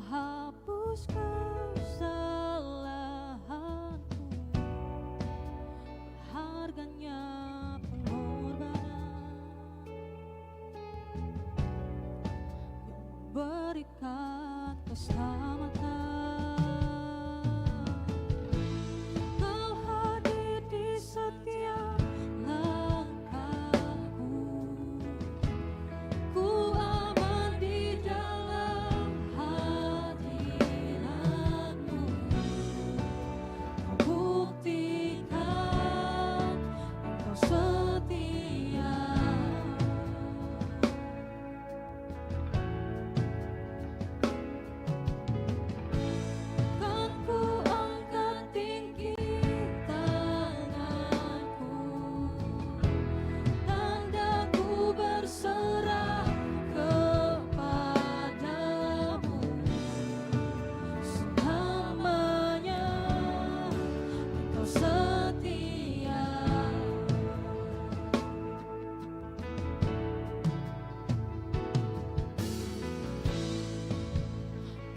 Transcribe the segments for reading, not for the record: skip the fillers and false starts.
hapus kesalahanku, harganya pengorbanan yang memberikan keselamatan. Kau hadir di setiap langkahku, ku aman di dalam hadirat-Mu. Kau buktikan Engkau setia. Kan ku angkat tinggi tanganku, tanda ku berserah kepadamu. Selamanya Engkau setia.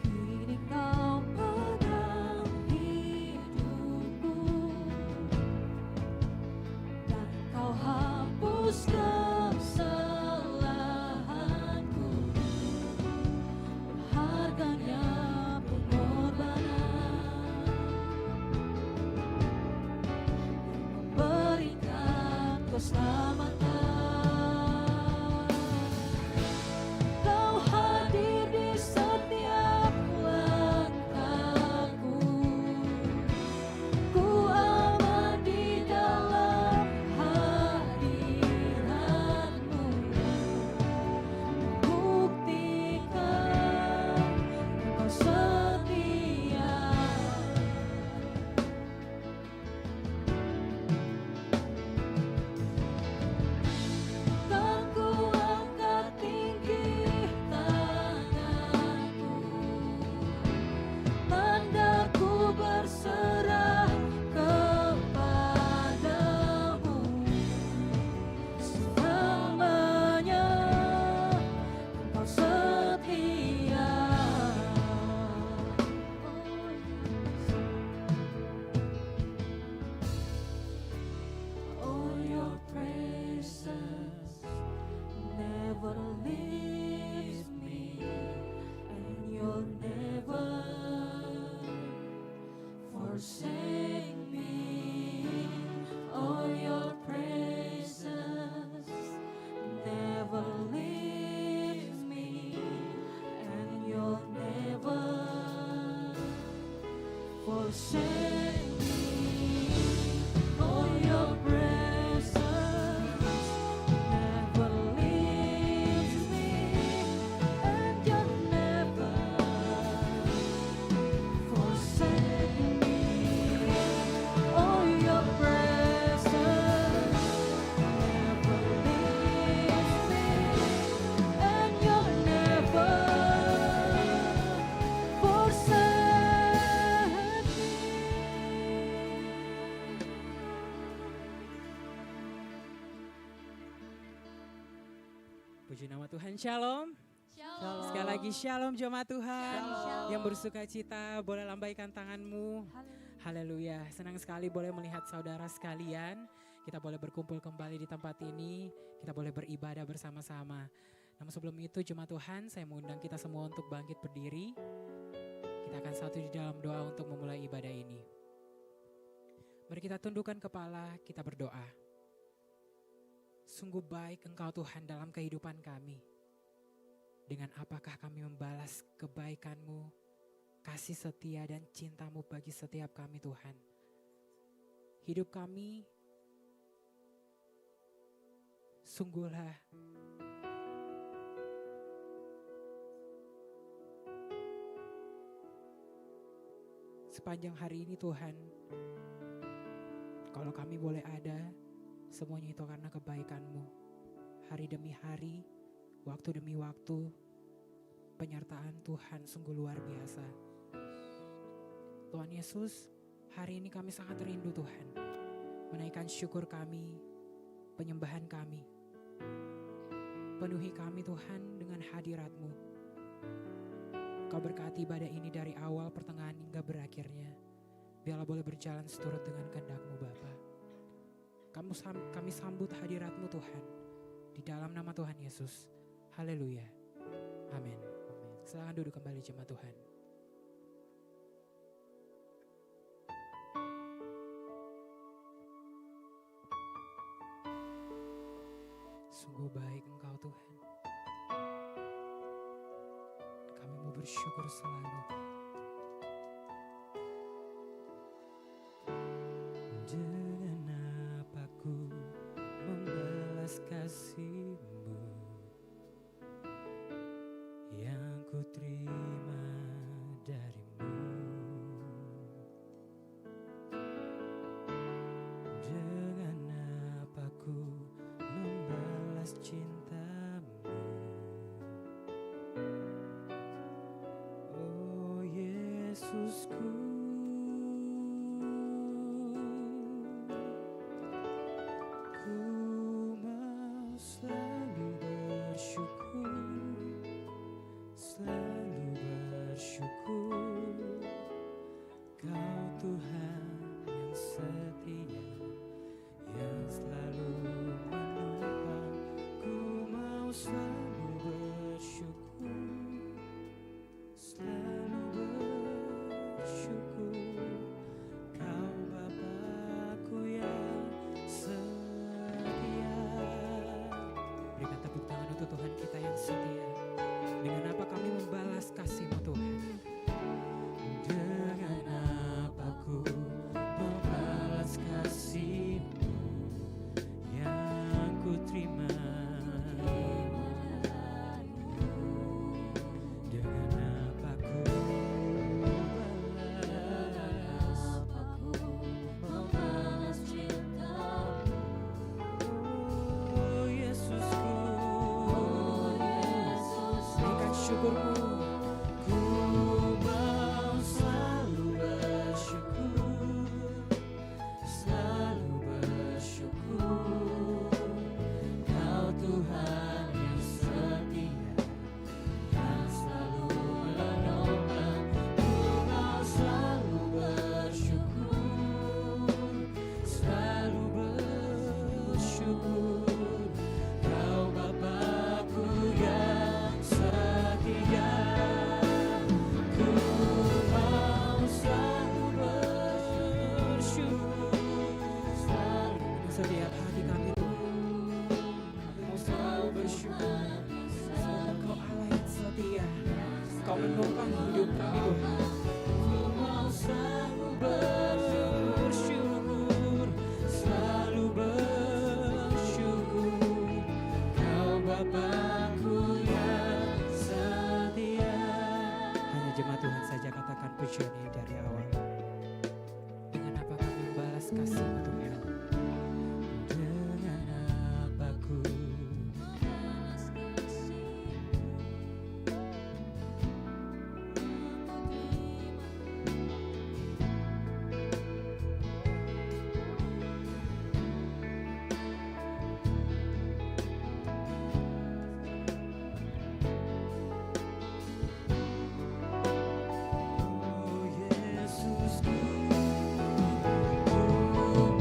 Kini Kau pegang hidupku, dan Kau hapus kesalahanku. Harganya pengorbanan yang memberikan keselamatan. Kau hadir di setiap langkahku, ku aman di dalam hadirat-Mu. Buktikan Engkau setia. Kan ku angkat tinggi tanganku, tanda ku berserah kepadamu. Selamanya Engkau setia. Oh, your presence never leaves me, and you'll never forsake me. Oh, your presence never leaves me, and you'll never forsake me. Oh, your presence never leaves me, and you'll never forsake me. Oh, your presence never leaves me, and you'll never forsake me. Puji nama Tuhan, shalom. Sekali lagi shalom jemaat Tuhan. Shalom. Yang bersuka cita boleh lambaikan tanganmu. Haleluya, senang sekali boleh melihat saudara sekalian. Kita boleh berkumpul kembali di tempat ini. Kita boleh beribadah bersama-sama. Namun sebelum itu jemaat Tuhan, saya mengundang kita semua untuk bangkit berdiri. Kita akan satu di dalam doa untuk memulai ibadah ini. Mari kita tundukkan kepala, kita berdoa. Sungguh baik Engkau Tuhan dalam kehidupan kami. Dengan apakah kami membalas kebaikan-Mu, kasih setia dan cinta-Mu bagi setiap kami Tuhan. Hidup kami sungguhlah sepanjang hari ini Tuhan, kalau kami boleh ada, semuanya itu karena kebaikan-Mu. Hari demi hari, waktu demi waktu, penyertaan Tuhan sungguh luar biasa. Tuhan Yesus, hari ini kami sangat rindu Tuhan, menaikkan syukur kami, penyembahan kami. Penuhi kami Tuhan dengan hadirat-Mu. Kau berkati ibadah ini dari awal, pertengahan hingga berakhirnya. Biarlah boleh berjalan seturut dengan kehendak-Mu Bapa. Kami sambut hadirat-Mu Tuhan. Di dalam nama Tuhan Yesus. Haleluya. Amin. Silakan duduk kembali jemaat Tuhan. Sungguh baik Engkau Tuhan. Kami mau bersyukur selalu. Dengan apa ku membalas kasih-Mu yang ku terima dari-Mu. Dengan apa ku membalas cinta-Mu, oh Yesusku. Ku mau selalu bersyukur, selalu bersyukur. Kau Tuhan yang setia, yang selalu menopang. Ku mau selalu bersyukur, selalu bersyukur. Kau Bapa-Ku yang setia. Berikan tepuk tangan untuk Tuhan kita yang setia. Dengan apa kami membalas kasih-Mu Tuhan? Dengan apa ku membalas kasih-Mu yang ku terima. Dengan apa ku membalas cinta-Mu, oh Yesusku. Berikan syukur-Mu. Ku mau selalu bersyukur, selalu bersyukur. Kau Tuhan yang setia, yang selalu menopang. Ku mau selalu bersyukur, selalu bersyukur. Kau Bapa-Ku yang setia. Ku mau selalu bersyukur, selalu. Setiap hati kami mau selalu bersyukur. Engkau Allah yang setia, Kau menopang hidup kami Tuhan. Ku mau selalu bersyukur, selalu bersyukur. Kau Bapa-Ku yang setia. Hanya jemaat Tuhan saja katakan pujiannya dari awal. Dengan apa kami membalas kasih-Mu Tuhan? Dengan apa ku membalas kasih-Mu yang ku terima. oh Yesusku. Ku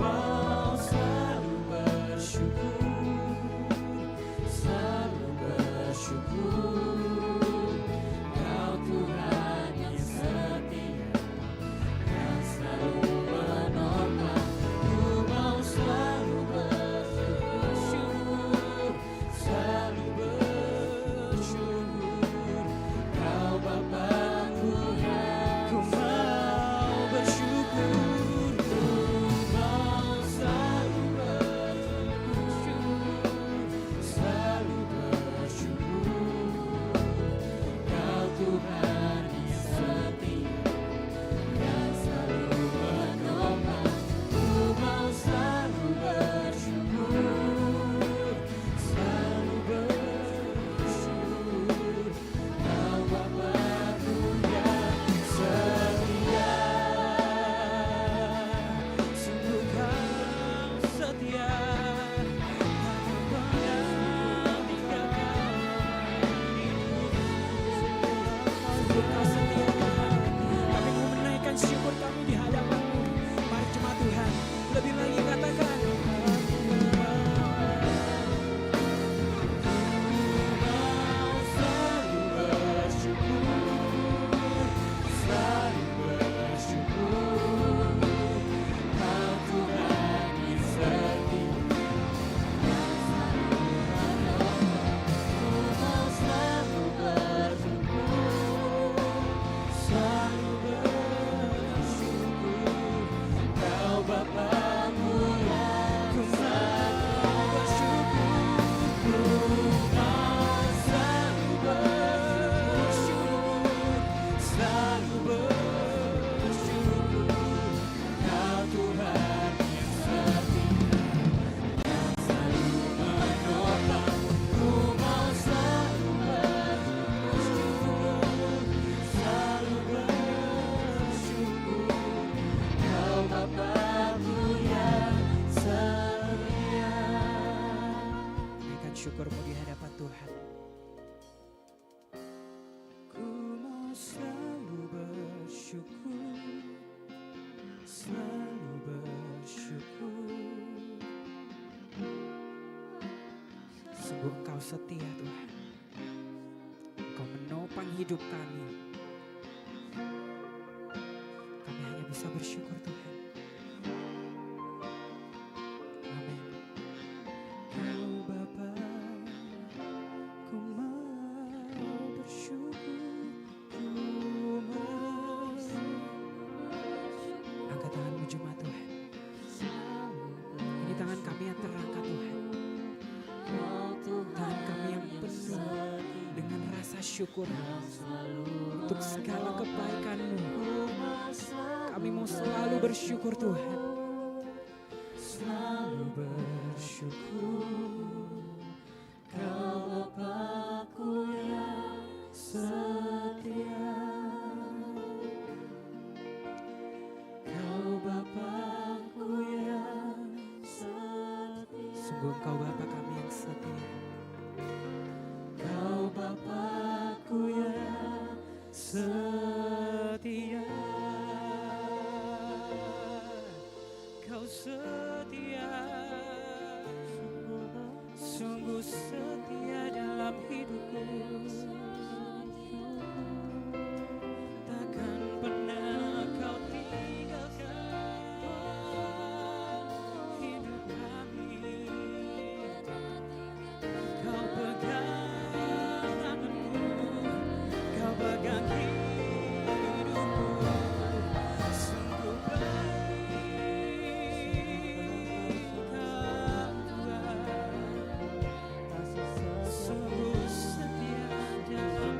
Sungguh Engkau setia Tuhan. Engkau menopang hidup kami. Kami hanya bisa bersyukur Tuhan. Amin. Kau Bapa, ku mau bersyukur. Angkat tanganmu jemaat Tuhan. Ini tangan kami yang terangkat Tuhan. Tangan kami yang penuh dengan rasa syukur untuk segala kebaikan-Mu. Kami mau selalu bersyukur Tuhan. Selalu bersyukur. Kau Bapa-Ku yang setia. Kau Bapa-Ku yang setia. Sungguh Engkau Bapa kami yang setia. Kau Bapa-Ku yang setia. Kau setia. Sungguh setia dalam hidupku. Takkan pernah Kau tinggalkan hidup kami. Kau pegang tanganku, Kau pegang hidupku. Sungguh baik Kau Tuhan. Sungguh setia dalam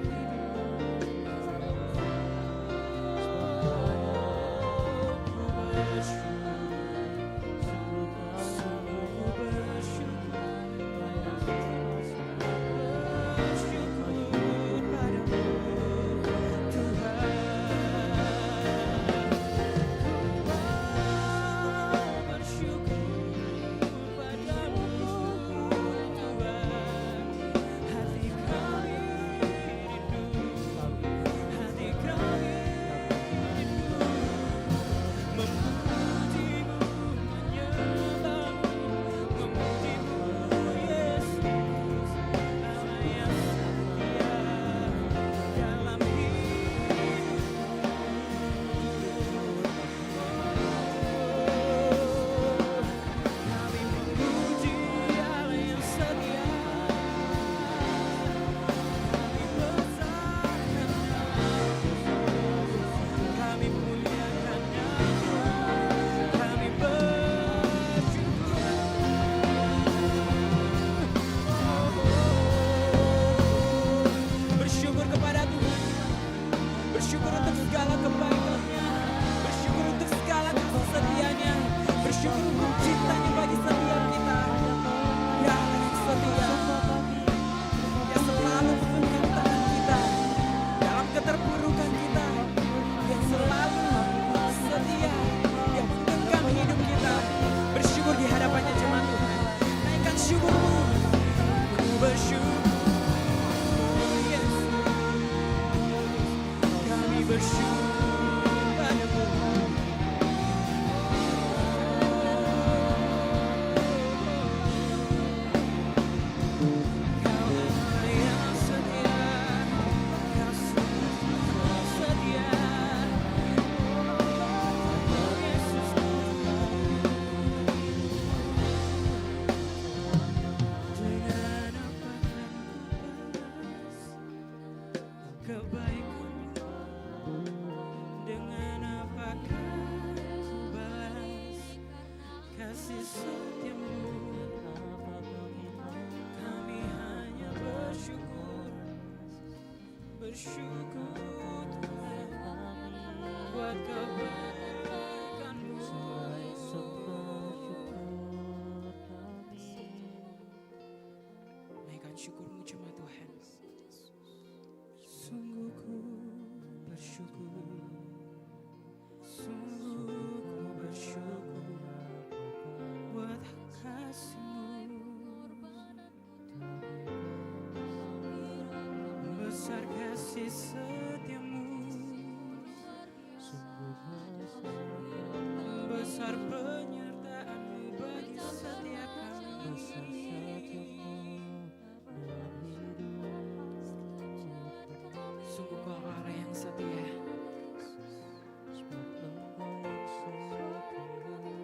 bersyukur kepada Tuhan. Bersyukur untuk segala kebaikan-Nya. Bersyukur untuk segala kasih setia-Nya. Bersyukur untuk cintanya bagi setiap kita. Yang setia. Yang selalu memegang tangan kita. Dalam keterpurukan kita. Yang selalu setia. Yang menggenggam hidup kita. Bersyukur di hadapannya jemaat Tuhan. Naikkan syukurmu. Ku bersyukur. Bersyukur padamu. Kau yang setia, Kau sungguh setia. Yesus, dengan apa kebaikan. Dengan apakah ku balas kasih setiamu. Kami hanya bersyukur. Bersyukur Tuhan buat kebaikan-Mu. Naikkan syukurmu cuma Tuhan. Sungguh ku bersyukur. Sungguh ku bersyukur buat kasih-Mu. Besar kasih setia-Mu. Besar penyertaan-Mu bagi setiap kami. Sungguh Kau Allah yang setia.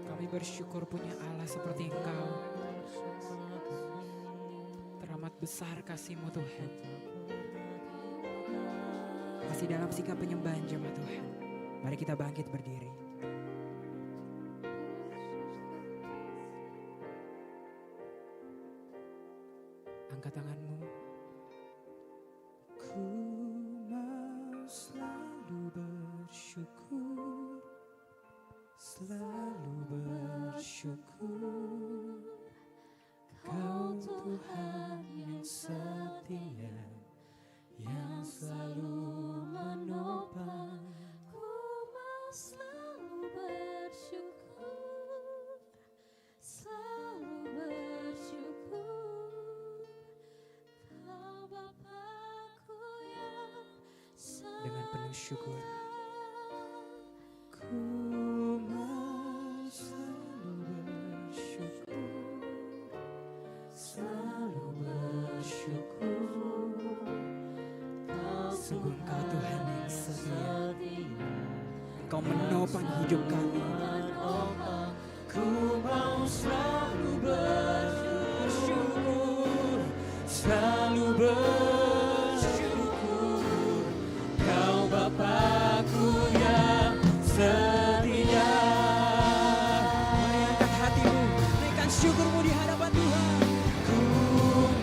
Kami bersyukur punya Allah seperti Engkau. Teramat besar kasih-Mu Tuhan. Masih dalam sikap penyembahan jemaat Tuhan. Mari kita bangkit berdiri. Angkat tanganmu. Ku mau selalu bersyukur, selalu bersyukur. Kau Tuhan yang setia, yang selalu menopang. Ku mau selalu bersyukur, selalu bersyukur. Kau Bapakku yang Dengan penuh syukur. setia. Ku mau selalu bersyukur, selalu bersyukur. Sungguh Engkau Tuhan yang setia. Engkau menopang hidup kami. Ku mau selalu bersyukur, selalu bersyukur. Kau Bapakku yang setia. Mari angkat hatimu, naikkan syukurmu di hadapan Tuhan. Ku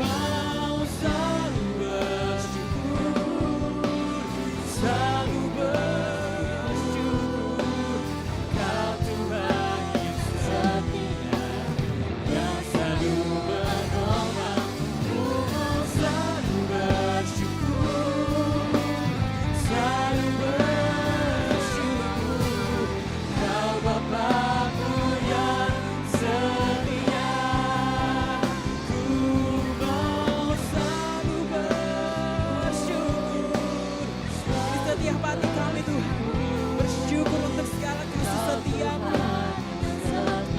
mau selalu bersyukur, selalu bersyukur. Kau Tuhan yang setia, yang selalu menolong. Ku mau selalu bersyukur, selalu bersyukur. Kau Bapakku yang setia. Ku mau selalu bersyukur. Di setiap hati kami Tuhan, bersyukur untuk segala kasih setia-Mu.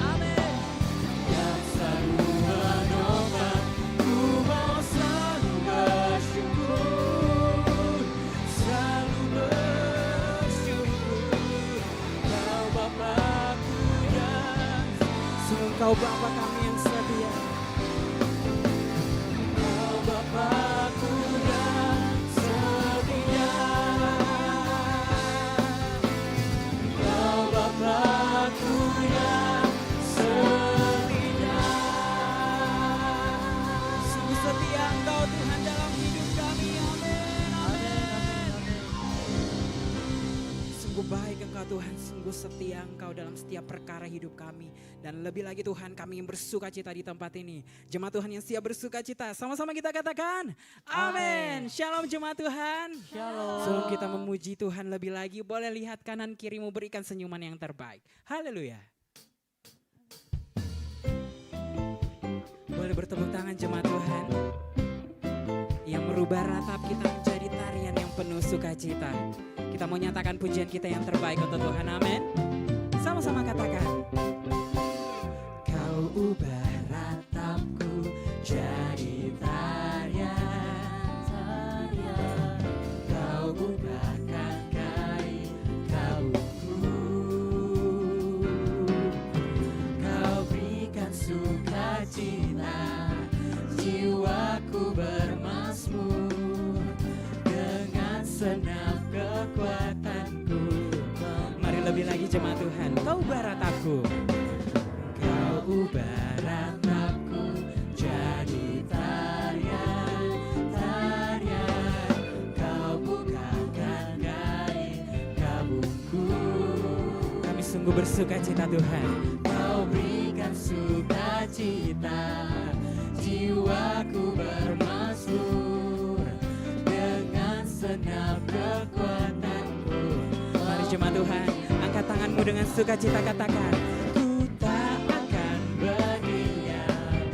Amin. Yang selalu menopang. Ku mau selalu bersyukur, selalu bersyukur. Kau Bapakku yang sungguh Kau Bapa kami yang setia. Kau Bapakku yang setia. Kau Bapakku yang setia. Sungguh setia Engkau Tuhan dalam hidup kami. Amin. Amin. Sungguh baik Engkau Tuhan, sungguh setia Engkau dalam setiap perkara hidup kami. Dan lebih lagi Tuhan, kami yang bersuka cita di tempat ini. Jemaat Tuhan yang siap bersuka cita, sama-sama kita katakan amin. Shalom jemaat Tuhan. Shalom. Sebelum kita memuji Tuhan lebih lagi, boleh lihat kanan kirimu, berikan senyuman yang terbaik. Haleluya. Boleh bertepuk tangan jemaat Tuhan, yang merubah ratap kita menjadi tarian yang penuh sukacita. Kita mau nyatakan pujian kita yang terbaik untuk Tuhan, amin. Sama-sama katakan. Kau ubah ratapku jadi tarian, Kau ubahkan kain kabutku. Kau berikan sukacita, jiwaku bermazmur. Dengan senap kekuatanku. Mari lebih lagi jemaat Tuhan. Kau ubah ratapku. Kau ubah ratapku jadi tarian, Kau bukakan kain kabutku. Kami sungguh bersukacita Tuhan. Kau berikan sukacita, jiwaku bermazmur. Dengan senap kekuatanku. Mari jemaat Tuhan, angkat tanganmu dengan sukacita, katakan. Ku tak akan berdiam,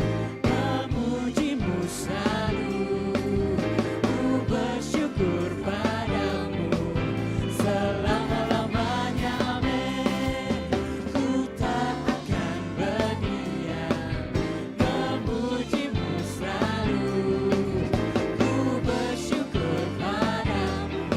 memujimu selalu. Ku bersyukur padamu selama-lamanya, amin. Ku tak akan berdiam, memujimu selalu. Ku bersyukur padamu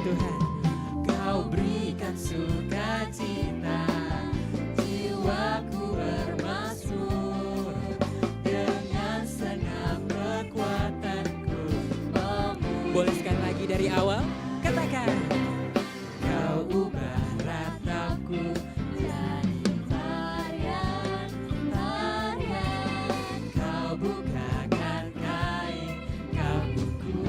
jemaat Tuhan. Kau berikan sukacita, jiwaku bermasmur, dengan senang kekuatanku memuji. Boleh sekali lagi dari awal, katakan. Kau ubah ratapku Jadi tarian, tarian. Kau bukakan kain kabutku,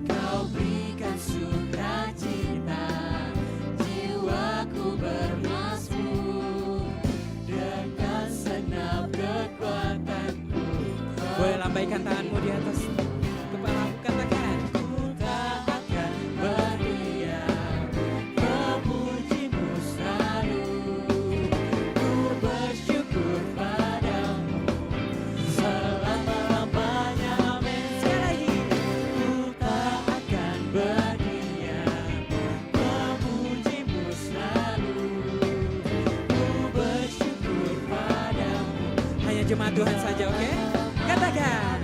Kau berikan sukacita, jiwaku bermasmur, dengan senap kekuatanku. Boleh lambaikan tanganmu di atas kepalamu, katakan. Ku tak akan berdiam, memujimu selalu. Ku bersyukur padamu selama-lamanya. Amin. Sekali lagi. Ku tak akan berdiam, memujimu selalu. Ku bersyukur padamu. Hanya jemaat Tuhan saja, oke? Katakan.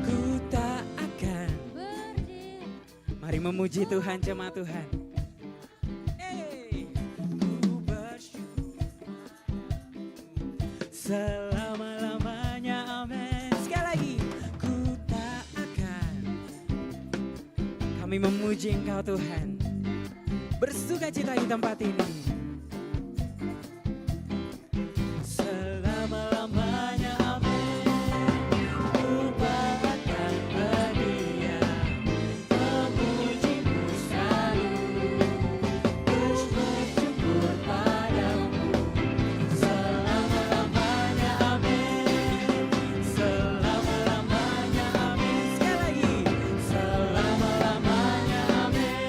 Ku tak akan. Berdiri. Mari memuji Tuhan, jemaat Tuhan. Hey. Ku bersyukur selama-lamanya. Amin. Sekali lagi. Ku tak akan. Kami memuji Engkau Tuhan. Bersukacita di tempat ini. Selama-lamanya. Amin. Ku akan berdiam, memujimu selalu. Bersyukur padamu selama-lamanya. Amin. Selama-lamanya. Amin. Sekali lagi. Selama-lamanya. Amin.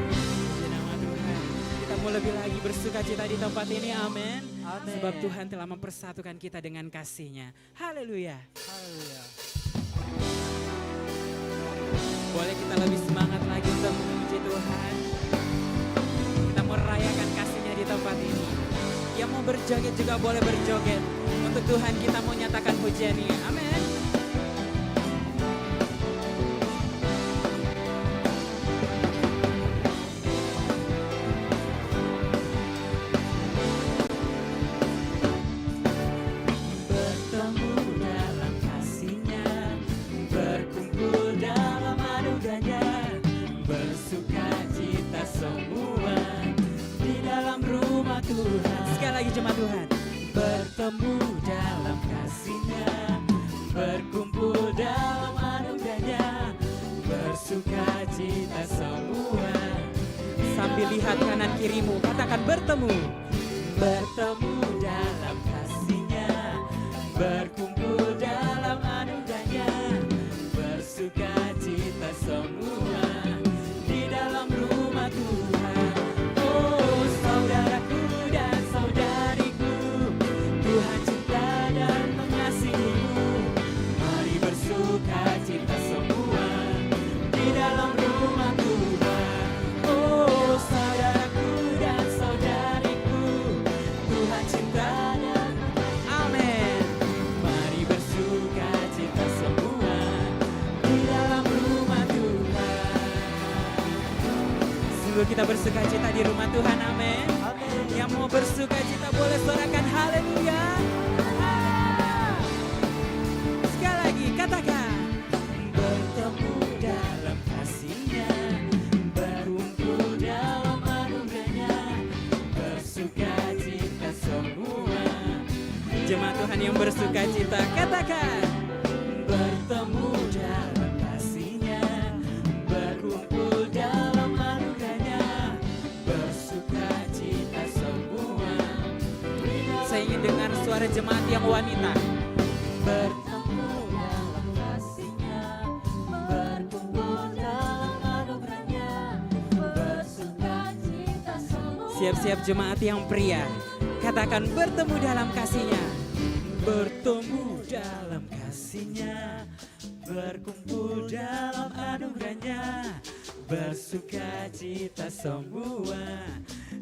Puji nama Tuhan. Kita mau lebih lagi bersukacita di tempat ini. Amin. Amin. Sebab Tuhan telah mempersatukan kita dengan kasih-Nya. Haleluya. Haleluya. Boleh kita lebih semangat lagi untuk memuji Tuhan. Kita mau rayakan kasih-Nya di tempat ini. Yang mau berjoget juga boleh berjoget. Untuk Tuhan kita mau nyatakan pujian-Nya. Amin. Bertemu dalam kasih-Nya, berkumpul dalam anugerah-Nya, bersukacita semua di dalam rumah Tuhan. Sekali lagi jemaat Tuhan. Bertemu dalam kasih-Nya, berkumpul dalam anugerah-Nya, bersukacita semua. Sambil lihat kanan kirimu, katakan bertemu. Bertemu dalam kasih-Nya, berkumpul dalam anugerah-Nya, bersukacita semua di dalam rumah Tuhan. Oh saudaraku dan saudariku, Tuhan cinta dan mengasihimu. Mari bersukacita semua di dalam rumah Tuhan. Oh saudaraku dan saudariku, Tuhan cinta dan amin. Mari bersukacita semua di dalam rumah Tuhan. Sungguh kita bersukacita di rumah Tuhan, amin. Amin. Yang mau bersukacita boleh sorakan haleluya. Sekali lagi katakan. Bertemu dalam kasih-Nya, berkumpul dalam anugerah-Nya, bersukacita semua. Jemaat Tuhan yang bersukacita, katakan. Bertemu dalam kasih-Nya, berkumpul dalam anugerah-Nya, bersukacita semua. Saya ingin dengar suara jemaat yang wanita. Bertemu dalam kasih-Nya, berkumpul dalam anugerah-Nya, bersukacita semua. Siap-siap jemaat yang pria, katakan bertemu dalam kasih-Nya. Bertemu dalam kasih-Nya, berkumpul dalam anugerah-Nya, bersukacita semua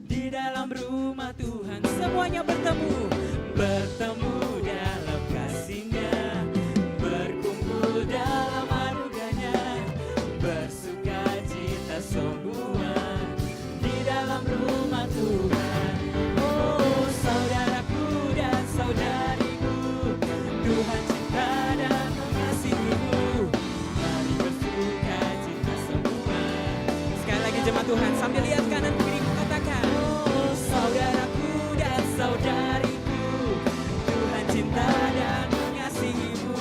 di dalam rumah Tuhan. Semuanya bertemu, bertemu dalam kasih-Nya, berkumpul dalam anugerah-Nya, semua di dalam rumah Tuhan. Oh saudaraku dan saudariku, Tuhan cinta dan mengasihimu. Mari bersuka cita semua. Sekali lagi jemaat Tuhan, sambil lihat kanan kiriku katakan, oh saudaraku dan saudariku, Tuhan cinta dan mengasihimu.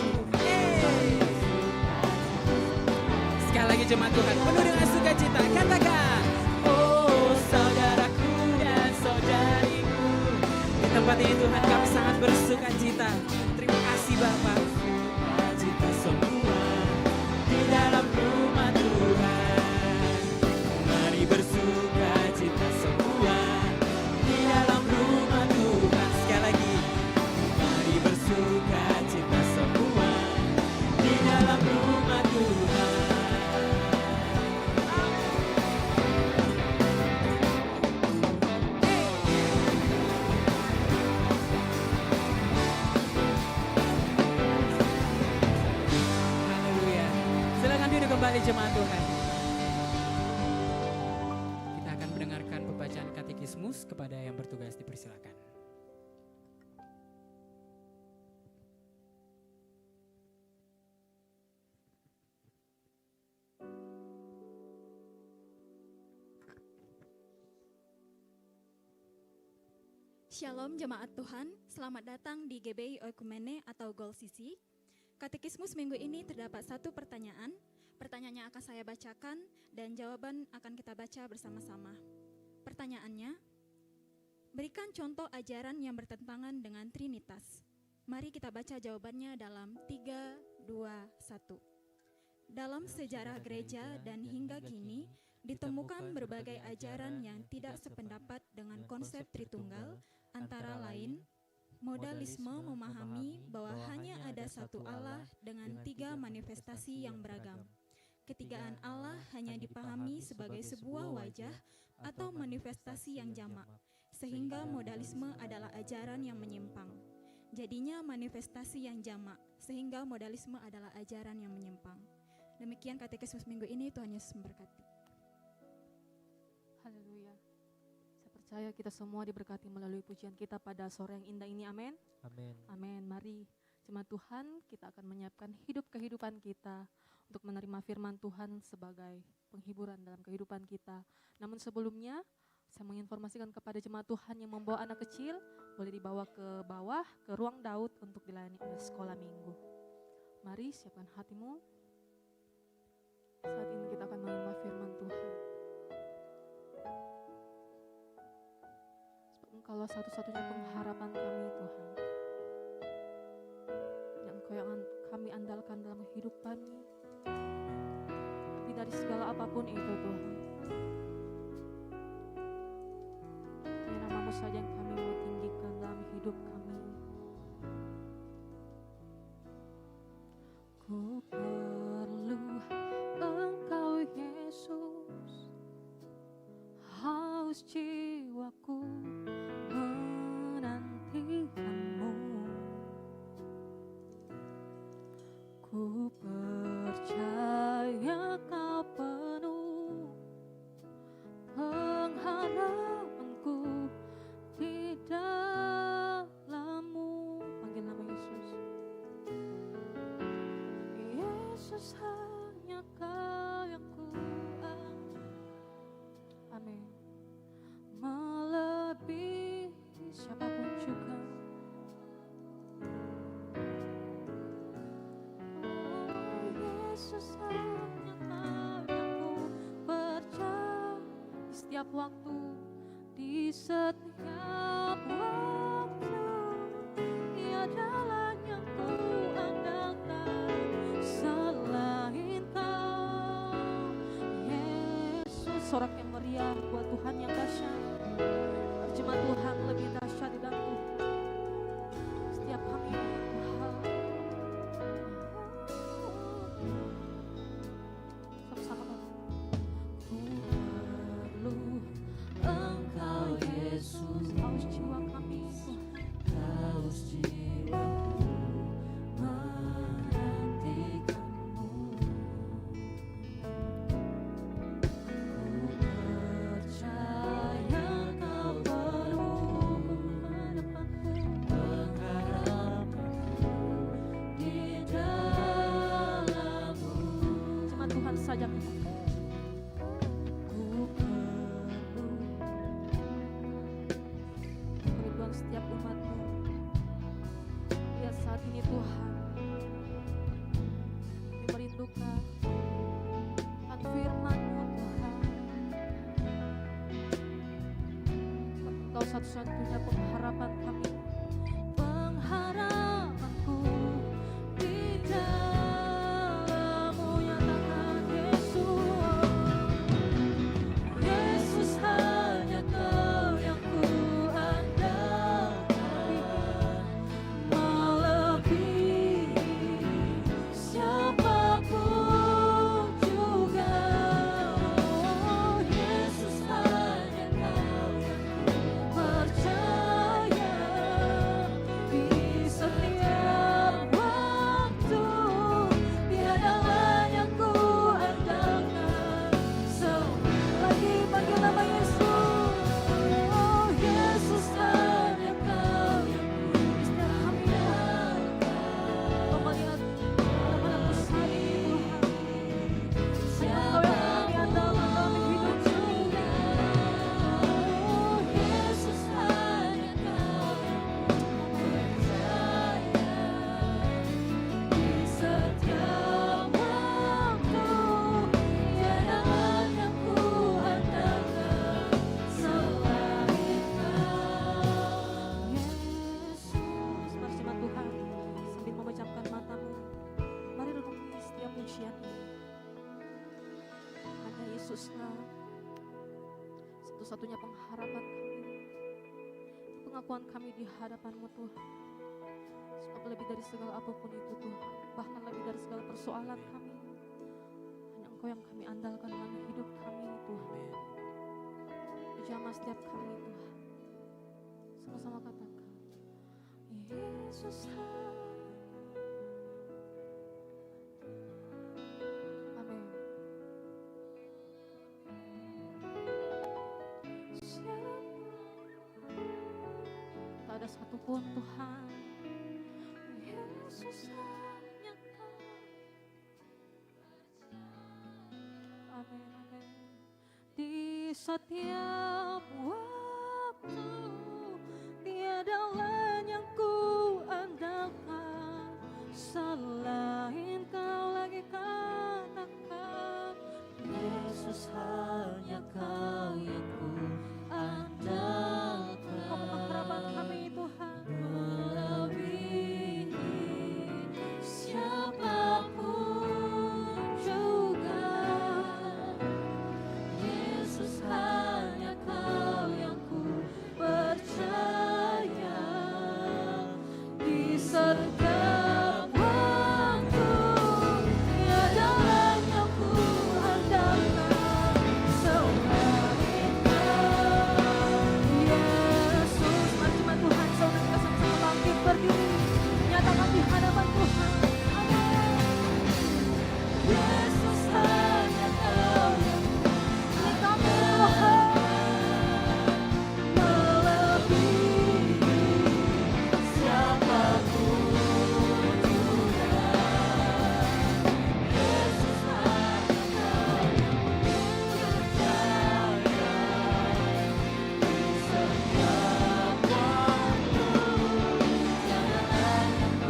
Sekali lagi jemaat Tuhan, penuh dengan sukacita, katakan, oh saudaraku dan saudariku. Di tempat ini Tuhan kami sangat bersukacita. Terima kasih Bapak. Sukacita semua di dalam rumah Tuhan. Mari bersukacita semua di dalam rumah Tuhan. Sekali lagi, mari bersukacita semua di dalam rumah Tuhan. Haleluya. Silakan duduk kembali jemaat Tuhan. Kita akan mendengarkan pembacaan katekismus. Kepada yang bertugas dipersilakan. Shalom jemaat Tuhan, selamat datang di GBI Oikumene atau Goal CC. Katekismus minggu ini terdapat satu pertanyaan. Pertanyaannya akan saya bacakan dan jawaban akan kita baca bersama-sama. Pertanyaannya, berikan contoh ajaran yang bertentangan dengan Trinitas. Mari kita baca jawabannya dalam 3, 2, 1. Dalam sejarah gereja dan hingga kini, ditemukan berbagai ajaran yang tidak sependapat dengan konsep Tritunggal, antara lain, modalisme memahami bahwa hanya ada satu Allah dengan 3 manifestasi yang beragam. Ketigaan Allah hanya dipahami sebagai sebuah wajah atau manifestasi yang jamak, sehingga modalisme adalah ajaran yang menyimpang. Jadinya manifestasi yang jamak, sehingga modalisme adalah ajaran yang menyimpang. Demikian katekismus minggu ini, Tuhan Yesus memberkati. Haleluya. Saya percaya kita semua diberkati melalui pujian kita pada sore yang indah ini. Amin. Amin. Amin. Mari jemaat Tuhan, kita akan menyiapkan kehidupan kita untuk menerima firman Tuhan sebagai penghiburan dalam kehidupan kita. Namun sebelumnya, saya menginformasikan kepada jemaat Tuhan yang membawa anak kecil, boleh dibawa ke bawah, ke ruang Daud untuk dilayani oleh sekolah minggu. Mari siapkan hatimu. Saat ini kita akan menerima firman Tuhan. Sebab Engkaulah satu-satunya pengharapan kami Tuhan, yang Engkau yang kami andalkan dalam hidup kami. Tapi dari segala apapun itu Tuhan, hanya nama-Mu saja yang kami mau tinggikan dalam hidup kami. Ku perlu Engkau Yesus, haus jiwaku menantikan-Mu. Ku percaya Kau penuh pengharapanku di dalam-Mu. Panggil nama Yesus. Yesus hanya Kau yang kuat. Amin. Melebihi siapapun juga. Oh, Yesus hanya Kau yang ku percaya di setiap waktu, di setiap waktu. Tiadalah yang ku andalkan selain Kau, Yesus. Sorak yang meriah buat Tuhan yang dahsyat. Jemaat Tuhan lebih dahsyat di dalam Tuhan. Setiap kami Tuhan. Sama-sama kami. Ku perlu Engkau Yesus, haus jiwa kami Tuhan. Haus jiwaku menantikan-Mu. satu-satunya pengharapan kami. Pengharapanku di dalam-Mu, nyatakan Yesus. Yesus, hanya Kau yang ku andalkan, melebihi siapapun juga. Oh Yesus, hanya Kau yang ku percaya. Di setiap waktu tiada lain yang ku andalkan. Lagi panggil nama Yesus. Oh Yesus, hanya Kau yang ku istirahatkan. Kau melihat anak-anakmu saat ini Tuhan. Hanya Engkau yang kami andalkan dalam hidup kami. Oh Yesus, hanya Kau yang percaya. Di setiap waktu tiada lain yang ku andalkan selain Kau. Yesus, mari jemaat Tuhan sambil memejamkan matamu, mari renungi setiap pujian ini. Hanya Yesuslah satu-satunya pengharapan kami, pengakuan kami di hadapan-Mu Tuhan. Sebab lebih dari segala apapun itu Tuhan, bahkan lebih dari segala persoalan kami, hanya Engkau yang kami andalkan dalam hidup kami Tuhan. Jamah setiap kami Tuhan. Sama-sama katakan, Yesus. Amin. Tak ada satupun Tuhan. Yesus, hanya Kau. Amin, amin. Di setiap waktu tiada lain yang ku andalkan selain Kau, lagi katakan Yesus, hanya Kau yang ku andalkan. Kau pengharapan kami Tuhan. Melebihi siapapun juga. Yesus, hanya Kau yang ku percaya. Di setiap waktu tiada lain yang ku andalkan selain Kau. Yesus, mari jemaat Tuhan, saudara kita sama-sama bangkit berdiri, nyatakan di hadapan Tuhan. Yesus, hanya Kau yang Ini kami Tuhan. melebihi siapapun juga. Yesus, hanya Kau yang percaya. Di setiap waktu tiada lain yang ku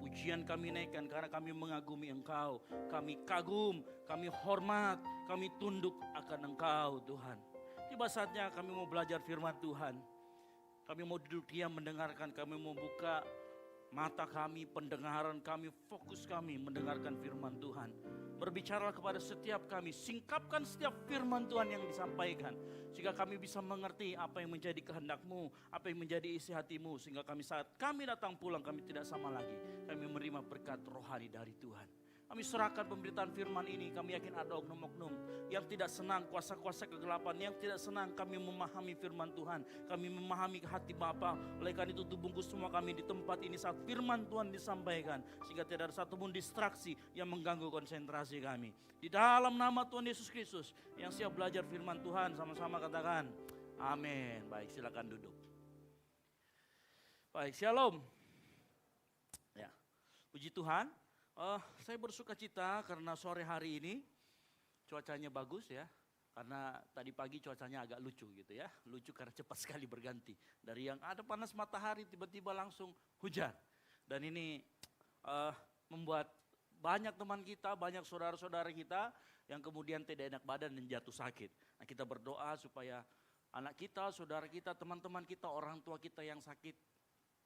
pujian kami naikkan karena kami mengagumi Engkau. Kami kagum, kami hormat, kami tunduk akan Engkau Tuhan. Tiba saatnya kami mau belajar firman Tuhan. Kami mau duduk diam mendengarkan, kami mau buka Mata kami, pendengaran kami, fokus kami mendengarkan firman Tuhan. Berbicaralah kepada setiap kami, singkapkan setiap firman Tuhan yang disampaikan. Sehingga kami bisa mengerti apa yang menjadi kehendak-Mu, apa yang menjadi isi hati-Mu. Sehingga kami saat kami datang pulang, kami tidak sama lagi. Kami menerima berkat rohani dari Tuhan. Kami serahkan pemberitaan firman ini. Kami yakin ada oknum-oknum yang tidak senang, kuasa-kuasa kegelapan yang tidak senang kami memahami firman Tuhan. Kami memahami hati Bapa. Oleh karena itu bungkus semua kami di tempat ini saat firman Tuhan disampaikan. Sehingga tidak ada satupun distraksi yang mengganggu konsentrasi kami. Di dalam nama Tuhan Yesus Kristus yang siap belajar firman Tuhan, sama-sama katakan amin. Baik, silakan duduk. Baik, shalom. Ya, puji Tuhan. Saya bersuka cita karena sore hari ini cuacanya bagus ya. Karena tadi pagi cuacanya agak lucu gitu ya. Lucu karena cepat sekali berganti. Dari yang ada panas matahari tiba-tiba langsung hujan. Dan ini membuat banyak teman kita, banyak saudara-saudara kita yang kemudian tidak enak badan dan jatuh sakit. Nah, kita berdoa supaya anak kita, saudara kita, teman-teman kita, orang tua kita yang sakit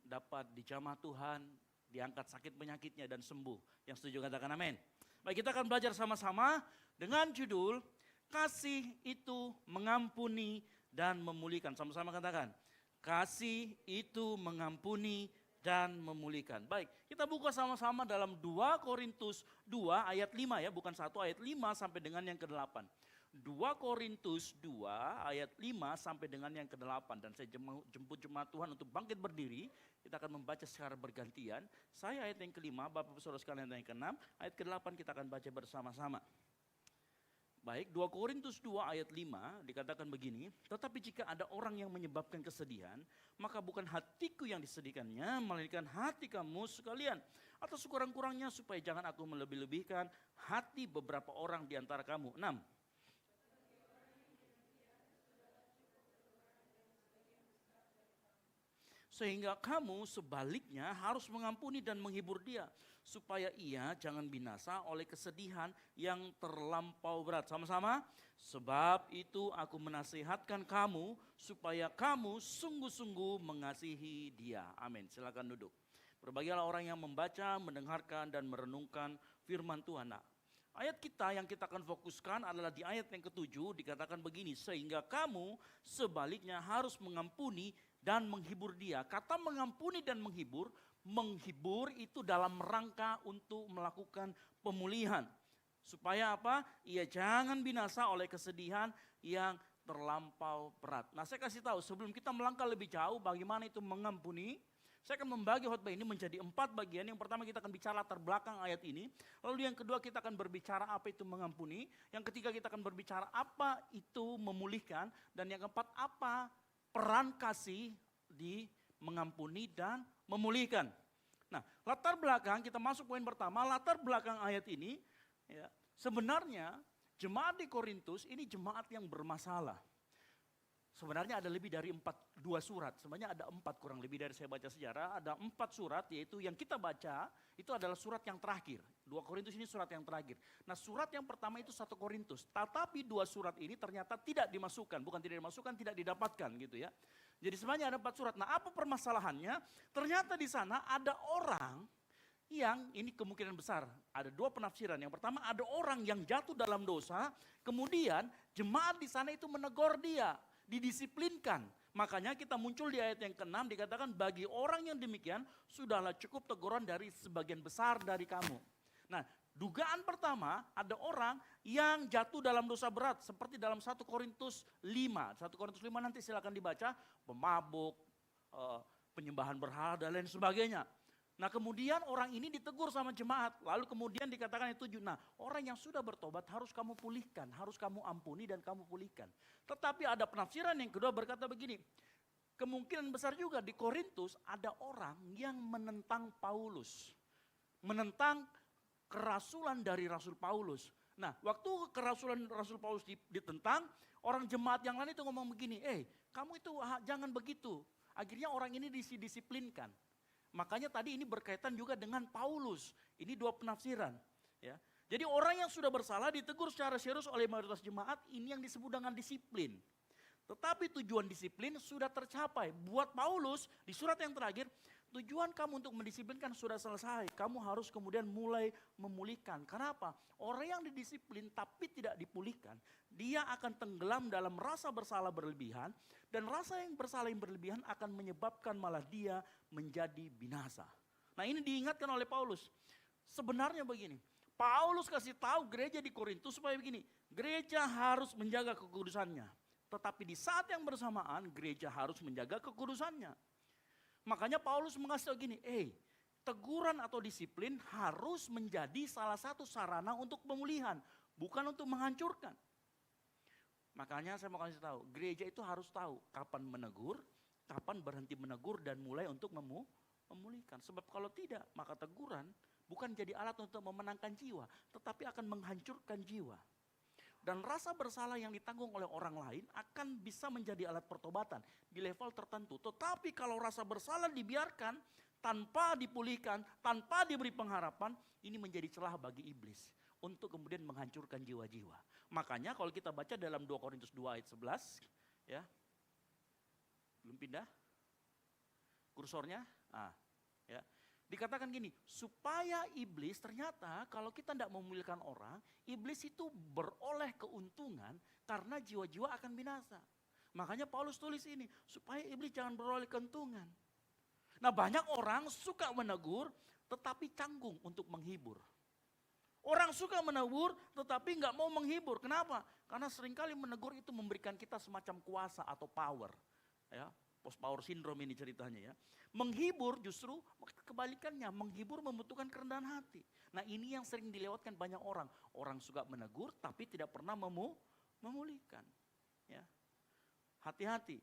dapat dijamah Tuhan, diangkat sakit penyakitnya dan sembuh. Yang setuju katakan amin. Baik, kita akan belajar sama-sama dengan judul kasih itu mengampuni dan memulihkan. Sama-sama katakan, kasih itu mengampuni dan memulihkan. Baik, kita buka sama-sama dalam 2 Korintus 2 ayat 5 ya, bukan 1 ayat 5 sampai dengan yang ke-8. 2 Korintus 2 ayat 5 sampai dengan yang ke-8. Dan saya jemput jemaat Tuhan untuk bangkit berdiri. Kita akan membaca secara bergantian. Saya ayat yang ke-5, Bapak Saudara sekalian ayat yang ke-6. Ayat ke-8 kita akan baca bersama-sama. Baik, 2 Korintus 2 ayat 5 dikatakan begini. Tetapi jika ada orang yang menyebabkan kesedihan, maka bukan hatiku yang disedihkannya, melainkan hati kamu sekalian. Atau sekurang-kurangnya supaya jangan aku melebih-lebihkan hati beberapa orang di antara kamu. 6. Sehingga kamu sebaliknya harus mengampuni dan menghibur dia. Supaya ia jangan binasa oleh kesedihan yang terlampau berat. Sama-sama. Sebab itu aku menasihatkan kamu supaya kamu sungguh-sungguh mengasihi dia. Amin. Silakan duduk. Berbahagialah orang yang membaca, mendengarkan dan merenungkan firman Tuhan. Nah, ayat kita yang kita akan fokuskan adalah di ayat yang ke-7 dikatakan begini. Sehingga kamu sebaliknya harus mengampuni dan menghibur dia. Kata mengampuni dan menghibur itu dalam rangka untuk melakukan pemulihan. Supaya apa? Ia jangan binasa oleh kesedihan yang terlampau berat. Nah, saya kasih tahu sebelum kita melangkah lebih jauh bagaimana itu mengampuni. Saya akan membagi khotbah ini menjadi 4 bagian. Yang pertama kita akan bicara latar belakang ayat ini. Lalu yang kedua kita akan berbicara apa itu mengampuni. Yang ketiga kita akan berbicara apa itu memulihkan. Dan yang keempat apa peran kasih di mengampuni dan memulihkan. Nah, latar belakang kita masuk poin pertama, latar belakang ayat ini ya, sebenarnya jemaat di Korintus ini jemaat yang bermasalah. Sebenarnya ada lebih dari 2 surat, sebenarnya ada 4 kurang lebih dari saya baca sejarah, ada 4 surat yaitu yang kita baca itu adalah surat yang terakhir. 2 Korintus ini surat yang terakhir. Nah, surat yang pertama itu 1 Korintus, tetapi 2 surat ini ternyata tidak dimasukkan, bukan tidak dimasukkan, tidak didapatkan gitu ya. Jadi sebenarnya ada 4 surat. Nah, apa permasalahannya? Ternyata di sana ada orang yang ini kemungkinan besar ada 2 penafsiran. Yang pertama ada orang yang jatuh dalam dosa, kemudian jemaat di sana itu menegur dia, didisiplinkan. Makanya kita muncul di ayat yang ke-6 dikatakan bagi orang yang demikian sudahlah cukup teguran dari sebagian besar dari kamu. Nah, dugaan pertama ada orang yang jatuh dalam dosa berat seperti dalam 1 Korintus 5. 1 Korintus 5 nanti silakan dibaca, pemabuk, penyembahan berhala dan lain sebagainya. Nah, kemudian orang ini ditegur sama jemaat, lalu kemudian dikatakan yang 7. Nah, orang yang sudah bertobat harus kamu pulihkan, harus kamu ampuni dan kamu pulihkan. Tetapi ada penafsiran yang kedua berkata begini, kemungkinan besar juga di Korintus ada orang yang menentang Paulus, menentang kerasulan dari Rasul Paulus. Nah, waktu kerasulan Rasul Paulus ditentang, orang jemaat yang lain itu ngomong begini, kamu itu jangan begitu. Akhirnya orang ini didisiplinkan. Makanya tadi ini berkaitan juga dengan Paulus. Ini 2 penafsiran. Ya. Jadi orang yang sudah bersalah ditegur secara serius oleh mayoritas jemaat, ini yang disebut dengan disiplin. Tetapi tujuan disiplin sudah tercapai. Buat Paulus di surat yang terakhir, Tujuan kamu untuk mendisiplinkan sudah selesai. Kamu harus kemudian mulai memulihkan. Kenapa? Orang yang didisiplin tapi tidak dipulihkan, dia akan tenggelam dalam rasa bersalah berlebihan. Dan rasa yang bersalah yang berlebihan akan menyebabkan malah dia menjadi binasa. Nah ini diingatkan oleh Paulus. Sebenarnya begini, Paulus kasih tahu gereja di Korintus supaya begini, gereja harus menjaga kekudusannya. Tetapi di saat yang bersamaan gereja harus menjaga kekudusannya. Makanya Paulus mengasih tahu gini, teguran atau disiplin harus menjadi salah satu sarana untuk pemulihan, bukan untuk menghancurkan. Makanya saya mau kasih tahu, gereja itu harus tahu kapan menegur, kapan berhenti menegur dan mulai untuk memulihkan. Sebab kalau tidak, maka teguran bukan jadi alat untuk memenangkan jiwa, tetapi akan menghancurkan jiwa. Dan rasa bersalah yang ditanggung oleh orang lain akan bisa menjadi alat pertobatan di level tertentu. Tetapi kalau rasa bersalah dibiarkan tanpa dipulihkan, tanpa diberi pengharapan, ini menjadi celah bagi iblis untuk kemudian menghancurkan jiwa-jiwa. Makanya kalau kita baca dalam 2 Korintus 2 ayat 11, ya. Belum pindah? Kursornya? Ya. Dikatakan gini, supaya iblis ternyata kalau kita tidak memulihkan orang, iblis itu beroleh keuntungan karena jiwa-jiwa akan binasa. Makanya Paulus tulis ini, supaya iblis jangan beroleh keuntungan. Nah banyak orang suka menegur tetapi canggung untuk menghibur. Orang suka menegur tetapi nggak mau menghibur. Kenapa? Karena seringkali menegur itu memberikan kita semacam kuasa atau power. Ya, post power syndrome ini ceritanya ya. Menghibur justru kebalikannya, menghibur membutuhkan kerendahan hati. Nah ini yang sering dilewatkan banyak orang. Orang suka menegur tapi tidak pernah memulihkan. Ya. Hati-hati.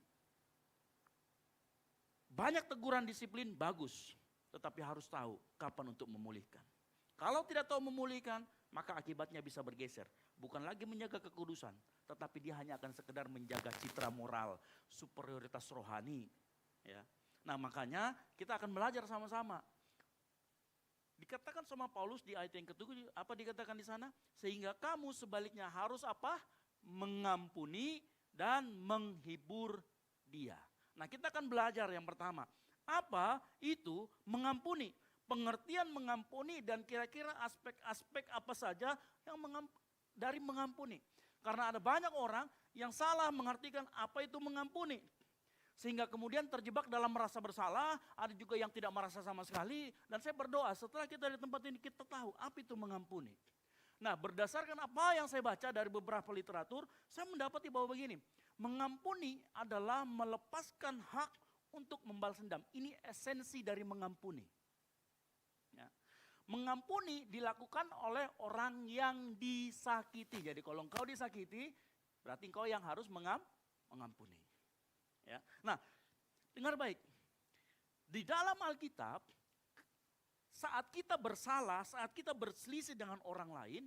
Banyak teguran disiplin bagus, tetapi harus tahu kapan untuk memulihkan. Kalau tidak tahu memulihkan, maka akibatnya bisa bergeser. Bukan lagi menjaga kekudusan, tetapi dia hanya akan sekedar menjaga citra moral, superioritas rohani. Ya. Nah makanya kita akan belajar sama-sama. Dikatakan sama Paulus di ayat yang ketujuh, apa dikatakan di sana? Sehingga kamu sebaliknya harus apa? Mengampuni dan menghibur dia. Nah kita akan belajar yang pertama. Apa itu mengampuni? Pengertian mengampuni dan kira-kira aspek-aspek apa saja yang dari mengampuni. Karena ada banyak orang yang salah mengartikan apa itu mengampuni. Sehingga kemudian terjebak dalam merasa bersalah, ada juga yang tidak merasa sama sekali. Dan saya berdoa setelah kita di tempat ini kita tahu apa itu mengampuni. Nah berdasarkan apa yang saya baca dari beberapa literatur, saya mendapati bahwa begini. Mengampuni adalah melepaskan hak untuk membalas dendam. Ini esensi dari mengampuni. Ya. Mengampuni dilakukan oleh orang yang disakiti. Jadi kalau engkau disakiti, berarti engkau yang harus mengampuni. Ya. Nah, dengar baik. Di dalam Alkitab, saat kita bersalah, saat kita berselisih dengan orang lain,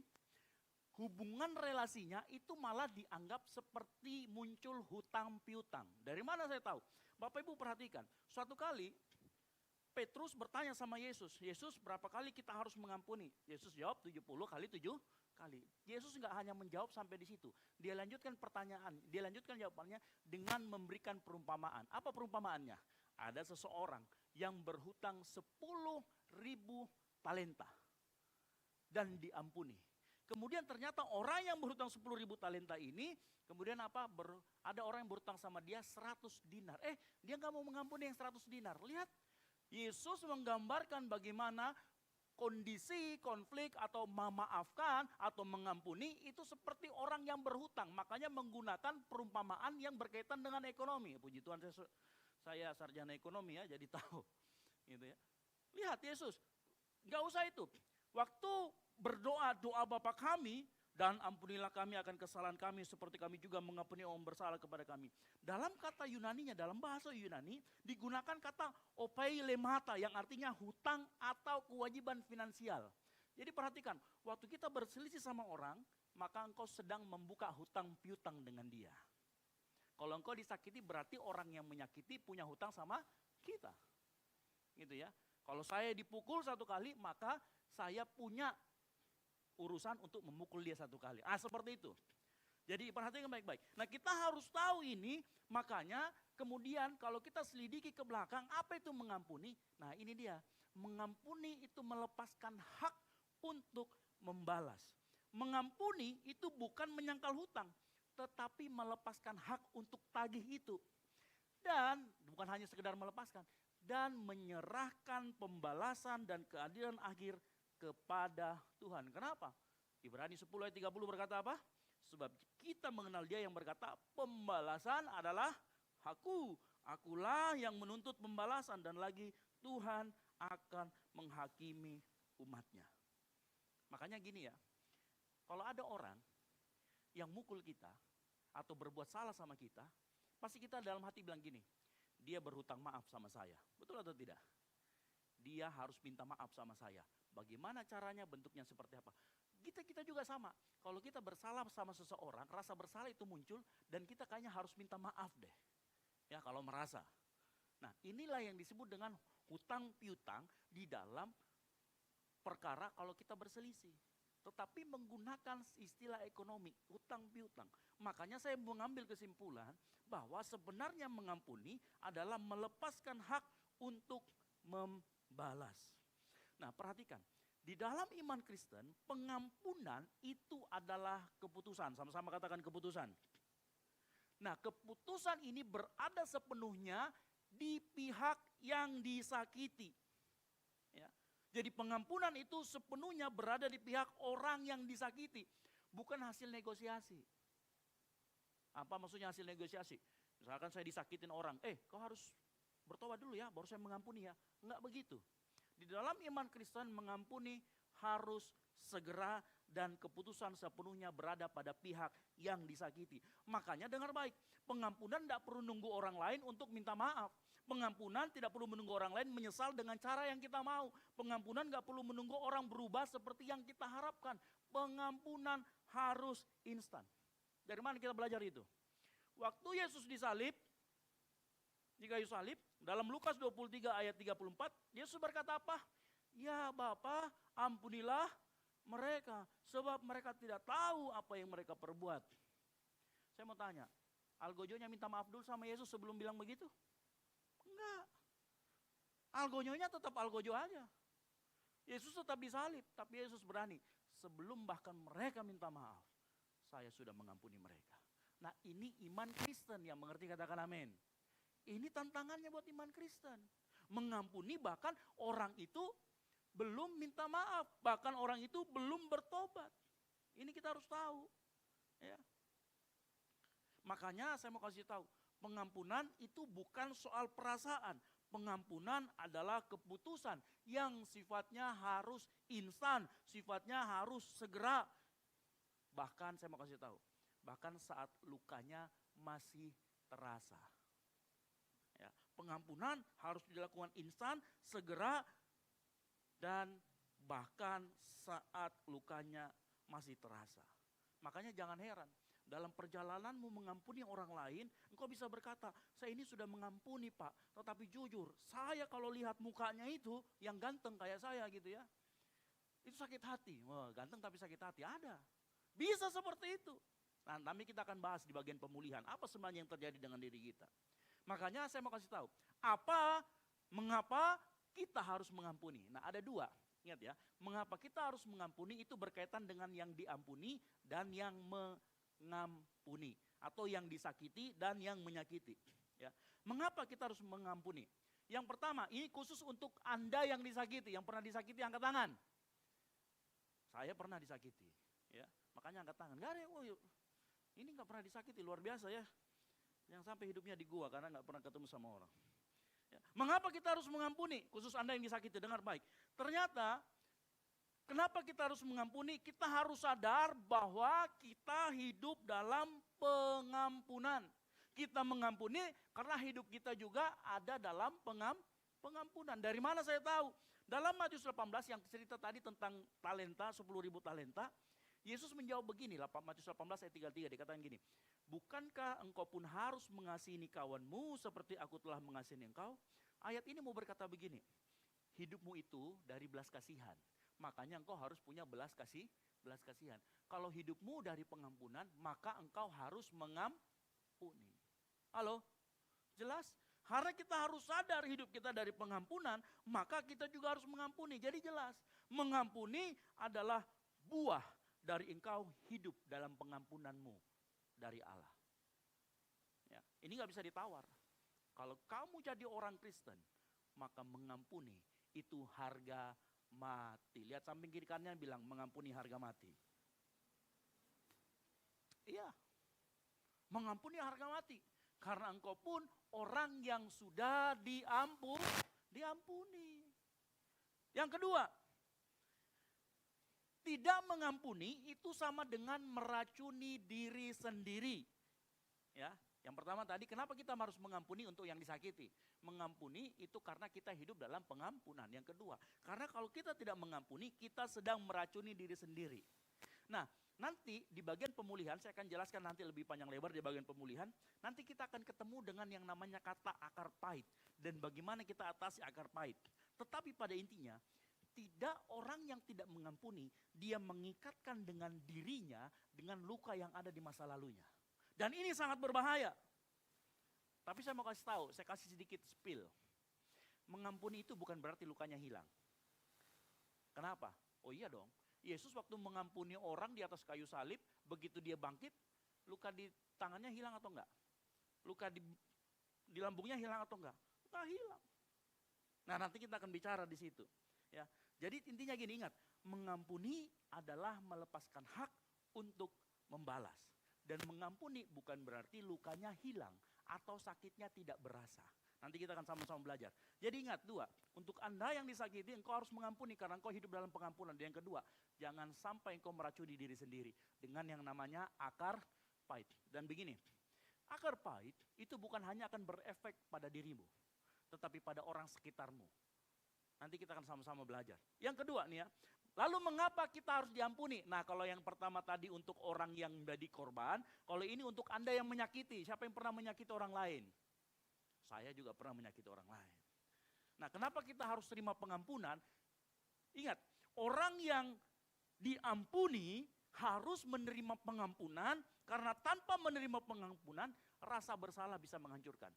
hubungan relasinya itu malah dianggap seperti muncul hutang piutang. Dari mana saya tahu? Bapak Ibu perhatikan, suatu kali Petrus bertanya sama Yesus, Yesus berapa kali kita harus mengampuni? Yesus jawab 70 kali 7 kali. Yesus nggak hanya menjawab sampai di situ. Dia lanjutkan pertanyaan, dia lanjutkan jawabannya dengan memberikan perumpamaan. Apa perumpamaannya? Ada seseorang yang berhutang 10.000 talenta dan diampuni. Kemudian ternyata orang yang berhutang 10.000 talenta ini, kemudian apa? Ada orang yang berhutang sama dia 100 dinar. Dia nggak mau mengampuni yang 100 dinar. Lihat, Yesus menggambarkan bagaimana kondisi konflik atau memaafkan atau mengampuni itu seperti orang yang berhutang. Makanya menggunakan perumpamaan yang berkaitan dengan ekonomi. Puji Tuhan saya sarjana ekonomi ya, jadi tahu. Gitu ya. Lihat Yesus, nggak usah itu. Waktu berdoa, doa Bapa kami, dan ampunilah kami akan kesalahan kami seperti kami juga mengampuni orang bersalah kepada kami. Dalam kata Yunaninya, dalam bahasa Yunani digunakan kata opeilemata yang artinya hutang atau kewajiban finansial. Jadi perhatikan, waktu kita berselisih sama orang, maka engkau sedang membuka hutang piutang dengan dia. Kalau engkau disakiti berarti orang yang menyakiti punya hutang sama kita. Gitu ya. Kalau saya dipukul 1 kali, maka saya punya urusan untuk memukul dia 1 kali. Seperti itu. Jadi perhatikan baik-baik. Nah kita harus tahu ini, makanya kemudian kalau kita selidiki ke belakang, apa itu mengampuni? Nah ini dia, mengampuni itu melepaskan hak untuk membalas. Mengampuni itu bukan menyangkal hutang, tetapi melepaskan hak untuk tagih itu. Dan bukan hanya sekedar melepaskan, dan menyerahkan pembalasan dan keadilan akhir kepada Tuhan. Kenapa? Ibrani 10 ayat 30 berkata apa? Sebab kita mengenal dia yang berkata pembalasan adalah hakku. Akulah yang menuntut pembalasan dan lagi Tuhan akan menghakimi umatnya. Makanya gini ya, kalau ada orang yang mukul kita atau berbuat salah sama kita, pasti kita dalam hati bilang gini, dia berhutang maaf sama saya. Betul atau tidak? Dia harus minta maaf sama saya. Bagaimana caranya, bentuknya seperti apa? Kita juga sama. Kalau kita bersalah sama seseorang, rasa bersalah itu muncul dan kita kayaknya harus minta maaf deh. Ya kalau merasa. Nah inilah yang disebut dengan hutang piutang di dalam perkara kalau kita berselisih. Tetapi menggunakan istilah ekonomi, hutang piutang. Makanya saya mengambil kesimpulan bahwa sebenarnya mengampuni adalah melepaskan hak untuk membalas. Nah perhatikan, di dalam iman Kristen, pengampunan itu adalah keputusan. Sama-sama katakan keputusan. Nah keputusan ini berada sepenuhnya di pihak yang disakiti. Ya. Jadi pengampunan itu sepenuhnya berada di pihak orang yang disakiti. Bukan hasil negosiasi. Apa maksudnya hasil negosiasi? Misalkan saya disakitin orang, kau harus bertobat dulu ya, baru saya mengampuni ya. Enggak begitu. Di dalam iman Kristen mengampuni harus segera dan keputusan sepenuhnya berada pada pihak yang disakiti. Makanya dengar baik, pengampunan tidak perlu nunggu orang lain untuk minta maaf. Pengampunan tidak perlu menunggu orang lain menyesal dengan cara yang kita mau. Pengampunan tidak perlu menunggu orang berubah seperti yang kita harapkan. Pengampunan harus instan. Dari mana kita belajar itu? Waktu Yesus disalib, di kayu salib, dalam Lukas 23 ayat 34, Yesus berkata apa? Ya Bapa, ampunilah mereka, sebab mereka tidak tahu apa yang mereka perbuat. Saya mau tanya, Algojonya minta maaf dulu sama Yesus sebelum bilang begitu? Enggak. Algojonya tetap algojo aja. Yesus tetap disalib, tapi Yesus berani. Sebelum bahkan mereka minta maaf, saya sudah mengampuni mereka. Nah ini iman Kristen yang mengerti, katakan amin. Ini tantangannya buat iman Kristen. Mengampuni bahkan orang itu belum minta maaf. Bahkan orang itu belum bertobat. Ini kita harus tahu. Ya. Makanya saya mau kasih tahu. Pengampunan itu bukan soal perasaan. Pengampunan adalah keputusan yang sifatnya harus instan. Sifatnya harus segera. Bahkan saya mau kasih tahu. Bahkan saat lukanya masih terasa. Ya, pengampunan harus dilakukan instan, segera, dan bahkan saat lukanya masih terasa. Makanya jangan heran, dalam perjalananmu mengampuni orang lain, engkau bisa berkata, saya ini sudah mengampuni Pak, tetapi jujur, saya kalau lihat mukanya itu, yang ganteng kayak saya gitu ya, itu sakit hati. Wah, ganteng tapi sakit hati, ada. Bisa seperti itu. Nah, nanti kita akan bahas di bagian pemulihan, apa sebenarnya yang terjadi dengan diri kita. Makanya saya mau kasih tahu, mengapa kita harus mengampuni. Nah ada dua, ingat ya, mengapa kita harus mengampuni itu berkaitan dengan yang diampuni dan yang mengampuni. Atau yang disakiti dan yang menyakiti. Ya. Mengapa kita harus mengampuni? Yang pertama, ini khusus untuk Anda yang disakiti, yang pernah disakiti angkat tangan. Saya pernah disakiti, ya. Makanya angkat tangan. Gak ada yang, ini gak pernah disakiti, luar biasa ya. Yang sampai hidupnya di gua karena gak pernah ketemu sama orang. Ya. Mengapa kita harus mengampuni? Khusus Anda yang disakiti, dengar baik. Ternyata, kenapa kita harus mengampuni? Kita harus sadar bahwa kita hidup dalam pengampunan. Kita mengampuni karena hidup kita juga ada dalam pengampunan. Dari mana saya tahu? Dalam Matius 18 yang cerita tadi tentang talenta, 10.000 talenta, Yesus menjawab begini, Matius 18 ayat 33, dikatakan gini, bukankah engkau pun harus mengasihi kawanmu seperti aku telah mengasihi engkau? Ayat ini mau berkata begini, hidupmu itu dari belas kasihan. makanya engkau harus punya belas kasihan. Kalau hidupmu dari pengampunan, maka engkau harus mengampuni. Halo? Jelas? Karena kita harus sadar hidup kita dari pengampunan, maka kita juga harus mengampuni. Jadi jelas, mengampuni adalah buah dari engkau hidup dalam pengampunanmu dari Allah. Ya, ini gak bisa ditawar. Kalau kamu jadi orang Kristen, maka mengampuni itu harga mati. Lihat samping kiri kanannya bilang mengampuni harga mati. Iya, mengampuni harga mati. Karena engkau pun orang yang sudah diampuni. Yang kedua, tidak mengampuni itu sama dengan meracuni diri sendiri. Ya, yang pertama tadi, kenapa kita harus mengampuni untuk yang disakiti? Mengampuni itu karena kita hidup dalam pengampunan. Yang kedua, karena kalau kita tidak mengampuni, kita sedang meracuni diri sendiri. Nah, nanti di bagian pemulihan, saya akan jelaskan nanti lebih panjang lebar di bagian pemulihan. Nanti kita akan ketemu dengan yang namanya kata akar pahit. Dan bagaimana kita atasi akar pahit. Tetapi pada intinya, tidak orang yang tidak mengampuni, dia mengikatkan dengan dirinya dengan luka yang ada di masa lalunya. Dan ini sangat berbahaya. Tapi saya mau kasih tahu, saya kasih sedikit spill. Mengampuni itu bukan berarti lukanya hilang. Kenapa? Oh iya dong. Yesus waktu mengampuni orang di atas kayu salib, begitu dia bangkit, luka di tangannya hilang atau enggak? Luka di lambungnya hilang atau enggak? Enggak hilang. Nah, nanti kita akan bicara di situ. Ya, jadi intinya gini, ingat, mengampuni adalah melepaskan hak untuk membalas. Dan mengampuni bukan berarti lukanya hilang atau sakitnya tidak berasa. Nanti kita akan sama-sama belajar. Jadi ingat dua, untuk Anda yang disakiti, engkau harus mengampuni karena engkau hidup dalam pengampunan. Dan yang kedua, jangan sampai engkau meracuni diri sendiri dengan yang namanya akar pahit. Dan begini, akar pahit itu bukan hanya akan berefek pada dirimu, tetapi pada orang sekitarmu. Nanti kita akan sama-sama belajar. Yang kedua nih ya, lalu mengapa kita harus diampuni? Nah, kalau yang pertama tadi untuk orang yang menjadi korban, kalau ini untuk Anda yang menyakiti. Siapa yang pernah menyakiti orang lain? Saya juga pernah menyakiti orang lain. Nah, kenapa kita harus terima pengampunan? Ingat, orang yang diampuni harus menerima pengampunan, karena tanpa menerima pengampunan, rasa bersalah bisa menghancurkan.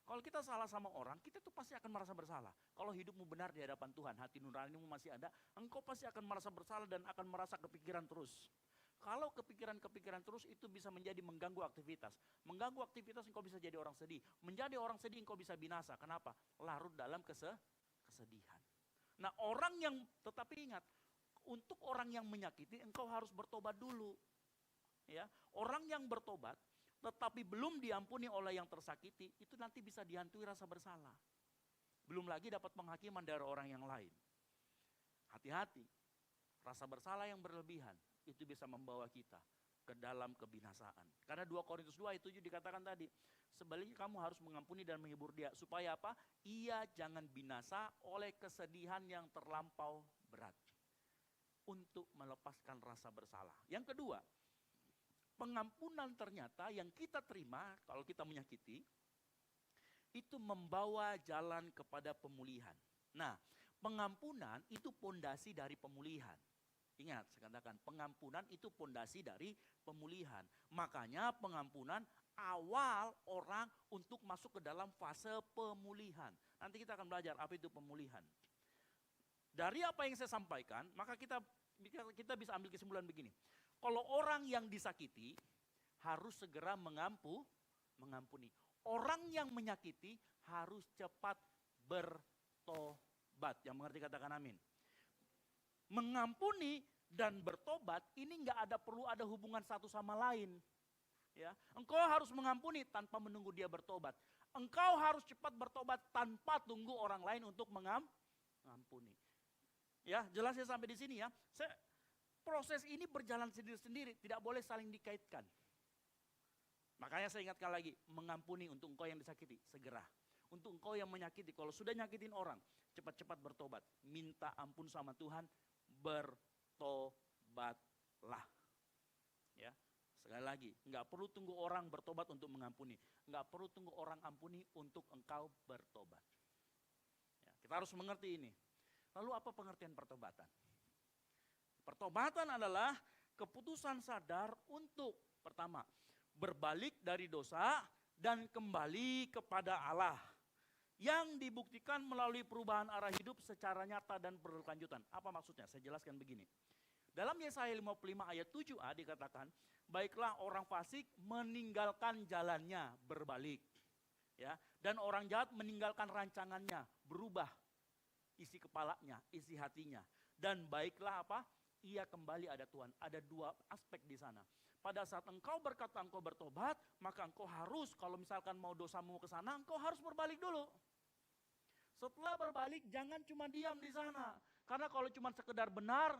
Kalau kita salah sama orang, kita tuh pasti akan merasa bersalah. Kalau hidupmu benar di hadapan Tuhan, hati nuranimu masih ada, engkau pasti akan merasa bersalah dan akan merasa kepikiran terus. Kalau kepikiran-kepikiran terus itu bisa menjadi mengganggu aktivitas. Mengganggu aktivitas engkau bisa jadi orang sedih. Menjadi orang sedih engkau bisa binasa. Kenapa? Larut dalam kesedihan. Nah, orang yang, tetapi ingat, untuk orang yang menyakiti engkau harus bertobat dulu. Ya, orang yang bertobat tetapi belum diampuni oleh yang tersakiti, itu nanti bisa dihantui rasa bersalah. Belum lagi dapat penghakiman dari orang yang lain. Hati-hati, rasa bersalah yang berlebihan itu bisa membawa kita ke dalam kebinasaan. Karena 2 Korintus 2:7 dikatakan tadi, sebaliknya kamu harus mengampuni dan menghibur dia. Supaya apa? Ia jangan binasa oleh kesedihan yang terlampau berat. Untuk melepaskan rasa bersalah. Yang kedua, pengampunan ternyata yang kita terima kalau kita menyakiti, itu membawa jalan kepada pemulihan. Nah, pengampunan itu pondasi dari pemulihan. Ingat, saya katakan pengampunan itu pondasi dari pemulihan. Makanya pengampunan awal orang untuk masuk ke dalam fase pemulihan. Nanti kita akan belajar apa itu pemulihan. Dari apa yang saya sampaikan, maka kita bisa ambil kesimpulan begini. Kalau orang yang disakiti harus segera mengampuni. Orang yang menyakiti harus cepat bertobat. Yang mengerti katakan amin. Mengampuni dan bertobat ini perlu ada hubungan satu sama lain. Ya, engkau harus mengampuni tanpa menunggu dia bertobat. Engkau harus cepat bertobat tanpa tunggu orang lain untuk mengampuni. Ya, jelas ya sampai di sini ya. Proses ini berjalan sendiri-sendiri, tidak boleh saling dikaitkan. Makanya saya ingatkan lagi, mengampuni untuk engkau yang disakiti, segera. Untuk engkau yang menyakiti, kalau sudah nyakitin orang, cepat-cepat bertobat. Minta ampun sama Tuhan, bertobatlah. Ya, sekali lagi, nggak perlu tunggu orang bertobat untuk mengampuni. Nggak perlu tunggu orang ampuni untuk engkau bertobat. Ya, kita harus mengerti ini. Lalu apa pengertian pertobatan? Pertobatan adalah keputusan sadar untuk pertama, berbalik dari dosa dan kembali kepada Allah. Yang dibuktikan melalui perubahan arah hidup secara nyata dan berkelanjutan. Apa maksudnya? Saya jelaskan begini. Dalam Yesaya 55 ayat 7a dikatakan, baiklah orang fasik meninggalkan jalannya, berbalik. Ya, dan orang jahat meninggalkan rancangannya, berubah isi kepalanya, isi hatinya. Dan baiklah apa? Ia kembali ada Tuhan. Ada dua aspek di sana. Pada saat engkau berkata engkau bertobat, maka engkau harus, kalau misalkan mau dosamu ke sana, engkau harus berbalik dulu. Setelah berbalik, jangan cuma diam di sana. Karena kalau cuma sekedar benar,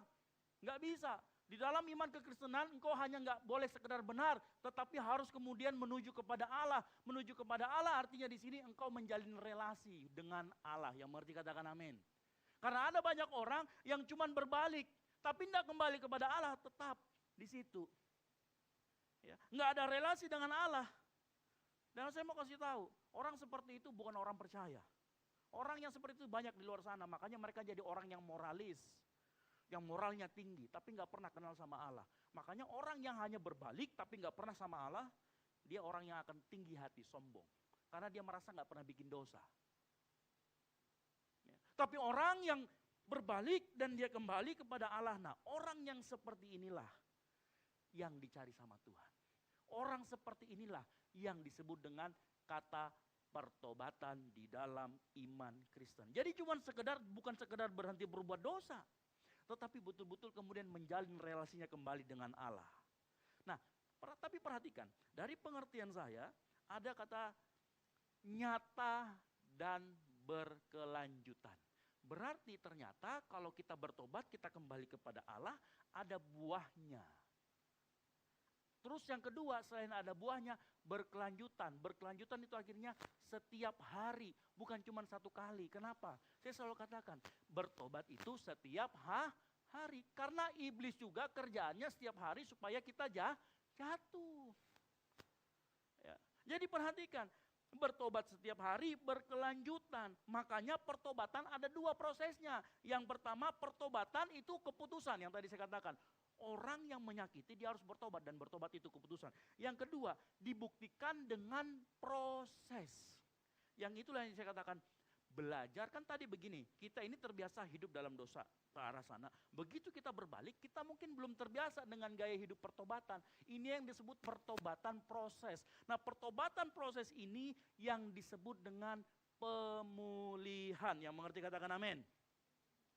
nggak bisa. Di dalam iman kekristenan, engkau hanya nggak boleh sekedar benar, tetapi harus kemudian menuju kepada Allah. Menuju kepada Allah artinya di sini engkau menjalin relasi dengan Allah. Yang mengerti katakan amin. Karena ada banyak orang yang cuma berbalik, tapi tidak kembali kepada Allah, tetap di situ. Ya, nggak ada relasi dengan Allah. Dan saya mau kasih tahu, orang seperti itu bukan orang percaya. Orang yang seperti itu banyak di luar sana, makanya mereka jadi orang yang moralis. Yang moralnya tinggi, tapi nggak pernah kenal sama Allah. Makanya orang yang hanya berbalik, tapi nggak pernah sama Allah, dia orang yang akan tinggi hati, sombong. Karena dia merasa nggak pernah bikin dosa. Ya. Tapi orang yang berbalik dan dia kembali kepada Allah, nah orang yang seperti inilah yang dicari sama Tuhan. Orang seperti inilah yang disebut dengan kata pertobatan di dalam iman Kristen. Jadi bukan sekedar berhenti berbuat dosa, tetapi betul-betul kemudian menjalin relasinya kembali dengan Allah. Nah, tapi perhatikan, dari pengertian saya ada kata nyata dan berkelanjutan. Berarti ternyata kalau kita bertobat, kita kembali kepada Allah, ada buahnya. Terus yang kedua, selain ada buahnya, berkelanjutan. Berkelanjutan itu akhirnya setiap hari, bukan cuma satu kali. Kenapa? Saya selalu katakan, bertobat itu setiap hari. Karena iblis juga kerjaannya setiap hari supaya kita jatuh. Ya. Jadi perhatikan, bertobat setiap hari, berkelanjutan. Makanya pertobatan ada dua prosesnya. Yang pertama, pertobatan itu keputusan, yang tadi saya katakan. Orang yang menyakiti dia harus bertobat dan bertobat itu keputusan. Yang kedua, dibuktikan dengan proses. Yang itulah yang saya katakan, belajar kan tadi begini, kita ini terbiasa hidup dalam dosa ke arah sana. Begitu kita berbalik, kita mungkin belum terbiasa dengan gaya hidup pertobatan. Ini yang disebut pertobatan proses. Nah, pertobatan proses ini yang disebut dengan pemulihan. Yang mengerti katakan amin.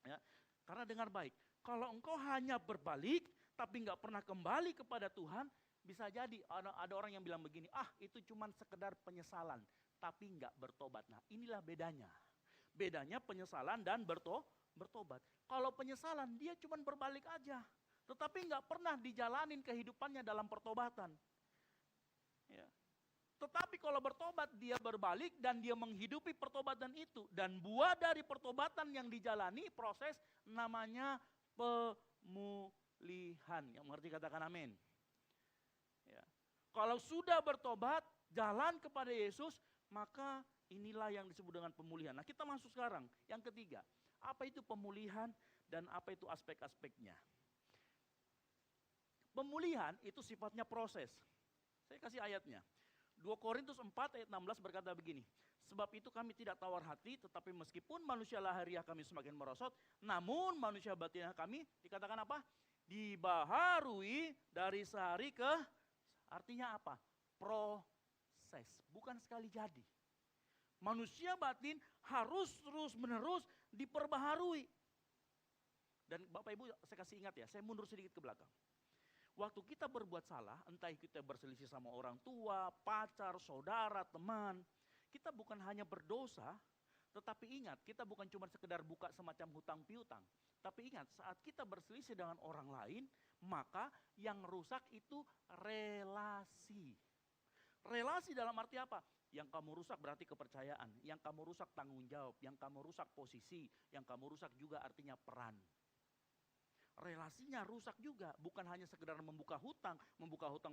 Ya, karena dengar baik. Kalau engkau hanya berbalik, tapi nggak pernah kembali kepada Tuhan, bisa jadi ada orang yang bilang begini, itu cuma sekedar penyesalan, tapi nggak bertobat. Nah inilah bedanya. Bedanya penyesalan dan bertobat. Kalau penyesalan dia cuma berbalik aja, tetapi nggak pernah dijalanin kehidupannya dalam pertobatan. Ya. Tetapi kalau bertobat dia berbalik dan dia menghidupi pertobatan itu. Dan buah dari pertobatan yang dijalani proses namanya pemulihan. Yang mengerti katakan amin. Ya. Kalau sudah bertobat, jalan kepada Yesus, maka inilah yang disebut dengan pemulihan. Nah kita masuk sekarang, yang ketiga. Apa itu pemulihan dan apa itu aspek-aspeknya? Pemulihan itu sifatnya proses. Saya kasih ayatnya. 2 Korintus 4 ayat 16 berkata begini. Sebab itu kami tidak tawar hati, tetapi meskipun manusia lahiriah kami semakin merosot, namun manusia batiniah kami dikatakan apa? Dibaharui dari sehari ke, artinya apa? Proses, bukan sekali jadi. Manusia batin harus terus menerus diperbaharui. Dan Bapak Ibu saya kasih ingat ya, saya mundur sedikit ke belakang. Waktu kita berbuat salah, entah kita berselisih sama orang tua, pacar, saudara, teman, kita bukan hanya berdosa, tetapi ingat kita bukan cuma sekedar buka semacam hutang piutang. Tapi ingat saat kita berselisih dengan orang lain, maka yang rusak itu relasi. Relasi dalam arti apa? Yang kamu rusak berarti kepercayaan, yang kamu rusak tanggung jawab, yang kamu rusak posisi, yang kamu rusak juga artinya peran. Relasinya rusak juga, bukan hanya sekedar membuka hutang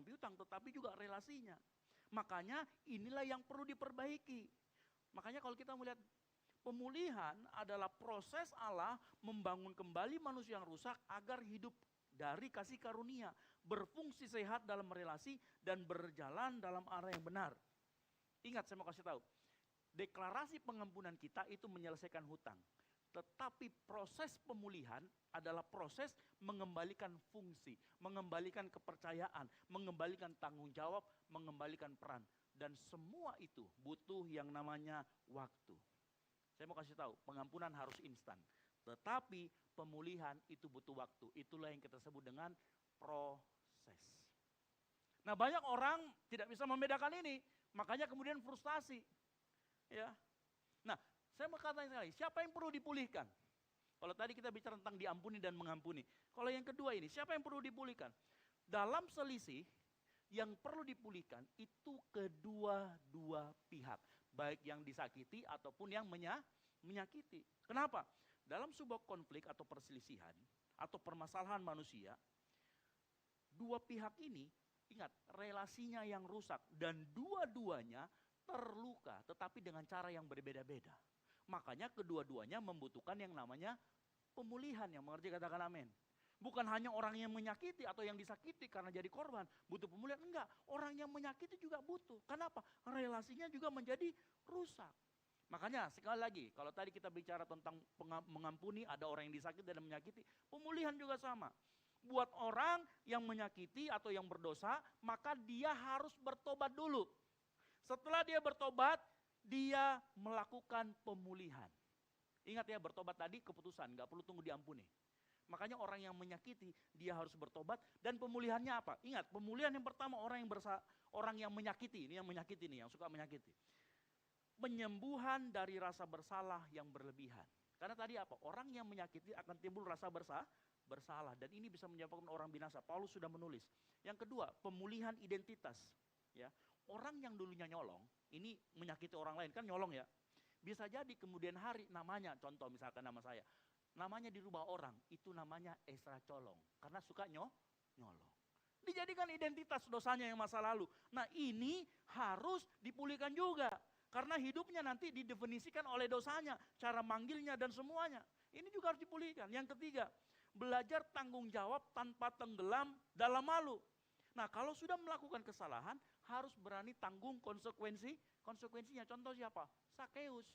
piutang, tetapi juga relasinya. Makanya inilah yang perlu diperbaiki. Makanya kalau kita melihat Pemulihan adalah proses Allah membangun kembali manusia yang rusak agar hidup dari kasih karunia, berfungsi sehat dalam relasi dan berjalan dalam arah yang benar. Ingat, saya mau kasih tahu, deklarasi pengampunan kita itu menyelesaikan hutang. Tetapi proses pemulihan adalah proses mengembalikan fungsi, mengembalikan kepercayaan, mengembalikan tanggung jawab, mengembalikan peran. Dan semua itu butuh yang namanya waktu. Saya mau kasih tahu, pengampunan harus instan. Tetapi pemulihan itu butuh waktu. Itulah yang kita sebut dengan proses. Nah, banyak orang tidak bisa membedakan ini. Makanya kemudian frustasi. Ya. Nah, saya mau katakan sekali, siapa yang perlu dipulihkan? Kalau tadi kita bicara tentang diampuni dan mengampuni. Kalau yang kedua ini, siapa yang perlu dipulihkan? Dalam selisih, yang perlu dipulihkan itu kedua-dua pihak. Baik yang disakiti ataupun yang menyakiti. Kenapa? Dalam sebuah konflik atau perselisihan atau permasalahan manusia, dua pihak ini, ingat, relasinya yang rusak dan dua-duanya terluka, tetapi dengan cara yang berbeda-beda. Makanya kedua-duanya membutuhkan yang namanya pemulihan, yang mengerti katakan amin. Bukan hanya orang yang menyakiti atau yang disakiti karena jadi korban butuh pemulihan, enggak. Orang yang menyakiti juga butuh. Kenapa? Relasinya juga menjadi rusak. Makanya sekali lagi, kalau tadi kita bicara tentang mengampuni, ada orang yang disakiti dan menyakiti, pemulihan juga sama. Buat orang yang menyakiti atau yang berdosa, maka dia harus bertobat dulu. Setelah dia bertobat, dia melakukan pemulihan. Ingat ya, bertobat tadi keputusan, nggak perlu tunggu diampuni. Makanya orang yang menyakiti, dia harus bertobat. Dan pemulihannya apa? Ingat, pemulihan yang pertama orang yang menyakiti, ini yang menyakiti nih, yang suka menyakiti. Penyembuhan dari rasa bersalah yang berlebihan. Karena tadi apa? Orang yang menyakiti akan timbul rasa bersalah. Dan ini bisa menyebabkan orang binasa. Paulus sudah menulis. Yang kedua, pemulihan identitas. Ya, orang yang dulunya nyolong, ini menyakiti orang lain, kan nyolong ya. Bisa jadi kemudian hari namanya, contoh misalkan nama saya, namanya dirubah orang, itu namanya Esra Colong. Karena suka nyolong. Dijadikan identitas dosanya yang masa lalu. Nah, ini harus dipulihkan juga. Karena hidupnya nanti didefinisikan oleh dosanya, cara manggilnya dan semuanya. Ini juga harus dipulihkan. Yang ketiga, belajar tanggung jawab tanpa tenggelam dalam malu. Nah, kalau sudah melakukan kesalahan, harus berani tanggung konsekuensinya. Contoh siapa? Sakeus.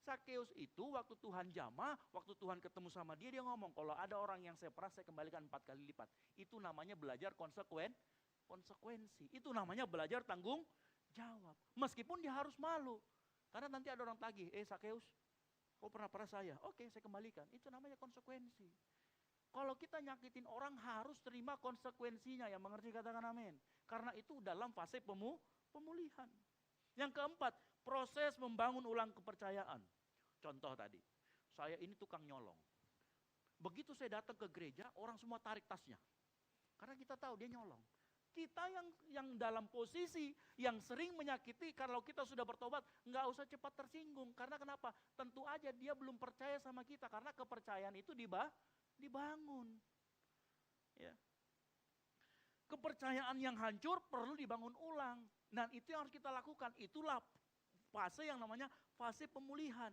Sakeus itu waktu Tuhan jamah, waktu Tuhan ketemu sama dia ngomong, kalau ada orang yang saya peras, saya kembalikan 4 kali lipat. Itu namanya belajar konsekuensi. Itu namanya belajar tanggung jawab. Meskipun dia harus malu. Karena nanti ada orang tagih, Sakeus, kau pernah peras saya? Oke, saya kembalikan. Itu namanya konsekuensi. Kalau kita nyakitin orang harus terima konsekuensinya, yang mengerti katakan amin. Karena itu dalam fase pemulihan. Yang keempat, proses membangun ulang kepercayaan. Contoh tadi, saya ini tukang nyolong. Begitu saya datang ke gereja, orang semua tarik tasnya. Karena kita tahu dia nyolong. Kita yang dalam posisi yang sering menyakiti, kalau kita sudah bertobat, nggak usah cepat tersinggung. Karena kenapa? Tentu aja dia belum percaya sama kita, karena kepercayaan itu dibangun. Ya. Kepercayaan yang hancur perlu dibangun ulang. Dan itu yang harus kita lakukan. Itulah fase yang namanya fase pemulihan.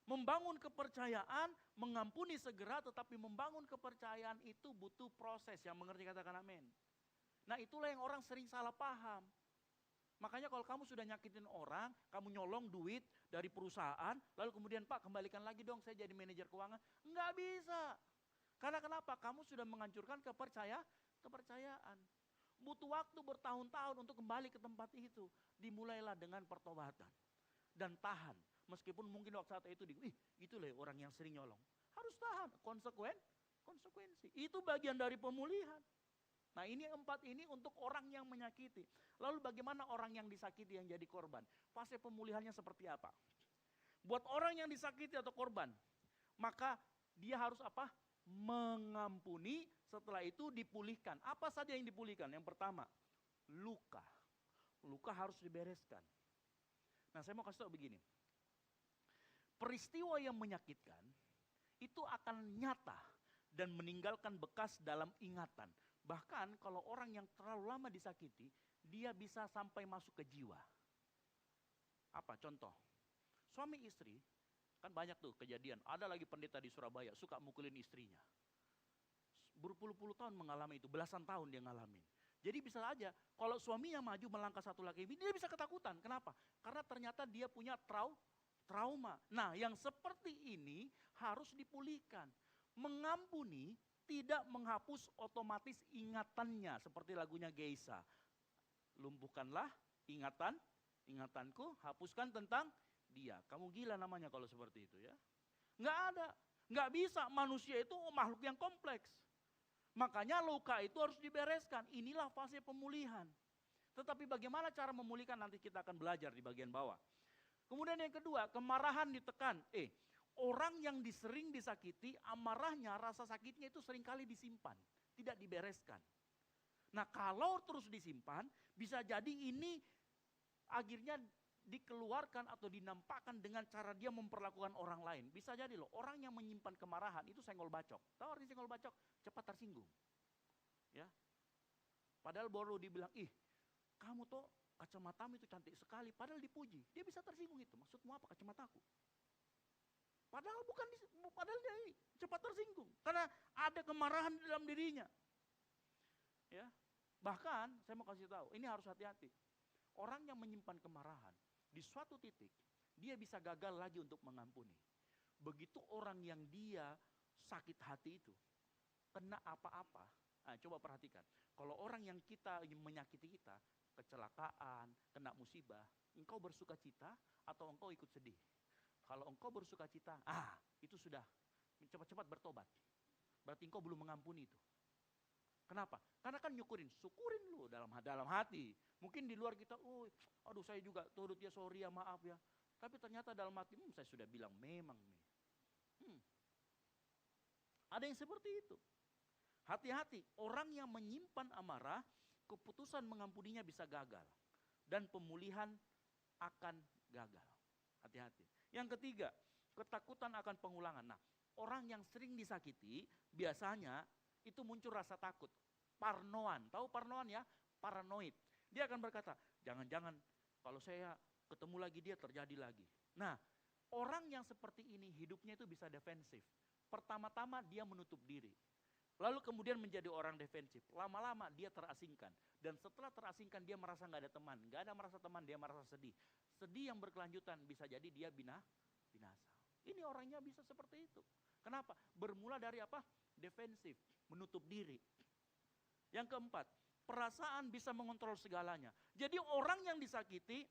Membangun kepercayaan, mengampuni segera, tetapi membangun kepercayaan itu butuh proses. Yang mengerti katakan amin. Nah, itulah yang orang sering salah paham. Makanya kalau kamu sudah nyakitin orang, kamu nyolong duit dari perusahaan, lalu kemudian, Pak, kembalikan lagi dong, saya jadi manajer keuangan. Enggak bisa. Karena kenapa? Kamu sudah menghancurkan kepercayaan. Butuh waktu bertahun-tahun untuk kembali ke tempat itu. Dimulailah dengan pertobatan. Dan tahan. Meskipun mungkin waktu saat itu, itu loh orang yang sering nyolong. Harus tahan, konsekuensi. Itu bagian dari pemulihan. Nah, ini 4 ini untuk orang yang menyakiti. Lalu bagaimana orang yang disakiti yang jadi korban? Fase pemulihannya seperti apa? Buat orang yang disakiti atau korban, maka dia harus apa? Mengampuni, setelah itu dipulihkan. Apa saja yang dipulihkan? Yang pertama, luka. Luka harus dibereskan. Nah, saya mau kasih tahu begini. Peristiwa yang menyakitkan itu akan nyata dan meninggalkan bekas dalam ingatan. Bahkan kalau orang yang terlalu lama disakiti, dia bisa sampai masuk ke jiwa. Apa contoh? Suami istri Kan banyak tuh kejadian. Ada lagi pendeta di Surabaya suka mukulin istrinya. Berpuluh-puluh tahun mengalami itu, belasan tahun dia ngalamin. Jadi bisa aja kalau suaminya maju melangkah satu lagi, dia bisa ketakutan. Kenapa? Karena ternyata dia punya trauma. Nah, yang seperti ini harus dipulihkan. Mengampuni tidak menghapus otomatis ingatannya, seperti lagunya Geisha. Lumpuhkanlah ingatanku, hapuskan tentang dia. Kamu gila namanya kalau seperti itu ya. Nggak ada, nggak bisa, manusia itu makhluk yang kompleks. Makanya luka itu harus dibereskan. Inilah fase pemulihan. Tetapi bagaimana cara memulihkan nanti kita akan belajar di bagian bawah. Kemudian yang kedua, kemarahan ditekan. Orang yang sering disakiti, amarahnya, rasa sakitnya itu seringkali disimpan. Tidak dibereskan. Nah kalau terus disimpan, bisa jadi ini akhirnya dikeluarkan atau dinampakkan dengan cara dia memperlakukan orang lain. Bisa jadi loh, orang yang menyimpan kemarahan itu senggol bacok. Tahu arti senggol bacok? Cepat tersinggung. Ya. Padahal baru dibilang, kamu tuh kacamatamu itu cantik sekali. Padahal dipuji. Dia bisa tersinggung itu. Maksudmu apa kacamataku? Padahal padahal dia cepat tersinggung. Karena ada kemarahan di dalam dirinya. Ya. Bahkan saya mau kasih tahu, ini harus hati-hati. Orang yang menyimpan kemarahan, di suatu titik, dia bisa gagal lagi untuk mengampuni. Begitu orang yang dia sakit hati itu, kena apa-apa. Nah, coba perhatikan, kalau orang yang menyakiti kita, kecelakaan, kena musibah, engkau bersuka cita atau engkau ikut sedih? Kalau engkau bersuka cita, itu sudah cepat-cepat bertobat. Berarti engkau belum mengampuni itu. Kenapa? Karena kan syukurin lu dalam hati. Mungkin di luar kita, aduh saya juga turut ya, sorry ya, maaf ya. Tapi ternyata dalam hati, saya sudah bilang memang nih. Ada yang seperti itu. Hati-hati, orang yang menyimpan amarah, keputusan mengampuninya bisa gagal. Dan pemulihan akan gagal. Hati-hati. Yang ketiga, ketakutan akan pengulangan. Nah, orang yang sering disakiti, biasanya itu muncul rasa takut. Parnoan, tahu parnoan ya? Paranoid. Dia akan berkata, jangan-jangan kalau saya ketemu lagi dia terjadi lagi. Nah, orang yang seperti ini hidupnya itu bisa defensif. Pertama-tama dia menutup diri. Lalu kemudian menjadi orang defensif. Lama-lama dia terasingkan. Dan setelah terasingkan dia merasa nggak ada teman. Nggak ada merasa teman, dia merasa sedih. Sedih yang berkelanjutan bisa jadi dia binasa. Ini orangnya bisa seperti itu. Kenapa? Bermula dari apa? Defensif, menutup diri. Yang keempat, perasaan bisa mengontrol segalanya. Jadi orang yang disakiti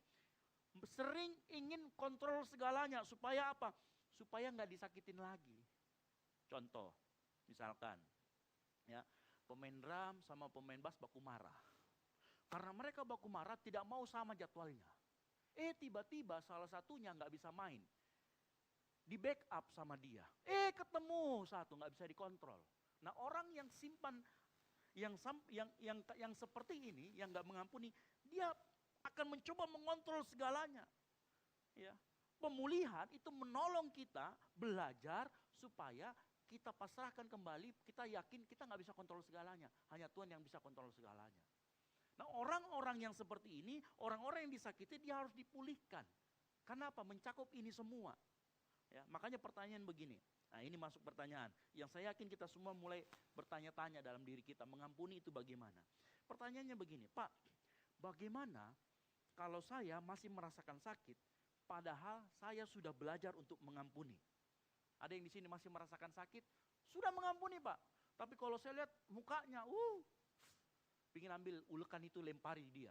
sering ingin kontrol segalanya. Supaya apa? Supaya nggak disakitin lagi. Contoh, misalkan, ya, pemain drum sama pemain bass baku marah. Karena mereka baku marah tidak mau sama jadwalnya. Tiba-tiba salah satunya nggak bisa main. Di backup sama dia. Ketemu satu nggak bisa dikontrol. Nah orang yang simpan yang seperti ini, yang nggak mengampuni, dia akan mencoba mengontrol segalanya. Ya, pemulihan itu menolong kita belajar supaya kita pasrahkan kembali, kita yakin kita nggak bisa kontrol segalanya, hanya Tuhan yang bisa kontrol segalanya. Nah orang-orang yang seperti ini, orang-orang yang disakiti dia harus dipulihkan. Kenapa? Mencakup ini semua. Ya, makanya pertanyaan begini. Nah ini masuk pertanyaan yang saya yakin kita semua mulai bertanya-tanya dalam diri kita, mengampuni itu bagaimana? Pertanyaannya begini, Pak, bagaimana kalau saya masih merasakan sakit padahal saya sudah belajar untuk mengampuni? Ada yang di sini masih merasakan sakit, sudah mengampuni Pak. Tapi kalau saya lihat mukanya, pingin ambil ulekan itu lempari dia.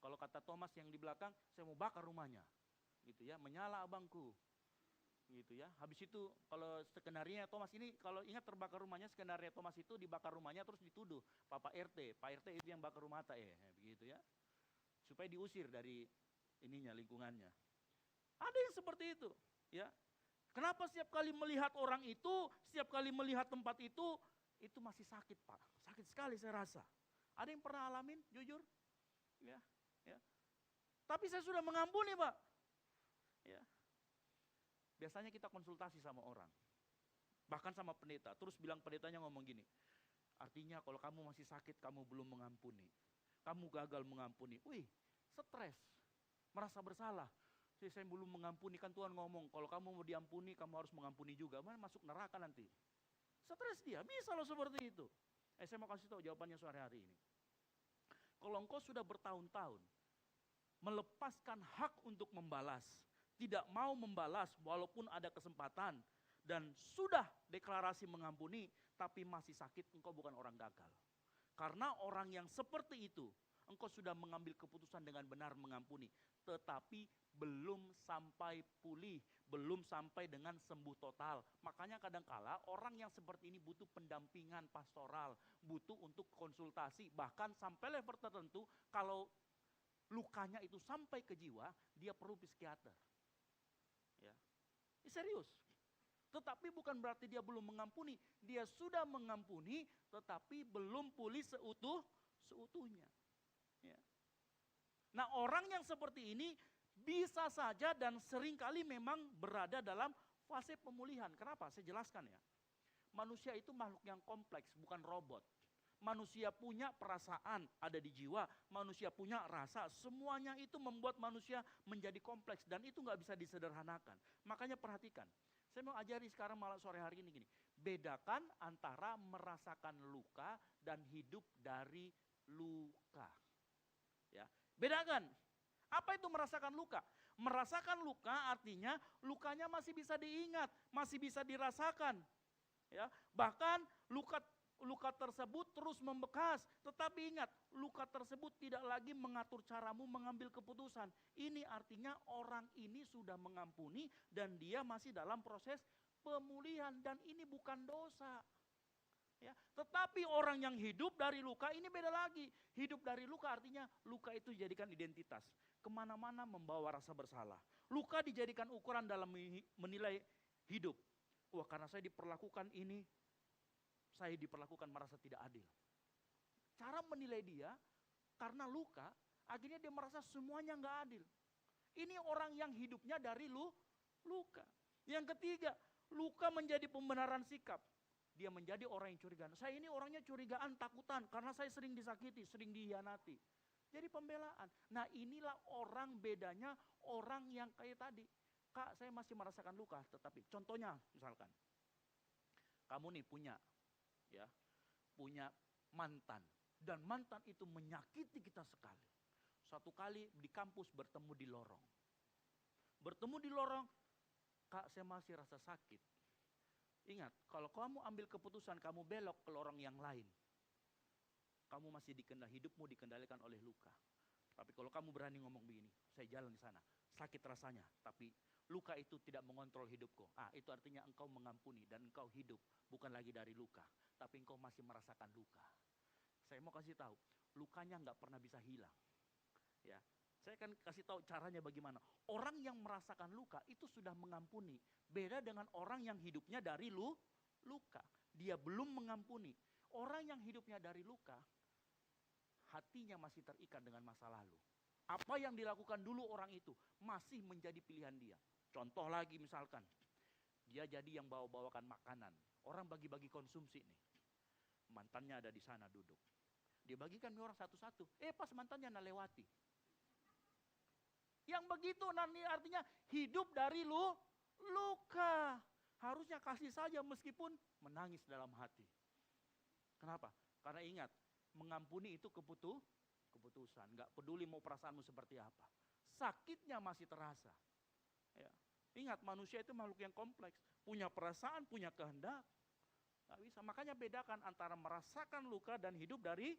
Kalau kata Thomas yang di belakang, saya mau bakar rumahnya. Gitu ya, menyala abangku. Gitu ya. Habis itu kalau skenario Thomas ini, kalau ingat terbakar rumahnya, skenario Thomas itu dibakar rumahnya terus dituduh Pak RT itu yang bakar rumah begitu ya. Supaya diusir dari lingkungannya. Ada yang seperti itu, ya. Kenapa setiap kali melihat orang itu, setiap kali melihat tempat itu masih sakit, Pak. Sakit sekali saya rasa. Ada yang pernah alamin, jujur? Ya, ya. Tapi saya sudah mengampuni, Pak. Ya. Biasanya kita konsultasi sama orang. Bahkan sama pendeta. Terus bilang pendetanya ngomong gini. Artinya kalau kamu masih sakit, kamu belum mengampuni. Kamu gagal mengampuni. Stres. Merasa bersalah. Saya belum mengampuni, kan Tuhan ngomong, kalau kamu mau diampuni, kamu harus mengampuni juga. Mana masuk neraka nanti. Stres dia, bisa loh seperti itu. Saya mau kasih tahu jawabannya sore hari ini. Kalau engkau sudah bertahun-tahun melepaskan hak untuk membalas, tidak mau membalas walaupun ada kesempatan, dan sudah deklarasi mengampuni, tapi masih sakit, engkau bukan orang gagal. Karena orang yang seperti itu, engkau sudah mengambil keputusan dengan benar mengampuni, tetapi belum sampai pulih, belum sampai dengan sembuh total. Makanya kadangkala orang yang seperti ini butuh pendampingan pastoral, butuh untuk konsultasi, bahkan sampai level tertentu kalau lukanya itu sampai ke jiwa, dia perlu psikiater. Ya. Ini serius. Tetapi bukan berarti dia belum mengampuni, dia sudah mengampuni tetapi belum pulih seutuhnya. Ya. Nah, orang yang seperti ini bisa saja dan seringkali memang berada dalam fase pemulihan. Kenapa? Saya jelaskan ya. Manusia itu makhluk yang kompleks, bukan robot. Manusia punya perasaan, ada di jiwa. Manusia punya rasa, semuanya itu membuat manusia menjadi kompleks. Dan itu gak bisa disederhanakan. Makanya perhatikan, saya mau ajari sekarang malam sore hari ini gini. Bedakan antara merasakan luka dan hidup dari luka. Ya, bedakan. Apa itu merasakan luka? Merasakan luka artinya lukanya masih bisa diingat, masih bisa dirasakan. Ya, bahkan luka tersebut terus membekas. Tetapi ingat, luka tersebut tidak lagi mengatur caramu mengambil keputusan. Ini artinya orang ini sudah mengampuni dan dia masih dalam proses pemulihan. Dan ini bukan dosa. Ya, tetapi orang yang hidup dari luka ini beda lagi. Hidup dari luka artinya luka itu dijadikan identitas. Kemana-mana membawa rasa bersalah. Luka dijadikan ukuran dalam menilai hidup. Wah, karena saya diperlakukan ini, saya diperlakukan merasa tidak adil. Cara menilai dia karena luka, akhirnya dia merasa semuanya nggak adil. Ini orang yang hidupnya dari luka. Yang ketiga, luka menjadi pembenaran sikap. Dia menjadi orang yang curigaan. Saya ini orangnya curigaan, takutan, karena saya sering disakiti, sering dihianati. Jadi pembelaan. Nah, inilah orang bedanya orang yang kayak tadi. Kak, saya masih merasakan luka, tetapi contohnya misalkan, kamu nih punya mantan, dan mantan itu menyakiti kita sekali. Suatu kali di kampus bertemu di lorong. Kak, saya masih rasa sakit. Ingat, kalau kamu ambil keputusan, kamu belok ke lorong yang lain, kamu masih hidupmu dikendalikan oleh luka. Tapi kalau kamu berani ngomong begini, saya jalan di sana, sakit rasanya, tapi luka itu tidak mengontrol hidupku. Itu artinya engkau mengampuni dan engkau hidup, bukan lagi dari luka, tapi engkau masih merasakan luka. Saya mau kasih tahu, lukanya nggak pernah bisa hilang. Ya, saya akan kasih tahu caranya bagaimana. Orang yang merasakan luka itu sudah mengampuni. Beda dengan orang yang hidupnya dari luka. Dia belum mengampuni. Orang yang hidupnya dari luka, hatinya masih terikat dengan masa lalu. Apa yang dilakukan dulu orang itu masih menjadi pilihan dia. Contoh lagi misalkan, dia jadi yang bawa-bawakan makanan. Orang bagi-bagi konsumsi nih. Mantannya ada di sana duduk. Dia bagikan orang satu-satu. Pas mantannya lewati. Yang begitu nanti artinya hidup dari luka. Harusnya kasih saja meskipun menangis dalam hati. Kenapa? Karena ingat, mengampuni itu keputusan. Gak peduli mau perasaanmu seperti apa. Sakitnya masih terasa. Ya. Ingat, manusia itu makhluk yang kompleks. Punya perasaan, punya kehendak. Gak bisa. Makanya bedakan antara merasakan luka dan hidup dari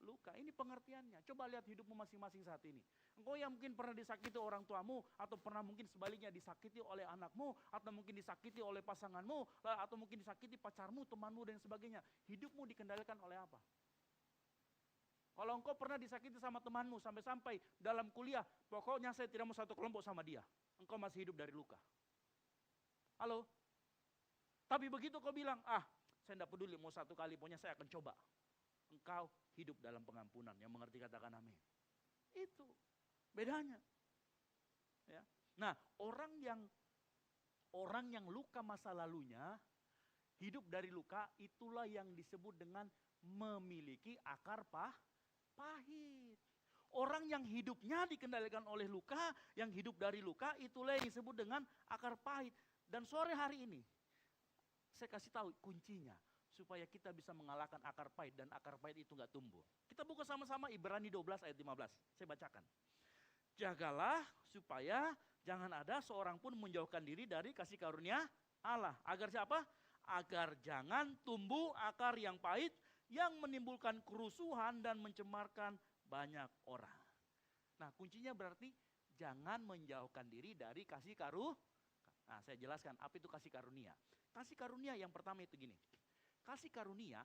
luka. Ini pengertiannya. Coba lihat hidupmu masing-masing saat ini. Engkau yang mungkin pernah disakiti orang tuamu, atau pernah mungkin sebaliknya disakiti oleh anakmu, atau mungkin disakiti oleh pasanganmu, atau mungkin disakiti pacarmu, temanmu, dan sebagainya. Hidupmu dikendalikan oleh apa? Kalau engkau pernah disakiti sama temanmu, sampai-sampai dalam kuliah, pokoknya saya tidak mau satu kelompok sama dia. Engkau masih hidup dari luka. Halo? Tapi begitu kau bilang, saya tidak peduli, mau satu kali, pokoknya saya akan coba. Engkau hidup dalam pengampunan, yang mengerti katakan amin. Itu bedanya. Ya. Nah, orang yang luka masa lalunya, hidup dari luka, itulah yang disebut dengan memiliki akar pahit. Orang yang hidupnya dikendalikan oleh luka, yang hidup dari luka, itulah yang disebut dengan akar pahit. Dan sore hari ini, saya kasih tahu kuncinya supaya kita bisa mengalahkan akar pahit dan akar pahit itu nggak tumbuh. Kita buka sama-sama Ibrani 12 ayat 15. Saya bacakan. Jagalah supaya jangan ada seorang pun menjauhkan diri dari kasih karunia Allah. Agar siapa? Agar jangan tumbuh akar yang pahit yang menimbulkan kerusuhan dan mencemarkan banyak orang. Nah, kuncinya berarti jangan menjauhkan diri dari kasih karunia. Nah, saya jelaskan apa itu kasih karunia. Kasih karunia yang pertama itu gini. Kasih karunia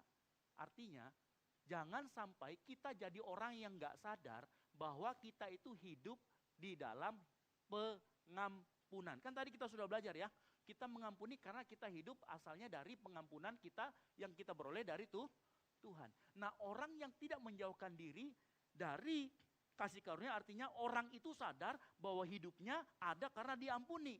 artinya jangan sampai kita jadi orang yang gak sadar bahwa kita itu hidup di dalam pengampunan. Kan tadi kita sudah belajar ya. Kita mengampuni karena kita hidup asalnya dari pengampunan kita yang kita beroleh dari Tuhan. Nah, orang yang tidak menjauhkan diri dari kasih karunia artinya orang itu sadar bahwa hidupnya ada karena diampuni.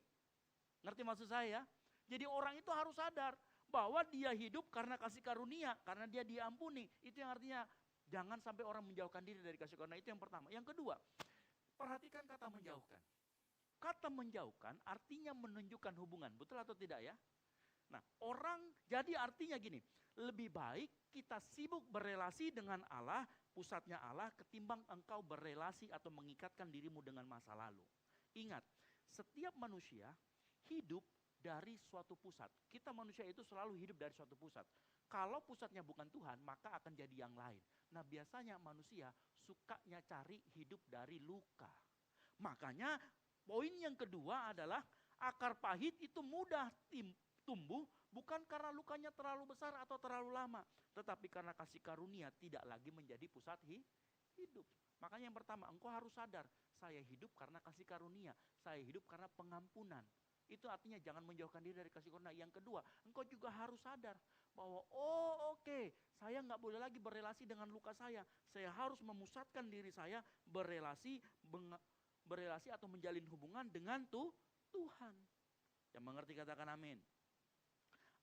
Ngerti maksud saya? Jadi orang itu harus sadar bahwa dia hidup karena kasih karunia, karena dia diampuni. Itu yang artinya jangan sampai orang menjauhkan diri dari kasih karunia. Itu yang pertama. Yang kedua, perhatikan kata menjauhkan. Kata menjauhkan artinya menunjukkan hubungan, betul atau tidak ya? Nah, jadi artinya gini, lebih baik kita sibuk berelasi dengan Allah, pusatnya Allah, ketimbang engkau berelasi atau mengikatkan dirimu dengan masa lalu. Ingat, setiap manusia hidup dari suatu pusat. Kita manusia itu selalu hidup dari suatu pusat. Kalau pusatnya bukan Tuhan, maka akan jadi yang lain. Nah, biasanya manusia sukanya cari hidup dari luka. Makanya poin yang kedua adalah akar pahit itu mudah tumbuh bukan karena lukanya terlalu besar atau terlalu lama, tetapi karena kasih karunia tidak lagi menjadi pusat hidup. Makanya yang pertama, engkau harus sadar, saya hidup karena kasih karunia, saya hidup karena pengampunan. Itu artinya jangan menjauhkan diri dari kasih karunia. Yang kedua, engkau juga harus sadar bahwa saya nggak boleh lagi berelasi dengan luka saya. Saya harus memusatkan diri saya berelasi atau menjalin hubungan dengan Tuhan. Yang mengerti katakan amin.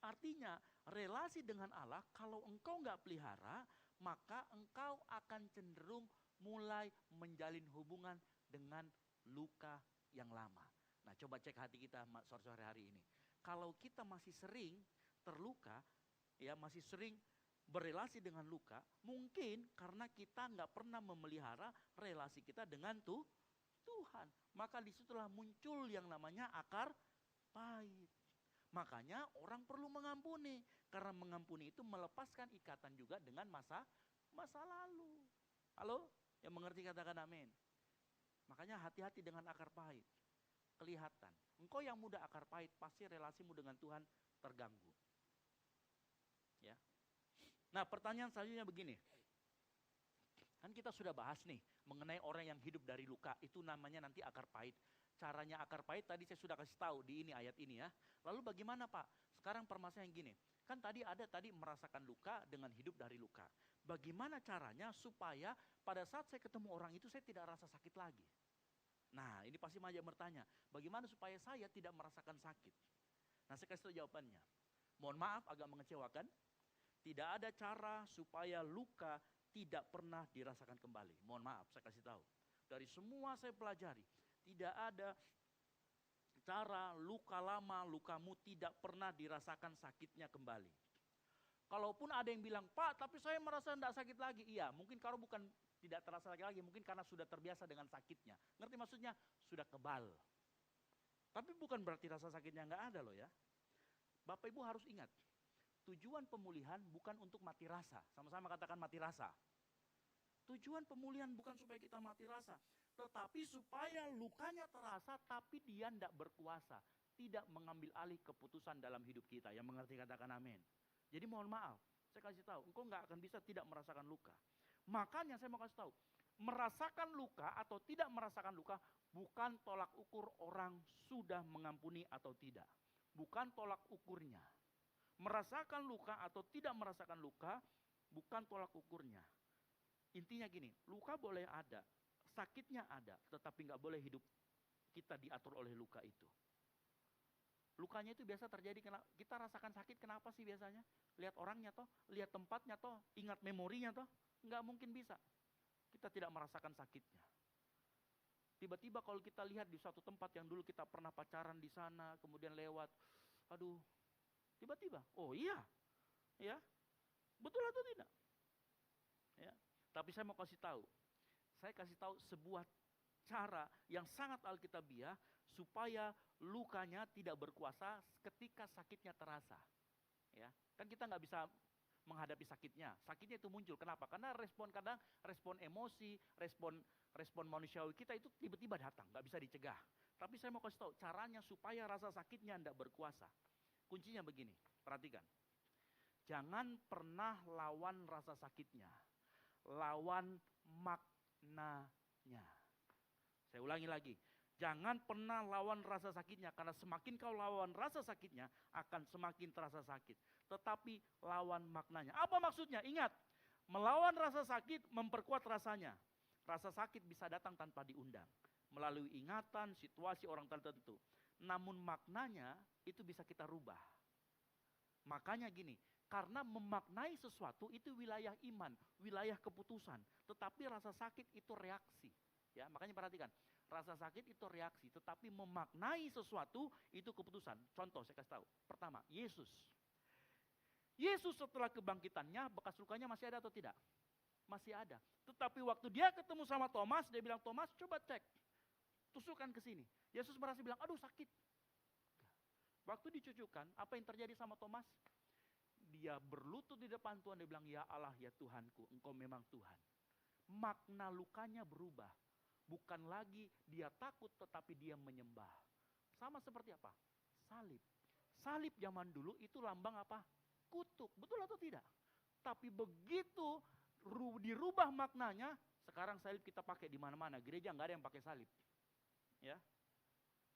Artinya relasi dengan Allah kalau engkau nggak pelihara, maka engkau akan cenderung mulai menjalin hubungan dengan luka yang lama. Nah, coba cek hati kita sore-sore hari ini. Kalau kita masih sering terluka, ya masih sering berelasi dengan luka, mungkin karena kita nggak pernah memelihara relasi kita dengan Tuhan. Maka disitulah muncul yang namanya akar pahit. Makanya orang perlu mengampuni. Karena mengampuni itu melepaskan ikatan juga dengan masa lalu. Halo? Yang mengerti katakan amin. Makanya hati-hati dengan akar pahit. Kelihatan. Engkau yang muda akar pahit, pasti relasimu dengan Tuhan terganggu. Ya. Nah, pertanyaan selanjutnya begini. Kan kita sudah bahas nih mengenai orang yang hidup dari luka. Itu namanya nanti akar pahit. Caranya akar pahit tadi saya sudah kasih tahu di ini ayat ini ya. Lalu bagaimana Pak? Sekarang permasalahan gini. Kan tadi merasakan luka dengan hidup dari luka. Bagaimana caranya supaya pada saat saya ketemu orang itu saya tidak rasa sakit lagi? Nah, ini pasti banyak bertanya, bagaimana supaya saya tidak merasakan sakit? Nah, saya kasih tahu jawabannya. Mohon maaf agak mengecewakan. Tidak ada cara supaya luka tidak pernah dirasakan kembali. Mohon maaf, saya kasih tahu. Dari semua saya pelajari, tidak ada cara luka lama, lukamu tidak pernah dirasakan sakitnya kembali. Kalaupun ada yang bilang, Pak, tapi saya merasa tidak sakit lagi. Iya, mungkin kalau bukan tidak terasa sakit lagi, mungkin karena sudah terbiasa dengan sakitnya. Ngerti maksudnya? Sudah kebal. Tapi bukan berarti rasa sakitnya nggak ada loh ya. Bapak Ibu harus ingat, tujuan pemulihan bukan untuk mati rasa. Sama-sama katakan mati rasa. Tujuan pemulihan bukan supaya kita mati rasa, tetapi supaya lukanya terasa tapi dia tidak berkuasa. Tidak mengambil alih keputusan dalam hidup kita. Yang mengerti katakan amin. Jadi mohon maaf, saya kasih tahu, engkau nggak akan bisa tidak merasakan luka. Makanya saya mau kasih tahu, merasakan luka atau tidak merasakan luka bukan tolak ukur orang sudah mengampuni atau tidak. Bukan tolak ukurnya. Merasakan luka atau tidak merasakan luka bukan tolak ukurnya. Intinya gini, luka boleh ada, sakitnya ada, tetapi nggak boleh hidup kita diatur oleh luka itu. Lukanya itu biasa terjadi, kita rasakan sakit kenapa sih biasanya? Lihat orangnya toh, lihat tempatnya toh, ingat memorinya toh, nggak mungkin bisa. kita tidak merasakan sakitnya. Tiba-tiba kalau kita lihat di suatu tempat yang dulu kita pernah pacaran di sana, kemudian lewat, aduh, tiba-tiba, oh iya, ya, betul atau tidak? Ya, tapi saya mau kasih tahu, sebuah cara yang sangat alkitabiah supaya lukanya tidak berkuasa ketika sakitnya terasa. Ya, kan kita nggak bisa menghadapi sakitnya itu muncul. Kenapa? Karena respon emosi, respon manusiawi kita itu tiba-tiba datang, nggak bisa dicegah. Tapi saya mau kasih tahu caranya supaya rasa sakitnya tidak berkuasa. Kuncinya begini, perhatikan. Jangan pernah lawan rasa sakitnya, lawan maknanya. Saya ulangi lagi, jangan pernah lawan rasa sakitnya, karena semakin kau lawan rasa sakitnya, akan semakin terasa sakit. Tetapi lawan maknanya. Apa maksudnya? Ingat, melawan rasa sakit memperkuat rasanya. Rasa sakit bisa datang tanpa diundang, melalui ingatan, situasi orang tertentu. Namun maknanya itu bisa kita rubah. Makanya gini, karena memaknai sesuatu itu wilayah iman, wilayah keputusan. Tetapi rasa sakit itu reaksi. Ya, makanya perhatikan, rasa sakit itu reaksi, tetapi memaknai sesuatu itu keputusan. Contoh saya kasih tahu. Pertama, Yesus setelah kebangkitannya, bekas lukanya masih ada atau tidak? Masih ada. Tetapi waktu dia ketemu sama Thomas, dia bilang, Thomas coba cek, tusukkan ke sini. Yesus merasa bilang, aduh sakit. Waktu dicucukkan, apa yang terjadi sama Thomas? Dia berlutut di depan Tuhan, dia bilang, ya Allah, ya Tuhanku, Engkau memang Tuhan. Makna lukanya berubah. Bukan lagi dia takut, tetapi dia menyembah. Sama seperti apa? Salib. Salib zaman dulu itu lambang apa? Kutuk. Betul atau tidak? Tapi begitu dirubah maknanya, sekarang salib kita pakai di mana-mana. Gereja nggak ada yang pakai salib. Ya,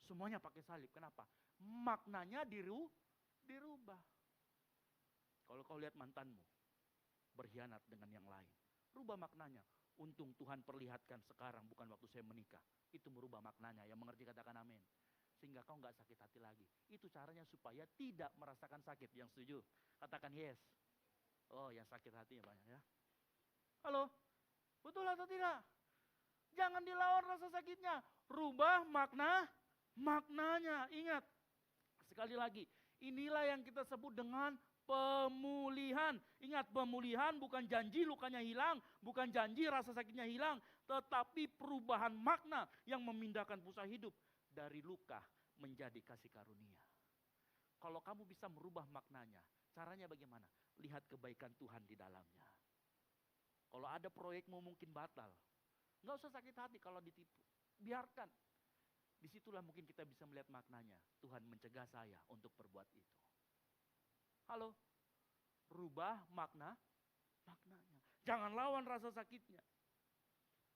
semuanya pakai salib. Kenapa? Maknanya dirubah. Kalau kau lihat mantanmu berkhianat dengan yang lain, rubah maknanya. Untung Tuhan perlihatkan sekarang, bukan waktu saya menikah. Itu merubah maknanya, yang mengerti katakan amin. Sehingga kau nggak sakit hati lagi. Itu caranya supaya tidak merasakan sakit. Yang setuju? Katakan yes. Oh, yang sakit hatinya banyak ya. Halo? Betul atau tidak? Jangan dilawan rasa sakitnya. Rubah maknanya. Ingat, sekali lagi, inilah yang kita sebut dengan pemulihan. Ingat, pemulihan bukan janji lukanya hilang, bukan janji rasa sakitnya hilang, tetapi perubahan makna yang memindahkan pusat hidup dari luka menjadi kasih karunia. Kalau kamu bisa merubah maknanya, caranya bagaimana? Lihat kebaikan Tuhan di dalamnya. Kalau ada proyekmu mungkin batal, nggak usah sakit hati kalau ditipu. Biarkan. Disitulah mungkin kita bisa melihat maknanya. Tuhan mencegah saya untuk berbuat itu. Halo, rubah maknanya. Jangan lawan rasa sakitnya.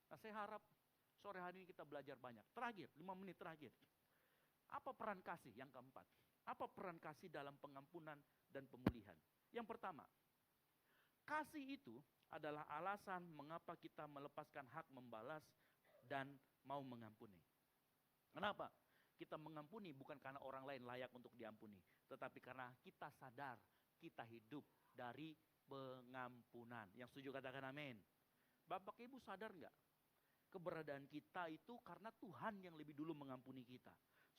Nah, saya harap sore hari ini kita belajar banyak. Terakhir, 5 menit terakhir. Apa peran kasih? Yang keempat. Apa peran kasih dalam pengampunan dan pemulihan? Yang pertama, kasih itu adalah alasan mengapa kita melepaskan hak membalas dan mau mengampuni. Kenapa? Kita mengampuni bukan karena orang lain layak untuk diampuni, tetapi karena kita sadar kita hidup dari pengampunan. Yang setuju katakan amin. Bapak Ibu sadar nggak? Keberadaan kita itu karena Tuhan yang lebih dulu mengampuni kita.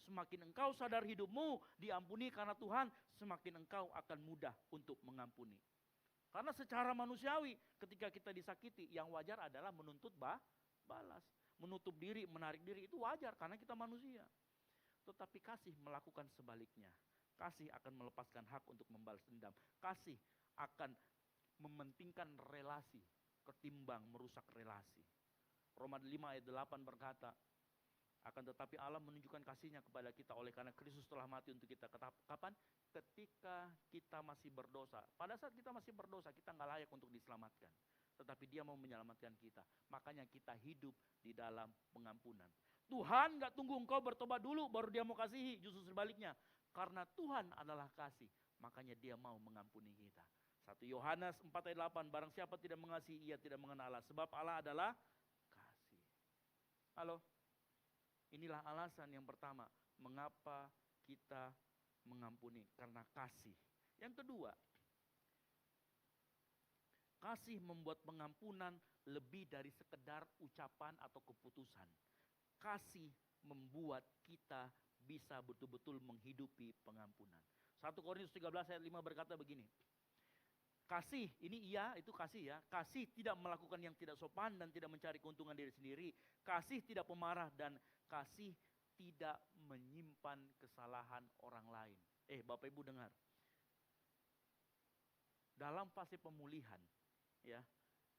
Semakin engkau sadar hidupmu diampuni karena Tuhan, semakin engkau akan mudah untuk mengampuni. Karena secara manusiawi ketika kita disakiti, yang wajar adalah menuntut balas. Menutup diri, menarik diri itu wajar karena kita manusia. Tetapi kasih melakukan sebaliknya. Kasih akan melepaskan hak untuk membalas dendam. Kasih akan mementingkan relasi ketimbang merusak relasi. Roma 5 ayat 8 berkata, akan tetapi Allah menunjukkan kasihnya kepada kita oleh karena Kristus telah mati untuk kita. Kapan? Ketika kita masih berdosa. Pada saat kita masih berdosa, kita nggak layak untuk diselamatkan. Tetapi dia mau menyelamatkan kita. Makanya kita hidup di dalam pengampunan. Tuhan gak tunggu engkau bertobat dulu baru dia mau kasihi. Justru sebaliknya. Karena Tuhan adalah kasih. Makanya dia mau mengampuni kita. 1 Yohanes 4 ayat 8. Barang siapa tidak mengasihi, ia tidak mengenal Allah. Sebab Allah adalah kasih. Halo? Inilah alasan yang pertama. Mengapa kita mengampuni? Karena kasih. Yang kedua. Kasih membuat pengampunan lebih dari sekedar ucapan atau keputusan. Kasih membuat kita bisa betul-betul menghidupi pengampunan. 1 Korintus 13 ayat 5 berkata begini. Kasih, ini iya, itu kasih ya. Kasih tidak melakukan yang tidak sopan dan tidak mencari keuntungan diri sendiri. Kasih tidak pemarah dan kasih tidak menyimpan kesalahan orang lain. Bapak Ibu dengar. Dalam fase pemulihan, ya,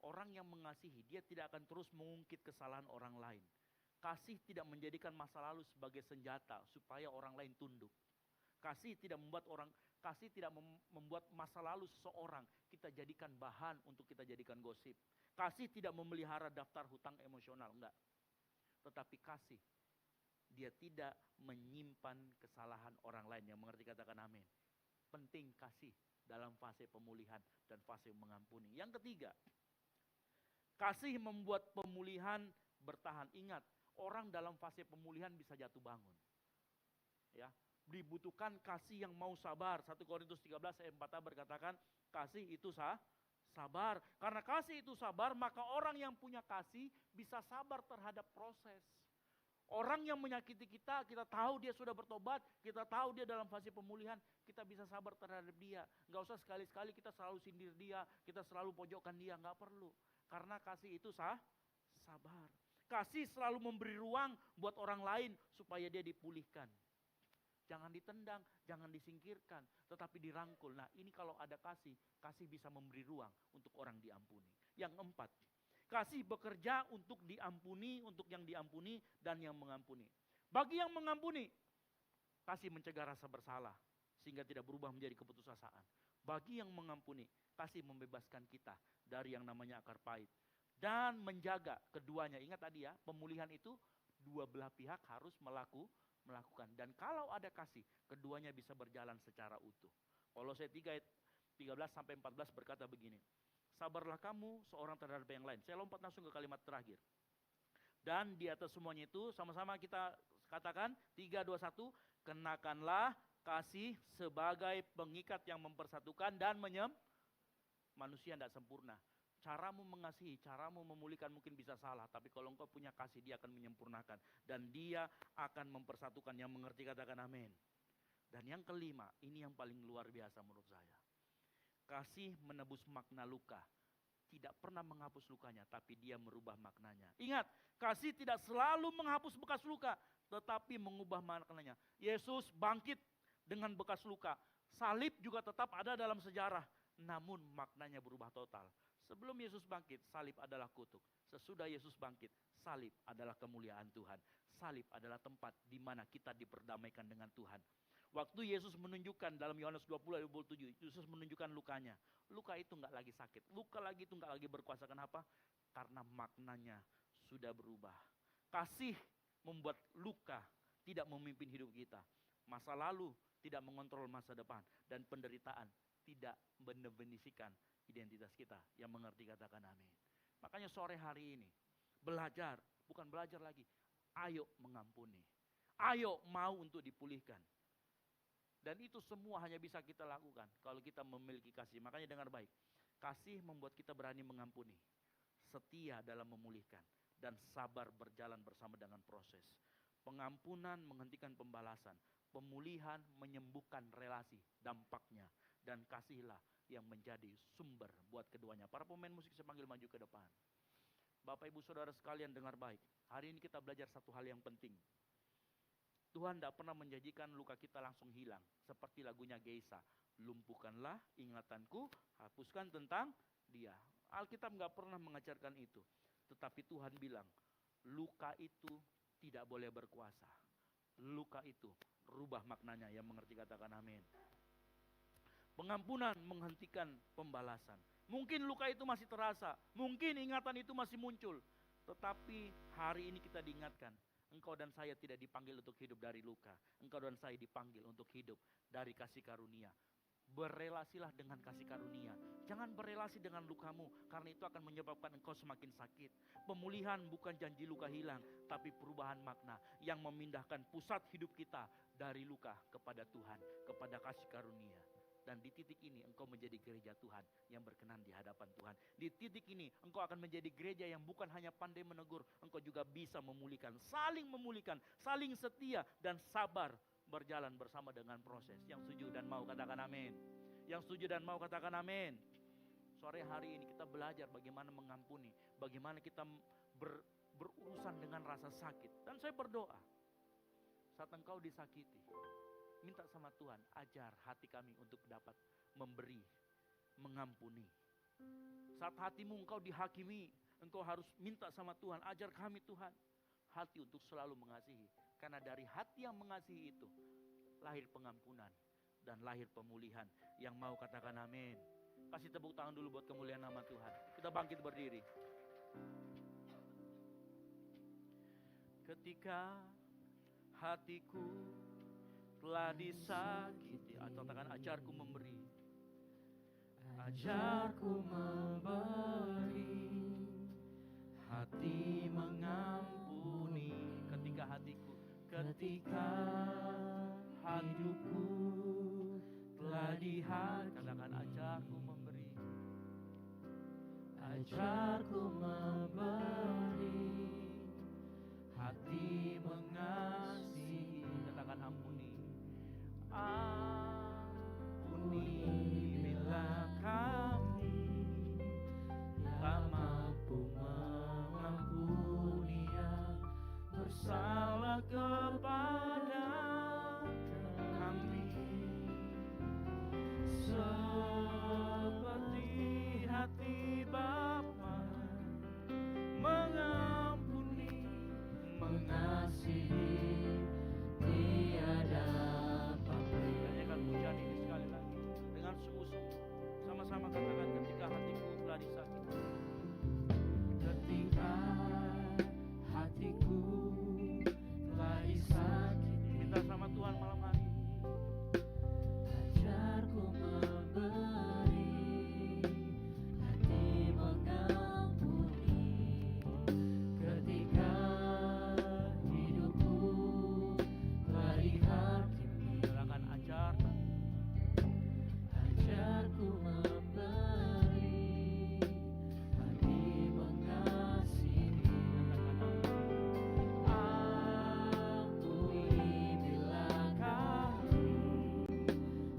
orang yang mengasihi, dia tidak akan terus mengungkit kesalahan orang lain. Kasih tidak menjadikan masa lalu sebagai senjata supaya orang lain tunduk. Kasih tidak membuat masa lalu seseorang kita jadikan bahan untuk kita jadikan gosip. Kasih tidak memelihara daftar hutang emosional, enggak. Tetapi kasih, dia tidak menyimpan kesalahan orang lain. Yang mengerti katakan amin. Penting kasih dalam fase pemulihan dan fase mengampuni. Yang ketiga, kasih membuat pemulihan bertahan. Ingat, orang dalam fase pemulihan bisa jatuh bangun. Ya, dibutuhkan kasih yang mau sabar. 1 Korintus 13 ayat 4 berkatakan, kasih itu sabar. Karena kasih itu sabar, maka orang yang punya kasih bisa sabar terhadap proses. Orang yang menyakiti kita, kita tahu dia sudah bertobat, kita tahu dia dalam fase pemulihan, kita bisa sabar terhadap dia. Gak usah sekali-sekali kita selalu sindir dia, kita selalu pojokkan dia, gak perlu. Karena kasih itu sabar. Kasih selalu memberi ruang buat orang lain supaya dia dipulihkan. Jangan ditendang, jangan disingkirkan, tetapi dirangkul. Nah, ini kalau ada kasih, kasih bisa memberi ruang untuk orang diampuni. Yang keempat, kasih bekerja untuk diampuni, untuk yang diampuni dan yang mengampuni. Bagi yang mengampuni, kasih mencegah rasa bersalah sehingga tidak berubah menjadi keputusasaan. Bagi yang mengampuni, kasih membebaskan kita dari yang namanya akar pahit dan menjaga keduanya. Ingat tadi ya, pemulihan itu dua belah pihak harus melakukan. Dan kalau ada kasih, keduanya bisa berjalan secara utuh. Kolose 3 ayat 13 sampai 14 berkata begini. Sabarlah kamu seorang terhadap yang lain. Saya lompat langsung ke kalimat terakhir. Dan di atas semuanya itu sama-sama kita katakan 3, 2, 1. Kenakanlah kasih sebagai pengikat yang mempersatukan dan manusia tidak sempurna. Caramu mengasihi, caramu memulihkan mungkin bisa salah. Tapi kalau engkau punya kasih, dia akan menyempurnakan. Dan dia akan mempersatukan. Yang mengerti katakan amin. Dan yang kelima, ini yang paling luar biasa menurut saya. Kasih menebus makna luka. Tidak pernah menghapus lukanya, tapi dia merubah maknanya. Ingat, kasih tidak selalu menghapus bekas luka, tetapi mengubah maknanya. Yesus bangkit dengan bekas luka. Salib juga tetap ada dalam sejarah. Namun maknanya berubah total. Sebelum Yesus bangkit, salib adalah kutuk. Sesudah Yesus bangkit, salib adalah kemuliaan Tuhan. Salib adalah tempat di mana kita diperdamaikan dengan Tuhan. Waktu Yesus menunjukkan dalam Yohanes 20 ayat 27, Yesus menunjukkan lukanya. Luka itu enggak lagi sakit. Luka lagi itu enggak lagi berkuasa. Kenapa? Karena maknanya sudah berubah. Kasih membuat luka tidak memimpin hidup kita. Masa lalu tidak mengontrol masa depan. Dan penderitaan tidak mendefinisikan identitas kita. Yang mengerti katakan amin. Makanya sore hari ini belajar, bukan belajar lagi. Ayo mengampuni. Ayo mau untuk dipulihkan. Dan itu semua hanya bisa kita lakukan kalau kita memiliki kasih. Makanya dengar baik. Kasih membuat kita berani mengampuni. Setia dalam memulihkan. Dan sabar berjalan bersama dengan proses. Pengampunan menghentikan pembalasan. Pemulihan menyembuhkan relasi, dampaknya. Dan kasihlah yang menjadi sumber buat keduanya. Para pemain musik saya panggil maju ke depan. Bapak ibu saudara sekalian dengar baik. Hari ini kita belajar satu hal yang penting. Tuhan tidak pernah menjanjikan luka kita langsung hilang. Seperti lagunya Geisa. Lumpuhkanlah ingatanku, hapuskan tentang dia. Alkitab nggak pernah mengajarkan itu. Tetapi Tuhan bilang, luka itu tidak boleh berkuasa. Luka itu rubah maknanya. Yang mengerti katakan amin. Pengampunan menghentikan pembalasan. Mungkin luka itu masih terasa. Mungkin ingatan itu masih muncul. Tetapi hari ini kita diingatkan. Engkau dan saya tidak dipanggil untuk hidup dari luka. Engkau dan saya dipanggil untuk hidup dari kasih karunia. Berelasilah dengan kasih karunia. Jangan berelasi dengan lukamu. Karena itu akan menyebabkan engkau semakin sakit. Pemulihan bukan janji luka hilang. Tapi perubahan makna. Yang memindahkan pusat hidup kita dari luka kepada Tuhan. Kepada kasih karunia. Dan di titik ini engkau menjadi gereja Tuhan yang berkenan di hadapan Tuhan. Di titik ini engkau akan menjadi gereja yang bukan hanya pandai menegur, engkau juga bisa memulihkan, saling setia dan sabar berjalan bersama dengan proses. Yang setuju dan mau katakan amin. Yang setuju dan mau katakan amin. Sore hari ini kita belajar bagaimana mengampuni, bagaimana kita berurusan dengan rasa sakit. Dan saya berdoa, saat engkau disakiti, minta sama Tuhan, ajar hati kami untuk dapat memberi, mengampuni. Saat hatimu engkau dihakimi, engkau harus minta sama Tuhan, ajar kami Tuhan, hati untuk selalu mengasihi. Karena dari hati yang mengasihi itu, lahir pengampunan dan lahir pemulihan. Yang mau katakan amin. Kasih tepuk tangan dulu buat kemuliaan nama Tuhan. Kita bangkit berdiri. Ketika hatiku telah disakiti, atau katakan ajarku memberi. Ajarku memberi, hati mengampuni. Ketika hidupku telah katakan ajarku memberi. Ajarku memberi, hati mengasihi. Katakan ampuni. Ampuni bila kami tak mampu mengampuni yang bersalah kepada kami, seperti hati Bapa mengampuni, mengasihi, tiada pamrih. Nyanyikan pujian ini sekali lagi dengan sungguh-sungguh. Sama-sama katakan, ketika hatiku telah disakiti. Ketika hatiku telah disakiti. Minta sama Tuhan malam hari. Ajarku memberi, hati mengampuni. Ketika hidupku telah dihakimi. Silakan ajar. Ajarku memberi, hati mengasihi. Ampuni bila kami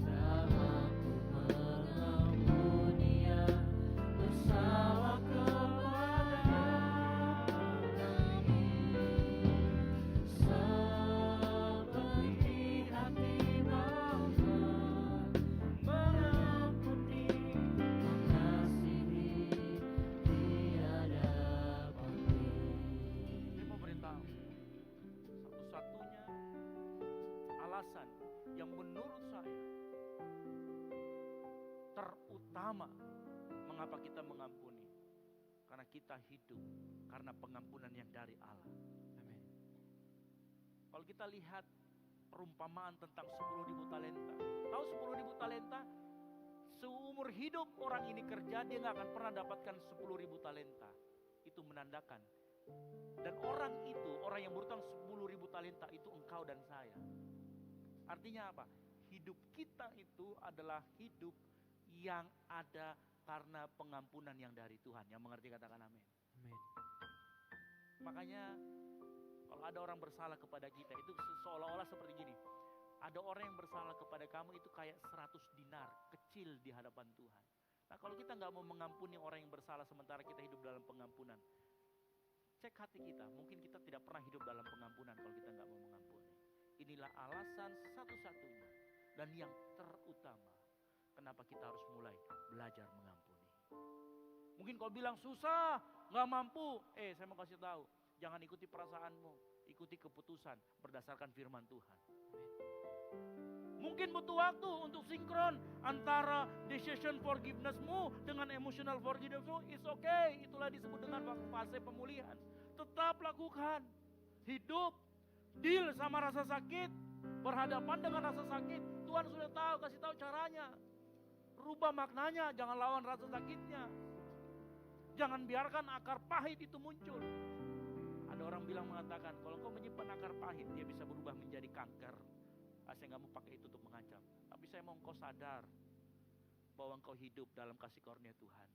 tak mampu mengampuni yang bersalah kepada kami, seperti hati Bapa mengampuni, mengasihi, tiada pamrih. Saya mau beritahu, satu-satunya alasan yang menurut saya terutama mengapa kita mengampuni, karena kita hidup karena pengampunan yang dari Allah. Amin. Kalau kita lihat perumpamaan tentang 10.000 talenta. Tahu 10.000 talenta? Seumur hidup orang ini kerja, dia gak akan pernah dapatkan 10.000 talenta. Itu menandakan. Dan orang itu, orang yang berutang 10.000 talenta itu engkau dan saya. Artinya apa? Hidup kita itu adalah hidup yang ada karena pengampunan yang dari Tuhan. Yang mengerti katakan amin. Amin. Makanya kalau ada orang bersalah kepada kita, itu seolah-olah seperti gini. Ada orang yang bersalah kepada kamu itu kayak 100 dinar, kecil di hadapan Tuhan. Nah kalau kita gak mau mengampuni orang yang bersalah sementara kita hidup dalam pengampunan, cek hati kita, mungkin kita tidak pernah hidup dalam pengampunan kalau kita gak mau mengampuni. Inilah alasan satu-satunya dan yang terutama kenapa kita harus mulai belajar mengampuni. Mungkin kau bilang susah, gak mampu. Saya mau kasih tahu, jangan ikuti perasaanmu, ikuti keputusan berdasarkan firman Tuhan. Mungkin butuh waktu untuk sinkron antara decision forgiveness-mu dengan emotional forgiveness-mu. It's okay, itulah disebut dengan fase pemulihan. Tetap lakukan, hidup, deal sama rasa sakit, berhadapan dengan rasa sakit. Tuhan sudah tahu, kasih tahu caranya. Rubah maknanya, jangan lawan rasa sakitnya. Jangan biarkan akar pahit itu muncul. Ada orang bilang mengatakan, kalau kau menyimpan akar pahit, dia bisa berubah menjadi kanker. Saya nggak mau pakai itu untuk mengancam. Tapi saya mau engkau sadar, bahwa engkau hidup dalam kasih karunia Tuhan.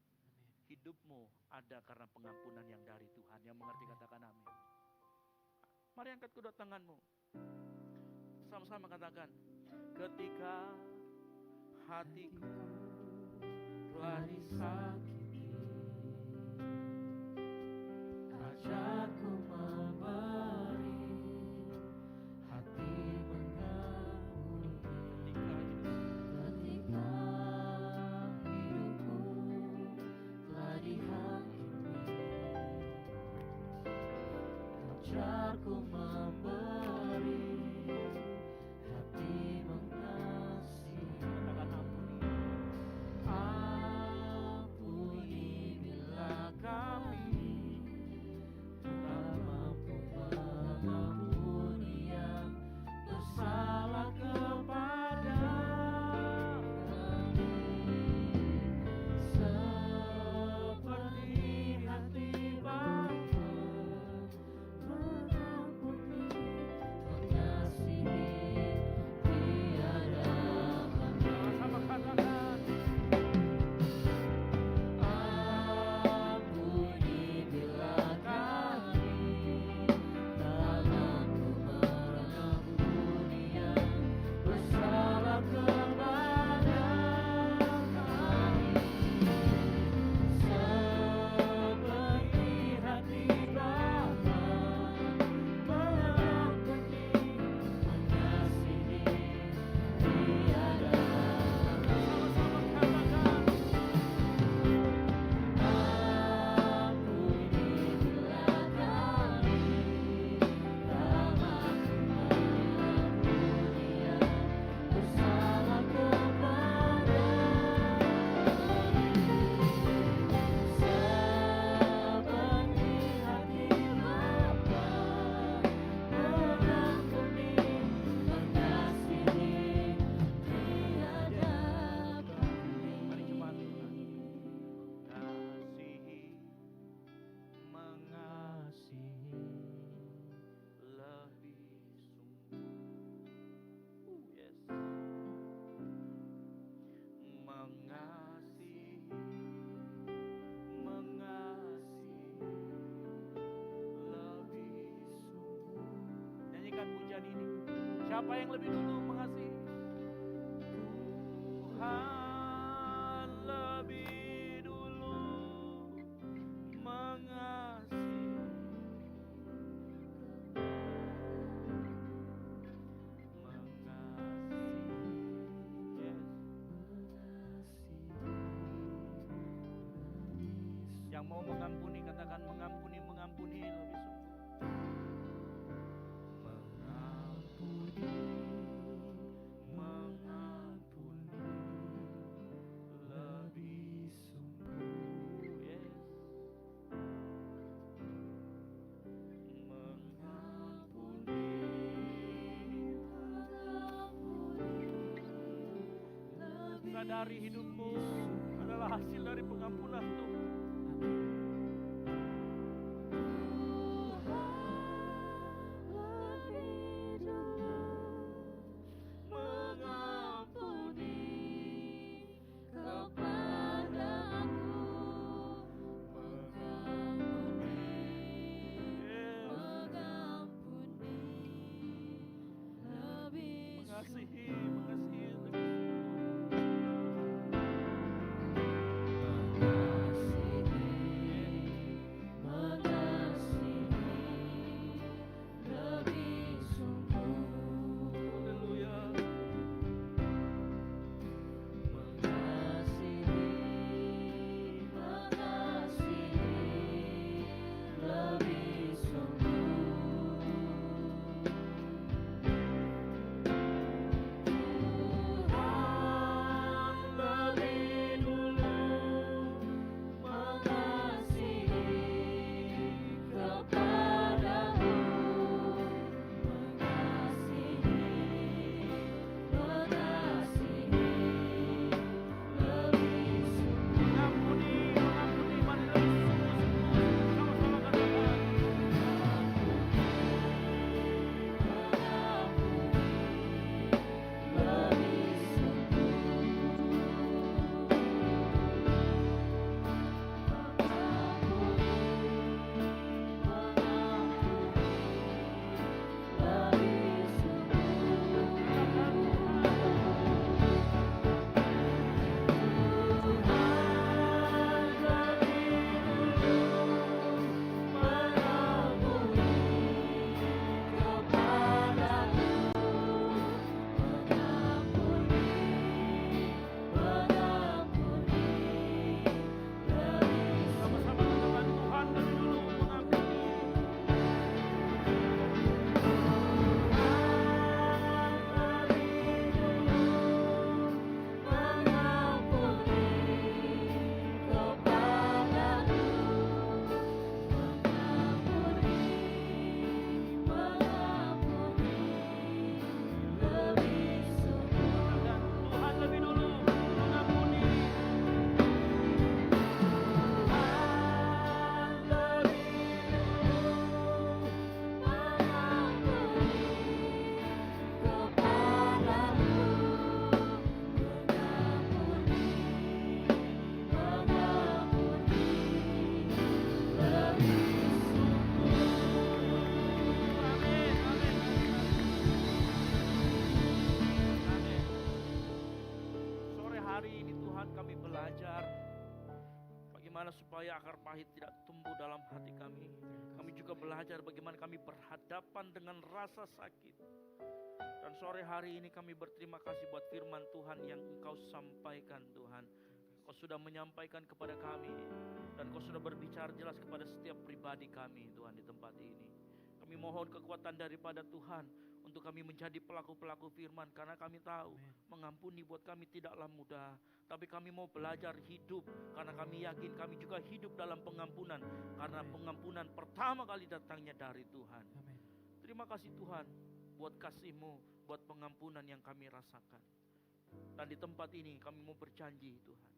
Hidupmu ada karena pengampunan yang dari Tuhan. Yang mengerti katakan amin. Mari angkat kedua tanganmu. Sama-sama katakan, ketika hatiku telah disakiti, Ajarku memberi hati mengampuni. Ketika hidupku telah dihakimi, ajarku memberi hati mengasihi. katakan ampuni. Ampuni bila kami tak mampu mengampuni yang bersalah kepada kami, seperti hati Bapa mengampuni, mengasihi tiada henti. Sama-sama katakan, Ampuni bila kami tak mampu mengampuni yang bersalah kepada kami, seperti hati Bapa mengampuni, mengasihi tiada henti. Ampuni bila kami tak mampu mengampuni yang bersalah kepada kami, seperti hati Bapa mengampuni, mengasihi tiada mari henti. jemaat Tuhan. Kasihi, Mengasihi lebih sungguh. Yes. Mengasihi lebih sungguh. Nyanyikan pujian ini. Siapa yang lebih dulu mengasihi? Tuhan lebih dulu mengasihi. Yes. Yang mau mengampuni katakan mengampuni lebih sungguh. Mengampuni lebih sungguh. Yes. Sadari hidupmu adalah hasil dari pengampunan Tuhan. mengampuni kepada aku, Yes. lebih Mengasihi lebih sungguh. bagaimana supaya akar pahit tidak tumbuh dalam hati kami. Kami juga belajar bagaimana kami berhadapan dengan rasa sakit. Dan sore hari ini kami berterima kasih buat firman Tuhan yang Engkau sampaikan Tuhan. Kau sudah menyampaikan kepada kami dan Kau sudah berbicara jelas kepada setiap pribadi kami Tuhan di tempat ini. Kami mohon kekuatan daripada Tuhan untuk kami menjadi pelaku-pelaku firman, karena kami tahu mengampuni buat kami tidaklah mudah. Tapi kami mau belajar hidup, karena kami yakin kami juga hidup dalam pengampunan, karena pengampunan pertama kali datangnya dari Tuhan. Terima kasih Tuhan buat kasih-Mu, buat pengampunan yang kami rasakan. Dan di tempat ini kami mau berjanji Tuhan,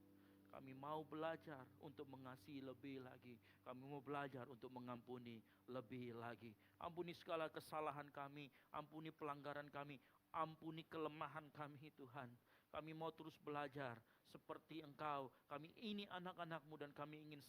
kami mau belajar untuk mengasihi lebih lagi. Kami mau belajar untuk mengampuni lebih lagi. Ampuni segala kesalahan kami, ampuni pelanggaran kami, ampuni kelemahan kami Tuhan. Kami mau terus belajar seperti Engkau. Kami ini anak-anak-Mu dan kami ingin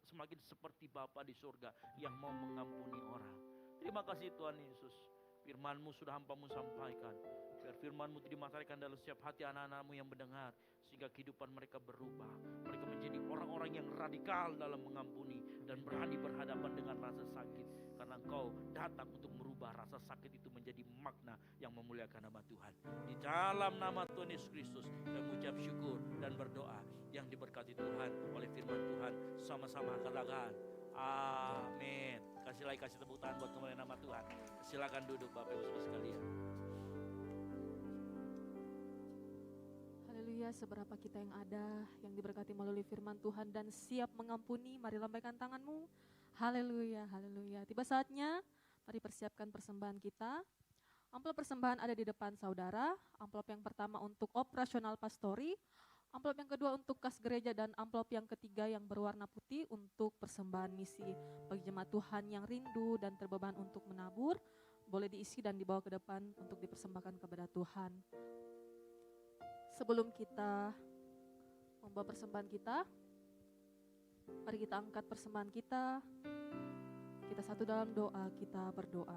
semakin seperti Bapa di surga yang mau mengampuni orang. Terima kasih Tuhan Yesus. Firman-Mu sudah hamba-Mu sampaikan. Biar firman-Mu dimasarkan dalam setiap hati anak-anak-Mu yang mendengar, sehingga kehidupan mereka berubah. Mereka menjadi orang-orang yang radikal dalam mengampuni dan berani berhadapan dengan rasa sakit. Karena Engkau datang untuk merubah rasa sakit itu menjadi makna yang memuliakan nama Tuhan. Di dalam nama Tuhan Yesus Kristus, kami mengucap syukur dan berdoa yang diberkati Tuhan oleh firman Tuhan. Sama-sama katakan amin. Kasih tepuk tangan buat kemuliaan nama Tuhan. Silakan duduk Bapak Ibu Saudara sekalian. Haleluya, seberapa kita yang ada, yang diberkati melalui firman Tuhan dan siap mengampuni, mari lambaikan tanganmu. Haleluya, haleluya. Tiba saatnya, mari persiapkan persembahan kita. Amplop persembahan ada di depan saudara. Amplop yang pertama untuk operasional pastori, amplop yang kedua untuk kas gereja, dan amplop yang ketiga yang berwarna putih untuk persembahan misi. Bagi jemaat Tuhan yang rindu dan terbeban untuk menabur, boleh diisi dan dibawa ke depan untuk dipersembahkan kepada Tuhan. Sebelum kita membawa persembahan kita, mari kita angkat persembahan kita. Kita satu dalam doa, kita berdoa.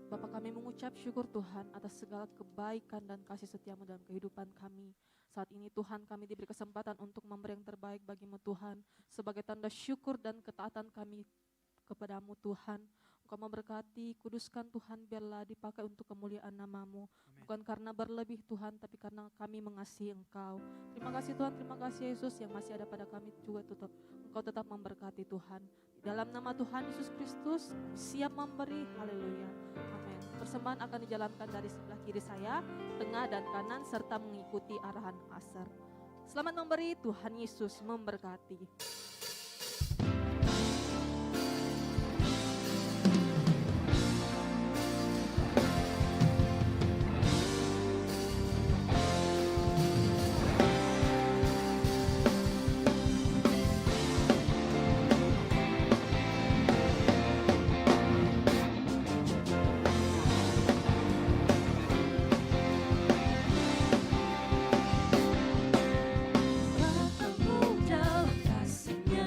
Bapa, kami mengucap syukur Tuhan atas segala kebaikan dan kasih setia-Mu dalam kehidupan kami. Saat ini Tuhan, kami diberi kesempatan untuk memberi yang terbaik bagi-Mu Tuhan. Sebagai tanda syukur dan ketaatan kami kepada-Mu Tuhan. Engkau memberkati, kuduskan Tuhan, biarlah dipakai untuk kemuliaan nama-Mu. Bukan karena berlebih Tuhan, tapi karena kami mengasihi Engkau. Terima kasih Tuhan, terima kasih Yesus yang masih ada pada kami juga tutup. Engkau tetap memberkati Tuhan. Di dalam nama Tuhan Yesus Kristus, siap memberi, haleluya, amin. Persembahan akan dijalankan dari sebelah kiri saya, tengah dan kanan, serta mengikuti arahan asar. Selamat memberi, Tuhan Yesus memberkati. Betapa mudah kasih-Nya.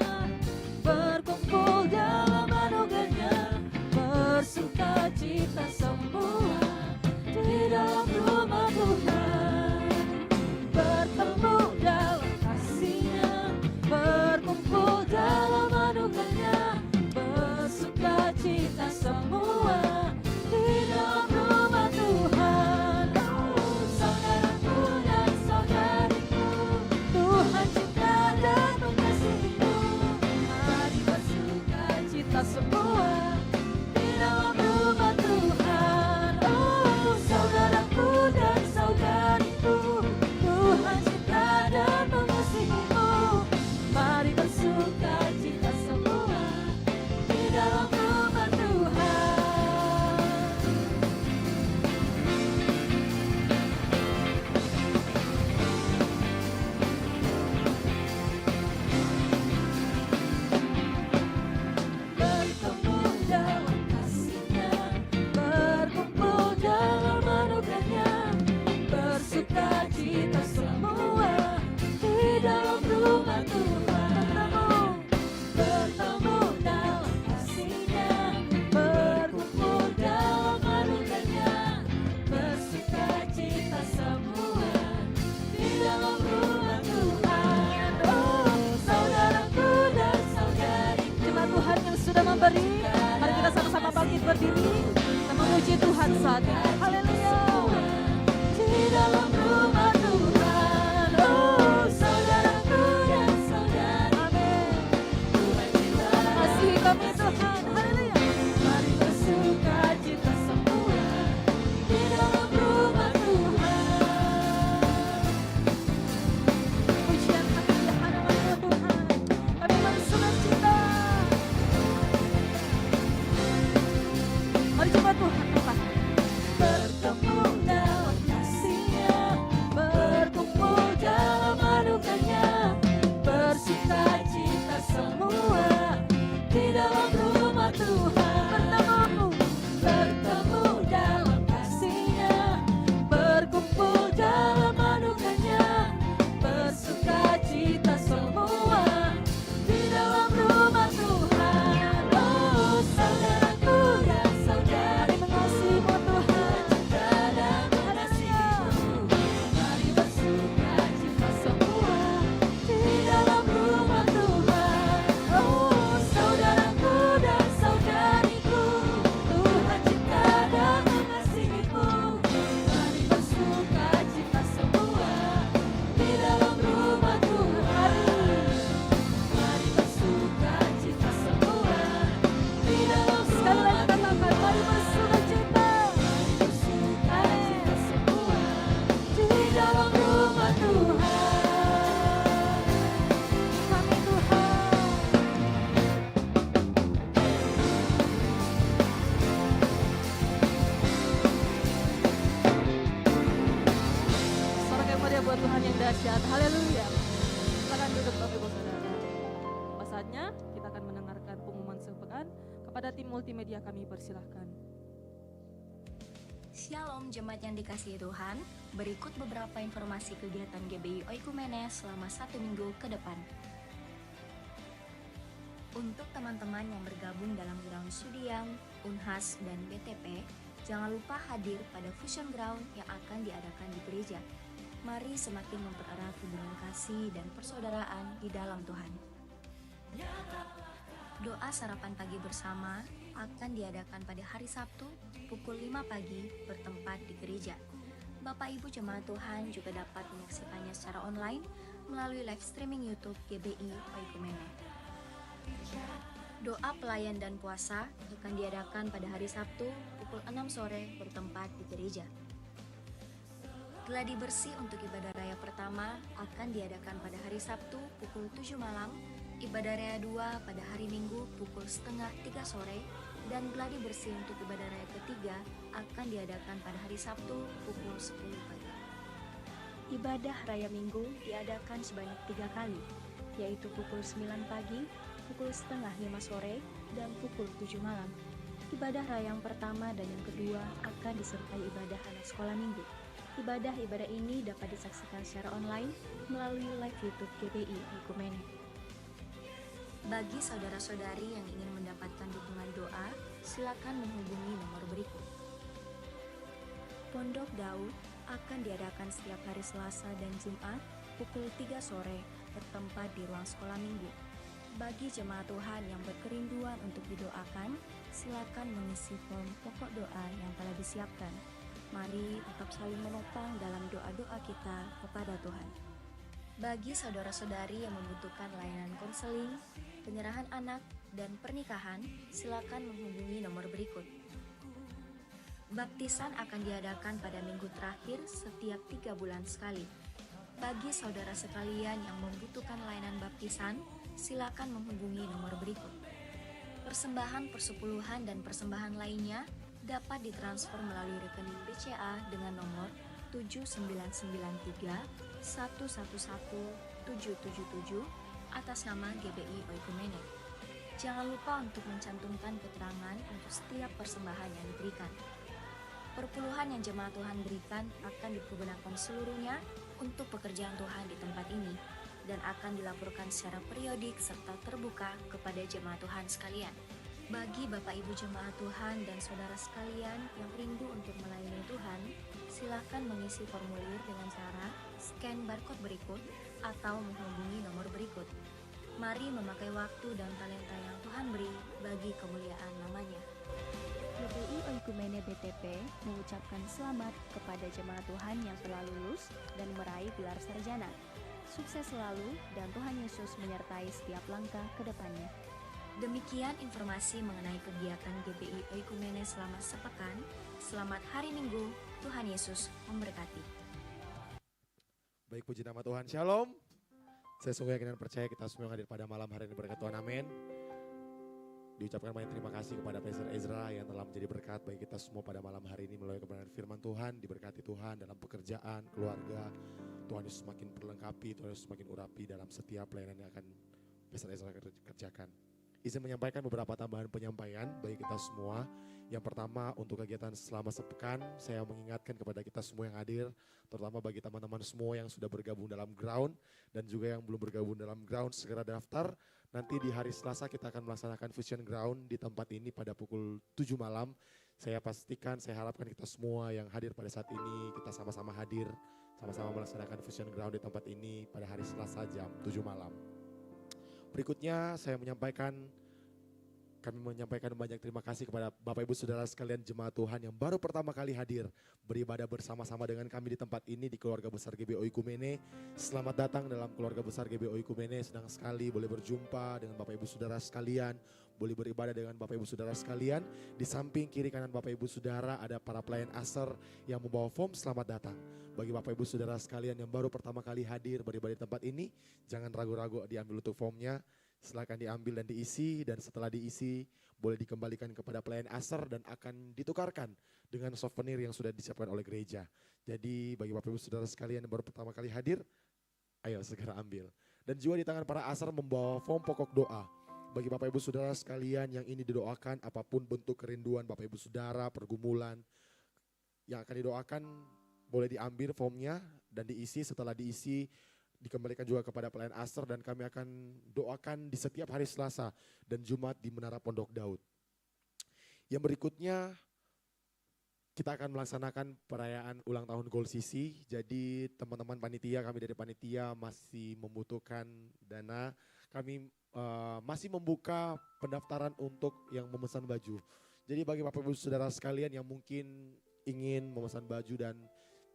selanjutnya kita akan mendengarkan pengumuman sepekan. Kepada tim multimedia kami persilahkan. Shalom jemaat yang dikasihi Tuhan, berikut beberapa informasi kegiatan GBI Oikumene selama 1 minggu ke depan. Untuk teman-teman yang bergabung dalam Ground Sudiang, Unhas, dan BTP, jangan lupa hadir pada Fusion Ground yang akan diadakan di gereja. Mari semakin mempererat hubungan kasih dan persaudaraan di dalam Tuhan. Doa sarapan pagi bersama akan diadakan pada hari Sabtu pukul 5 pagi bertempat di gereja. Bapak Ibu jemaat Tuhan juga dapat menyaksikannya secara online melalui live streaming YouTube GBI Oikumene. Doa pelayan dan puasa akan diadakan pada hari Sabtu pukul 6 sore bertempat di gereja. Gladi bersih untuk ibadah raya pertama akan diadakan pada hari Sabtu pukul 7 malam, ibadah raya 2 pada hari Minggu pukul setengah 3 sore, dan gladi bersih untuk ibadah raya ketiga akan diadakan pada hari Sabtu pukul 10 pagi. Ibadah raya Minggu diadakan sebanyak 3 kali, yaitu pukul 9 pagi, pukul setengah 5 sore, dan pukul 7 malam. Ibadah raya yang pertama dan yang kedua akan disertai ibadah anak sekolah minggu. Ibadah-ibadah ini dapat disaksikan secara online melalui live YouTube GBI Oikumene. Bagi saudara-saudari yang ingin mendapatkan dukungan doa, silakan menghubungi nomor berikut. Pondok Daud akan diadakan setiap hari Selasa dan Jumat pukul 3 sore bertempat di ruang sekolah minggu. Bagi jemaat Tuhan yang berkerinduan untuk didoakan, silakan mengisi form pokok doa yang telah disiapkan. Mari tetap saling menopang dalam doa-doa kita kepada Tuhan. Bagi saudara-saudari yang membutuhkan layanan konseling, penyerahan anak, dan pernikahan, silakan menghubungi nomor berikut. Baptisan akan diadakan pada minggu terakhir setiap 3 bulan sekali. Bagi saudara sekalian yang membutuhkan layanan baptisan, silakan menghubungi nomor berikut. Persembahan persepuluhan dan persembahan lainnya dapat ditransfer melalui rekening BCA dengan nomor 7993 111 777 atas nama GBI Oikumene. Jangan lupa untuk mencantumkan keterangan untuk setiap persembahan yang diberikan. Perpuluhan yang jemaat Tuhan berikan akan dipergunakan seluruhnya untuk pekerjaan Tuhan di tempat ini dan akan dilaporkan secara periodik serta terbuka kepada jemaat Tuhan sekalian. Bagi Bapak Ibu jemaat Tuhan dan saudara sekalian yang rindu untuk melayani Tuhan, silakan mengisi formulir dengan cara scan barcode berikut atau menghubungi nomor berikut. Mari memakai waktu dan talenta yang Tuhan beri bagi kemuliaan namanya. GBI Oikumene BTP mengucapkan selamat kepada jemaat Tuhan yang telah lulus dan meraih gelar sarjana. Sukses selalu dan Tuhan Yesus menyertai setiap langkah ke depannya. Demikian informasi mengenai kegiatan GBI Oikumene selama sepekan. Selamat hari Minggu, Tuhan Yesus memberkati. Baik, puji nama Tuhan, Shalom. Saya sungguh yakin dan percaya kita semua yang hadir pada malam hari ini berkat Tuhan, amin. Diucapkan banyak terima kasih kepada Pastor Ezra yang telah menjadi berkat bagi kita semua pada malam hari ini melalui kebenaran firman Tuhan, diberkati Tuhan dalam pekerjaan, keluarga. Tuhan Yesus semakin perlengkapi, Tuhan Yesus semakin urapi dalam setiap pelayanan yang akan Pastor Ezra kerjakan. Izin menyampaikan beberapa tambahan penyampaian bagi kita semua. Yang pertama, untuk kegiatan selama sepekan, saya mengingatkan kepada kita semua yang hadir, terutama bagi teman-teman semua yang sudah bergabung dalam ground dan juga yang belum bergabung dalam ground, segera daftar. Nanti di hari Selasa kita akan melaksanakan Fusion Ground di tempat ini pada pukul 7 malam. Saya pastikan, saya harapkan kita semua yang hadir pada saat ini, kita sama-sama hadir, sama-sama melaksanakan Fusion Ground di tempat ini pada hari Selasa jam 7 malam. Berikutnya kami menyampaikan banyak terima kasih kepada Bapak Ibu Saudara sekalian jemaat Tuhan yang baru pertama kali hadir beribadah bersama-sama dengan kami di tempat ini di keluarga besar GBI Oikumene. Selamat datang dalam keluarga besar GBI Oikumene. Senang sekali boleh berjumpa dengan Bapak Ibu Saudara sekalian, boleh beribadah dengan Bapak Ibu Saudara sekalian. Di samping kiri kanan Bapak Ibu Saudara ada para pelayan ASER yang membawa form selamat datang. Bagi Bapak Ibu Saudara sekalian yang baru pertama kali hadir beribadah di tempat ini, jangan ragu-ragu diambil untuk formnya. Silakan diambil dan diisi, dan setelah diisi boleh dikembalikan kepada pelayan ASER dan akan ditukarkan dengan souvenir yang sudah disiapkan oleh gereja. Jadi bagi Bapak Ibu Saudara sekalian yang baru pertama kali hadir, ayo segera ambil. Dan juga di tangan para ASER membawa form pokok doa. bagi Bapak Ibu Saudara sekalian yang ini didoakan, apapun bentuk kerinduan Bapak Ibu Saudara, pergumulan yang akan didoakan, boleh diambil formnya dan diisi. Setelah diisi dikembalikan juga kepada pelayan Aster, dan kami akan doakan di setiap hari Selasa dan Jumat di Menara Pondok Daud. Yang berikutnya kita akan melaksanakan perayaan ulang tahun Gold CC. Jadi teman-teman panitia, kami dari panitia masih membutuhkan dana. Kami masih membuka pendaftaran untuk yang memesan baju. Jadi bagi Bapak Ibu Saudara sekalian yang mungkin ingin memesan baju dan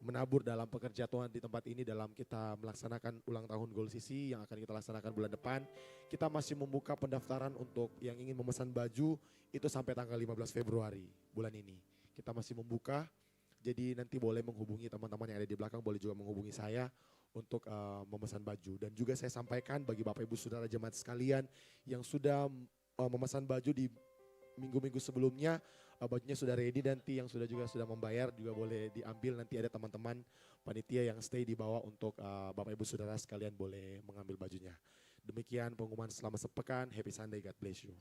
menabur dalam pekerjaan Tuhan di tempat ini dalam kita melaksanakan ulang tahun Gold CC yang akan kita laksanakan bulan depan, kita masih membuka pendaftaran untuk yang ingin memesan baju itu sampai tanggal 15 Februari bulan ini. Kita masih membuka, jadi nanti boleh menghubungi teman-teman yang ada di belakang, boleh juga menghubungi saya untuk memesan baju. Dan juga saya sampaikan bagi Bapak Ibu Saudara jemaat sekalian yang sudah memesan baju di minggu-minggu sebelumnya, bajunya sudah ready, nanti yang sudah membayar juga boleh diambil. Nanti ada teman-teman panitia yang stay di bawah untuk Bapak Ibu Saudara sekalian boleh mengambil bajunya. Demikian pengumuman selama sepekan. Happy Sunday, God bless you.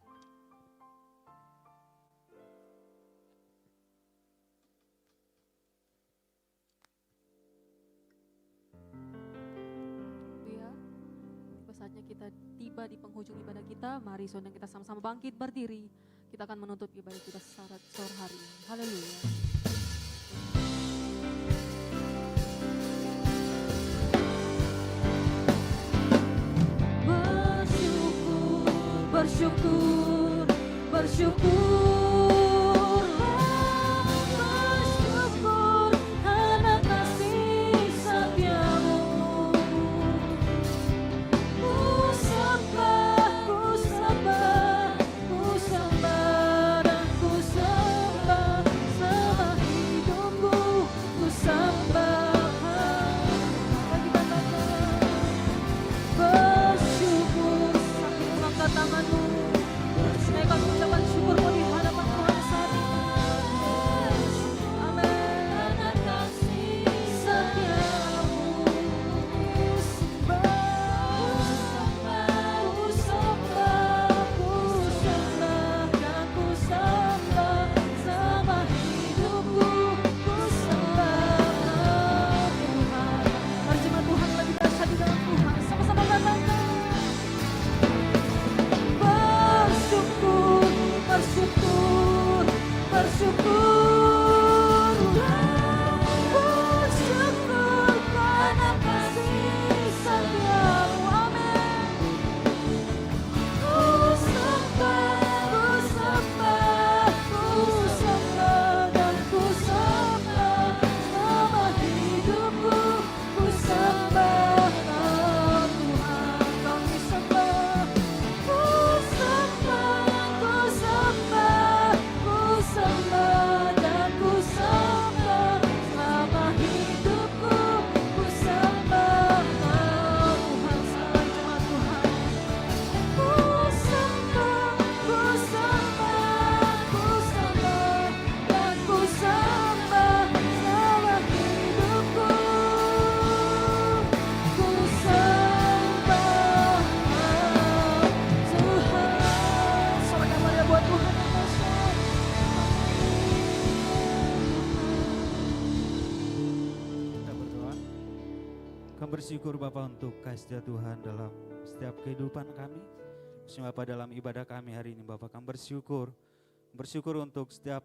Ya, tiba saatnya kita tiba di penghujung ibadah kita. Mari saudara kita sama-sama bangkit berdiri. Kita akan menutup ibadah kita sore hari ini. Haleluya. Bersyukur, bersyukur, bersyukur, bersyukur karena kasih setiamu. Ku sembah, ku sembah, ku sembah dan ku sembah, sembah hidupku, ku sembah. Bagi bersyukur, sambil mengangkat tanganmu, naikkan ucapan syukurmu di hadapan Tuhan saat ini. Amin. Karena kasih setiamu, ku sembah, ku sembah, ku sembah dan ku sembah, sembah hidupku, ku sembah Tuhan. Mari jemaat Tuhan lebih dahsyat di dalam Tuhan, sama-sama katakan. Bersyukur, bersyukur, bersyukur, bersyukur karena kasih setiamu. Amin. Ku sembah, ku sembah, ku sembah dan ku sembah, sembah hidupku, ku sembah Tuhan. Kami sembah. Ku sembah, ku sembah, ku sembah dan ku sembah, selama hidupku ku sembah Tuhan. Sekali jemaat Tuhan. Ku sembah, ku sembah, ku sembah dan ku sembah, selama hidupku ku sembah Tuhan. Soalnya Maria buat Tuhan yang dahsyat. Kita berdoa. Kami bersyukur Bapa untuk kasih Tuhan dalam setiap kehidupan kami. Khususnya Bapa dalam ibadah kami hari ini Bapa, kami bersyukur. Bersyukur untuk setiap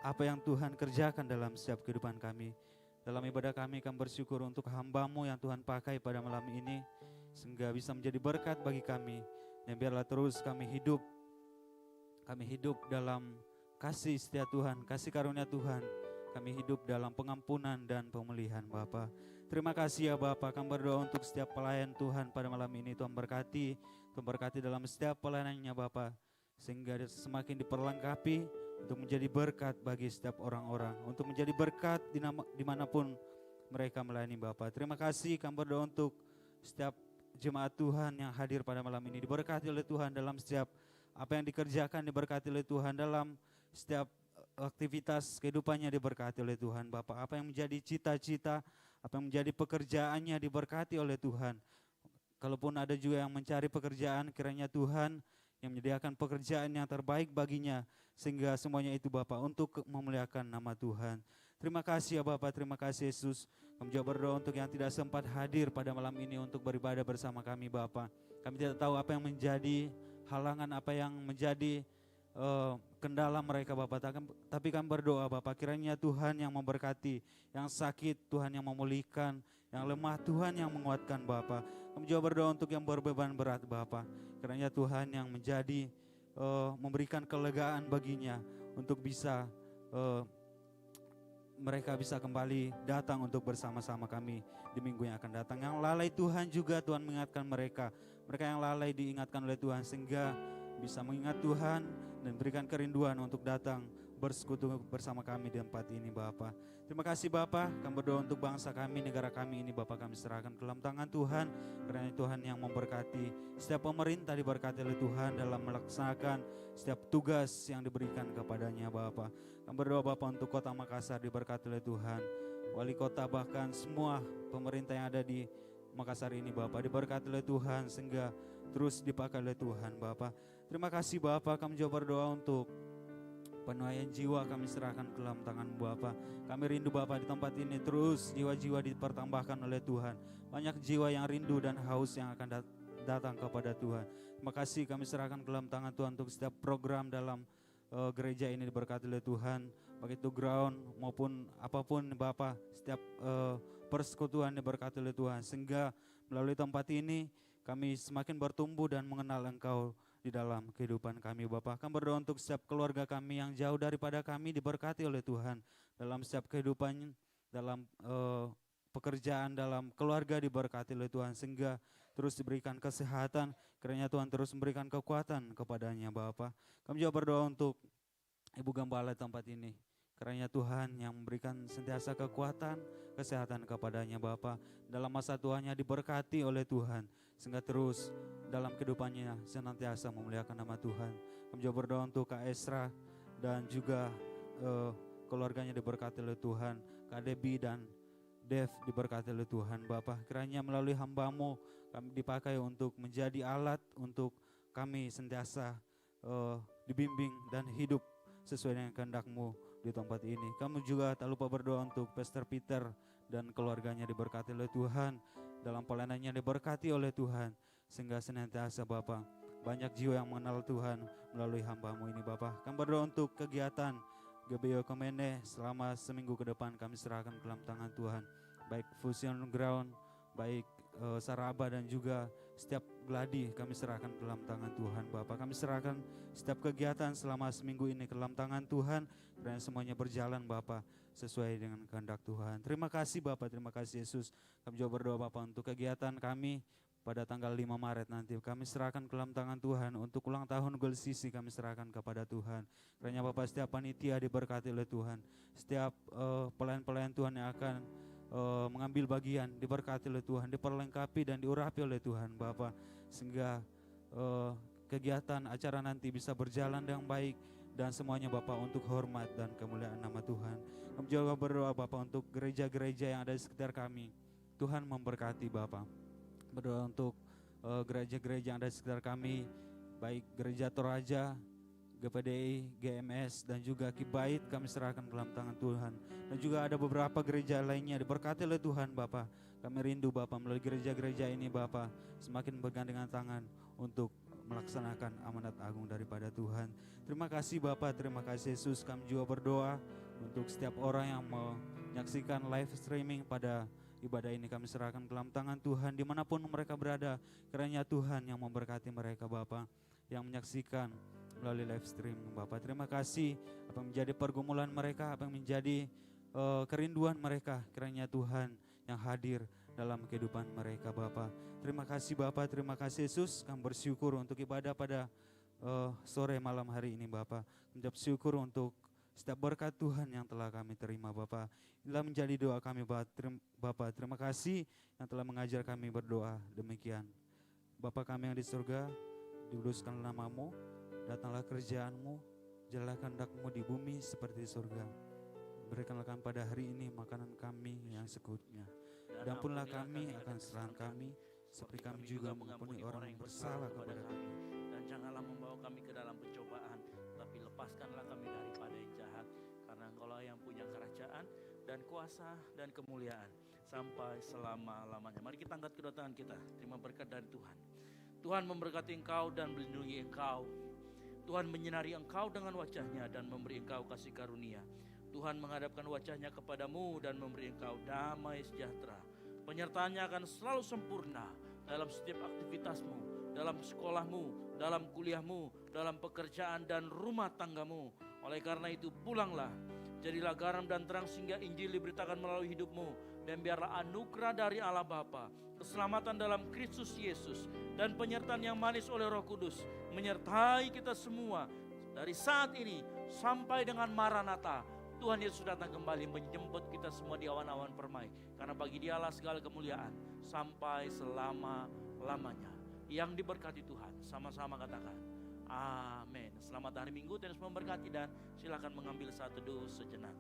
apa yang Tuhan kerjakan dalam setiap kehidupan kami. Dalam ibadah kami bersyukur untuk hamba-Mu yang Tuhan pakai pada malam ini. Sehingga bisa menjadi berkat bagi kami. Dan biarlah terus kami hidup dalam kasih setia Tuhan, kasih karunia Tuhan. Kami hidup dalam pengampunan dan pemulihan Bapa. Terima kasih ya Bapa, kami berdoa untuk setiap pelayan Tuhan pada malam ini. Tuhan berkati dalam setiap pelayanannya Bapa. Sehingga dia semakin diperlengkapi untuk menjadi berkat bagi setiap orang-orang. Untuk menjadi berkat dimanapun mereka melayani Bapa. Terima kasih kami berdoa untuk setiap jemaat Tuhan yang hadir pada malam ini. Diberkati oleh Tuhan dalam setiap apa yang dikerjakan, diberkati oleh Tuhan dalam setiap aktivitas kehidupannya, diberkati oleh Tuhan Bapa. Apa yang menjadi cita-cita, apa yang menjadi pekerjaannya diberkati oleh Tuhan. Kalaupun ada juga yang mencari pekerjaan, kiranya Tuhan yang menyediakan pekerjaan yang terbaik baginya, sehingga semuanya itu Bapa untuk memuliakan nama Tuhan. Terima kasih ya Bapa, terima kasih Yesus. Kami juga berdoa untuk yang tidak sempat hadir pada malam ini untuk beribadah bersama kami Bapa. Kami tidak tahu apa yang menjadi halangan, apa yang menjadi kendala mereka Bapak, tapi kami berdoa Bapak, kiranya Tuhan yang memberkati, yang sakit Tuhan yang memulihkan, yang lemah Tuhan yang menguatkan Bapak. Kami juga berdoa untuk yang berbeban berat Bapak, kiranya Tuhan yang menjadi memberikan kelegaan baginya untuk bisa mereka bisa kembali datang untuk bersama-sama kami di minggu yang akan datang. Yang lalai Tuhan juga Tuhan mengingatkan mereka yang lalai diingatkan oleh Tuhan, sehingga bisa mengingat Tuhan dan berikan kerinduan untuk datang bersekutu bersama kami di tempat ini Bapa. Terima kasih Bapa, kami berdoa untuk bangsa kami, negara kami ini Bapa, kami serahkan ke dalam tangan Tuhan, karena Tuhan yang memberkati. Setiap pemerintah diberkati oleh Tuhan dalam melaksanakan setiap tugas yang diberikan kepadanya Bapa. Kami berdoa Bapa untuk kota Makassar diberkati oleh Tuhan, wali kota bahkan semua pemerintah yang ada di Makassar ini Bapa diberkati oleh Tuhan, sehingga terus dipakai oleh Tuhan Bapa. Terima kasih Bapa, kami juga berdoa untuk penuaian jiwa, kami serahkan ke dalam tangan Bapa. Kami rindu Bapa di tempat ini terus jiwa-jiwa dipertambahkan oleh Tuhan. Banyak jiwa yang rindu dan haus yang akan datang kepada Tuhan. Terima kasih, kami serahkan ke dalam tangan Tuhan untuk setiap program dalam gereja ini diberkati oleh Tuhan. Baik itu ground maupun apapun Bapa, setiap persekutuan diberkati oleh Tuhan, sehingga melalui tempat ini kami semakin bertumbuh dan mengenal Engkau di dalam kehidupan kami Bapa. Kami berdoa untuk setiap keluarga kami yang jauh daripada kami diberkati oleh Tuhan dalam setiap kehidupan, dalam pekerjaan, dalam keluarga diberkati oleh Tuhan, sehingga terus diberikan kesehatan, kiranya Tuhan terus memberikan kekuatan kepadanya Bapa. Kami juga berdoa untuk Ibu Gembala tempat ini, kiranya Tuhan yang memberikan sentiasa kekuatan, kesehatan kepadanya Bapa. Dalam masa tuanya diberkati oleh Tuhan, sehingga terus dalam kehidupannya senantiasa memuliakan nama Tuhan. Kami juga berdoa untuk Kak Esra dan juga keluarganya diberkati oleh Tuhan. Kak Debbie dan Dev diberkati oleh Tuhan Bapa. Kiranya melalui hamba-Mu kami dipakai untuk menjadi alat untuk kami sentiasa dibimbing dan hidup sesuai dengan kehendak-Mu di tempat ini. Kami juga tak lupa berdoa untuk Pastor Peter dan keluarganya diberkati oleh Tuhan, dalam pelayanannya diberkati oleh Tuhan, sehingga senantiasa Bapa banyak jiwa yang mengenal Tuhan melalui hamba-Mu ini Bapa. Kami berdoa untuk kegiatan GBI Oikumene selama seminggu ke depan, kami serahkan ke dalam tangan Tuhan, baik Fusion Ground, baik Saraba dan juga setiap gladi kami serahkan ke dalam tangan Tuhan Bapa. Kami serahkan setiap kegiatan selama seminggu ini ke dalam tangan Tuhan, dan semuanya berjalan Bapa sesuai dengan kehendak Tuhan. Terima kasih Bapa, terima kasih Yesus. Kami juga berdoa Bapa untuk kegiatan kami pada tanggal 5 Maret nanti. Kami serahkan ke dalam tangan Tuhan. Untuk ulang tahun Gold Sisi kami serahkan kepada Tuhan. Kiranya Bapa setiap panitia diberkati oleh Tuhan. Setiap pelayan-pelayan Tuhan yang akan mengambil bagian diberkati oleh Tuhan, diperlengkapi dan diurapi oleh Tuhan Bapa, sehingga kegiatan acara nanti bisa berjalan dengan baik dan semuanya Bapa untuk hormat dan kemuliaan nama Tuhan. Kami juga berdoa Bapa untuk gereja-gereja yang ada di sekitar kami. Tuhan memberkati Bapa. Berdoa untuk gereja-gereja yang ada di sekitar kami, baik gereja Toraja, GPDI, GMS dan juga Kibait, kami serahkan ke dalam tangan Tuhan. Dan juga ada beberapa gereja lainnya diberkati oleh Tuhan Bapa. Kami rindu Bapa melalui gereja-gereja ini Bapa semakin bergandengan tangan untuk melaksanakan amanat agung daripada Tuhan. Terima kasih Bapa, terima kasih Yesus. Kami juga berdoa untuk setiap orang yang menyaksikan live streaming pada ibadah ini, kami serahkan ke dalam tangan Tuhan dimanapun mereka berada. Kiranya Tuhan yang memberkati mereka Bapa, yang menyaksikan melalui live stream Bapak. Terima kasih apa yang menjadi pergumulan mereka, apa yang menjadi kerinduan mereka, kiranya Tuhan yang hadir dalam kehidupan mereka Bapak. Terima kasih Bapak, terima kasih Yesus. Kami bersyukur untuk ibadah pada sore malam hari ini Bapak. Mengucap syukur untuk setiap berkat Tuhan yang telah kami terima Bapak. Inilah menjadi doa kami Bapak. Terima kasih yang telah mengajar kami berdoa demikian. Bapa kami yang di surga, dikuduskanlah nama-Mu, datanglah kerjaan-Mu, jalanlah kehendak-Mu di bumi seperti di surga. Berikanlah kami pada hari ini makanan kami yang secukupnya. Dan ampunilah kami akan kesalahan kami, seperti kami juga mengampuni orang yang bersalah kepada kami. Dan janganlah membawa membawa kami ke dalam pencobaan, tapi lepaskanlah kami daripada yang jahat, karena Engkaulah yang punya kerajaan dan kuasa dan kemuliaan sampai selama-lamanya. Mari kita angkat kedua tangan kita, terima berkat dari Tuhan. Tuhan memberkati engkau dan melindungi engkau. Tuhan menyinari engkau dengan wajahnya dan memberi engkau kasih karunia. Tuhan menghadapkan wajahnya kepadamu dan memberi engkau damai sejahtera. Penyertaannya akan selalu sempurna dalam setiap aktivitasmu, dalam sekolahmu, dalam kuliahmu, dalam pekerjaan dan rumah tanggamu. Oleh karena itu pulanglah, jadilah garam dan terang sehingga Injil diberitakan melalui hidupmu. Dan biarlah anugerah dari Allah Bapa, keselamatan dalam Kristus Yesus, dan penyertaan yang manis oleh Roh Kudus menyertai kita semua dari saat ini sampai dengan Maranatha. Tuhan Yesus datang kembali menjemput kita semua di awan-awan permai, karena bagi Dialah segala kemuliaan sampai selama-lamanya. Yang diberkati Tuhan, sama-sama katakan amin. Selamat hari Minggu, Tuhan Yesus memberkati, dan silakan mengambil saat teduh sejenak.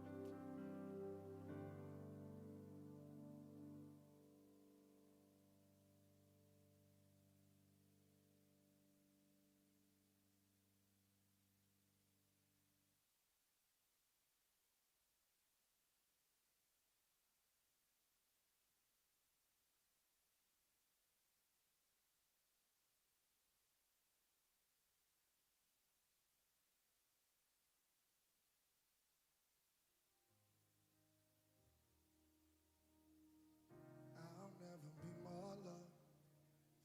I'll never be more loved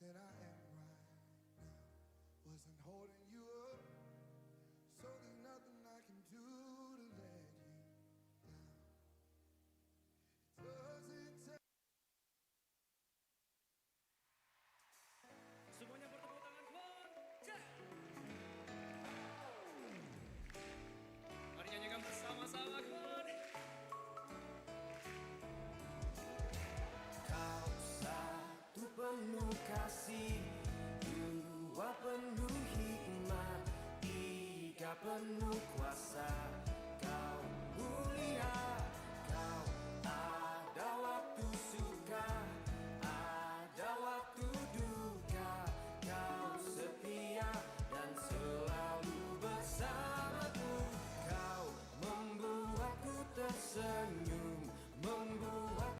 than I am right now. Wasn't holding you up, so there's nothing I can do to let you down. It doesn't take Semuanya bertepuk tangan, mari nyanyikan bersama-sama, Kau satu penuh kasih, dua penuh hikmat, tiga penuh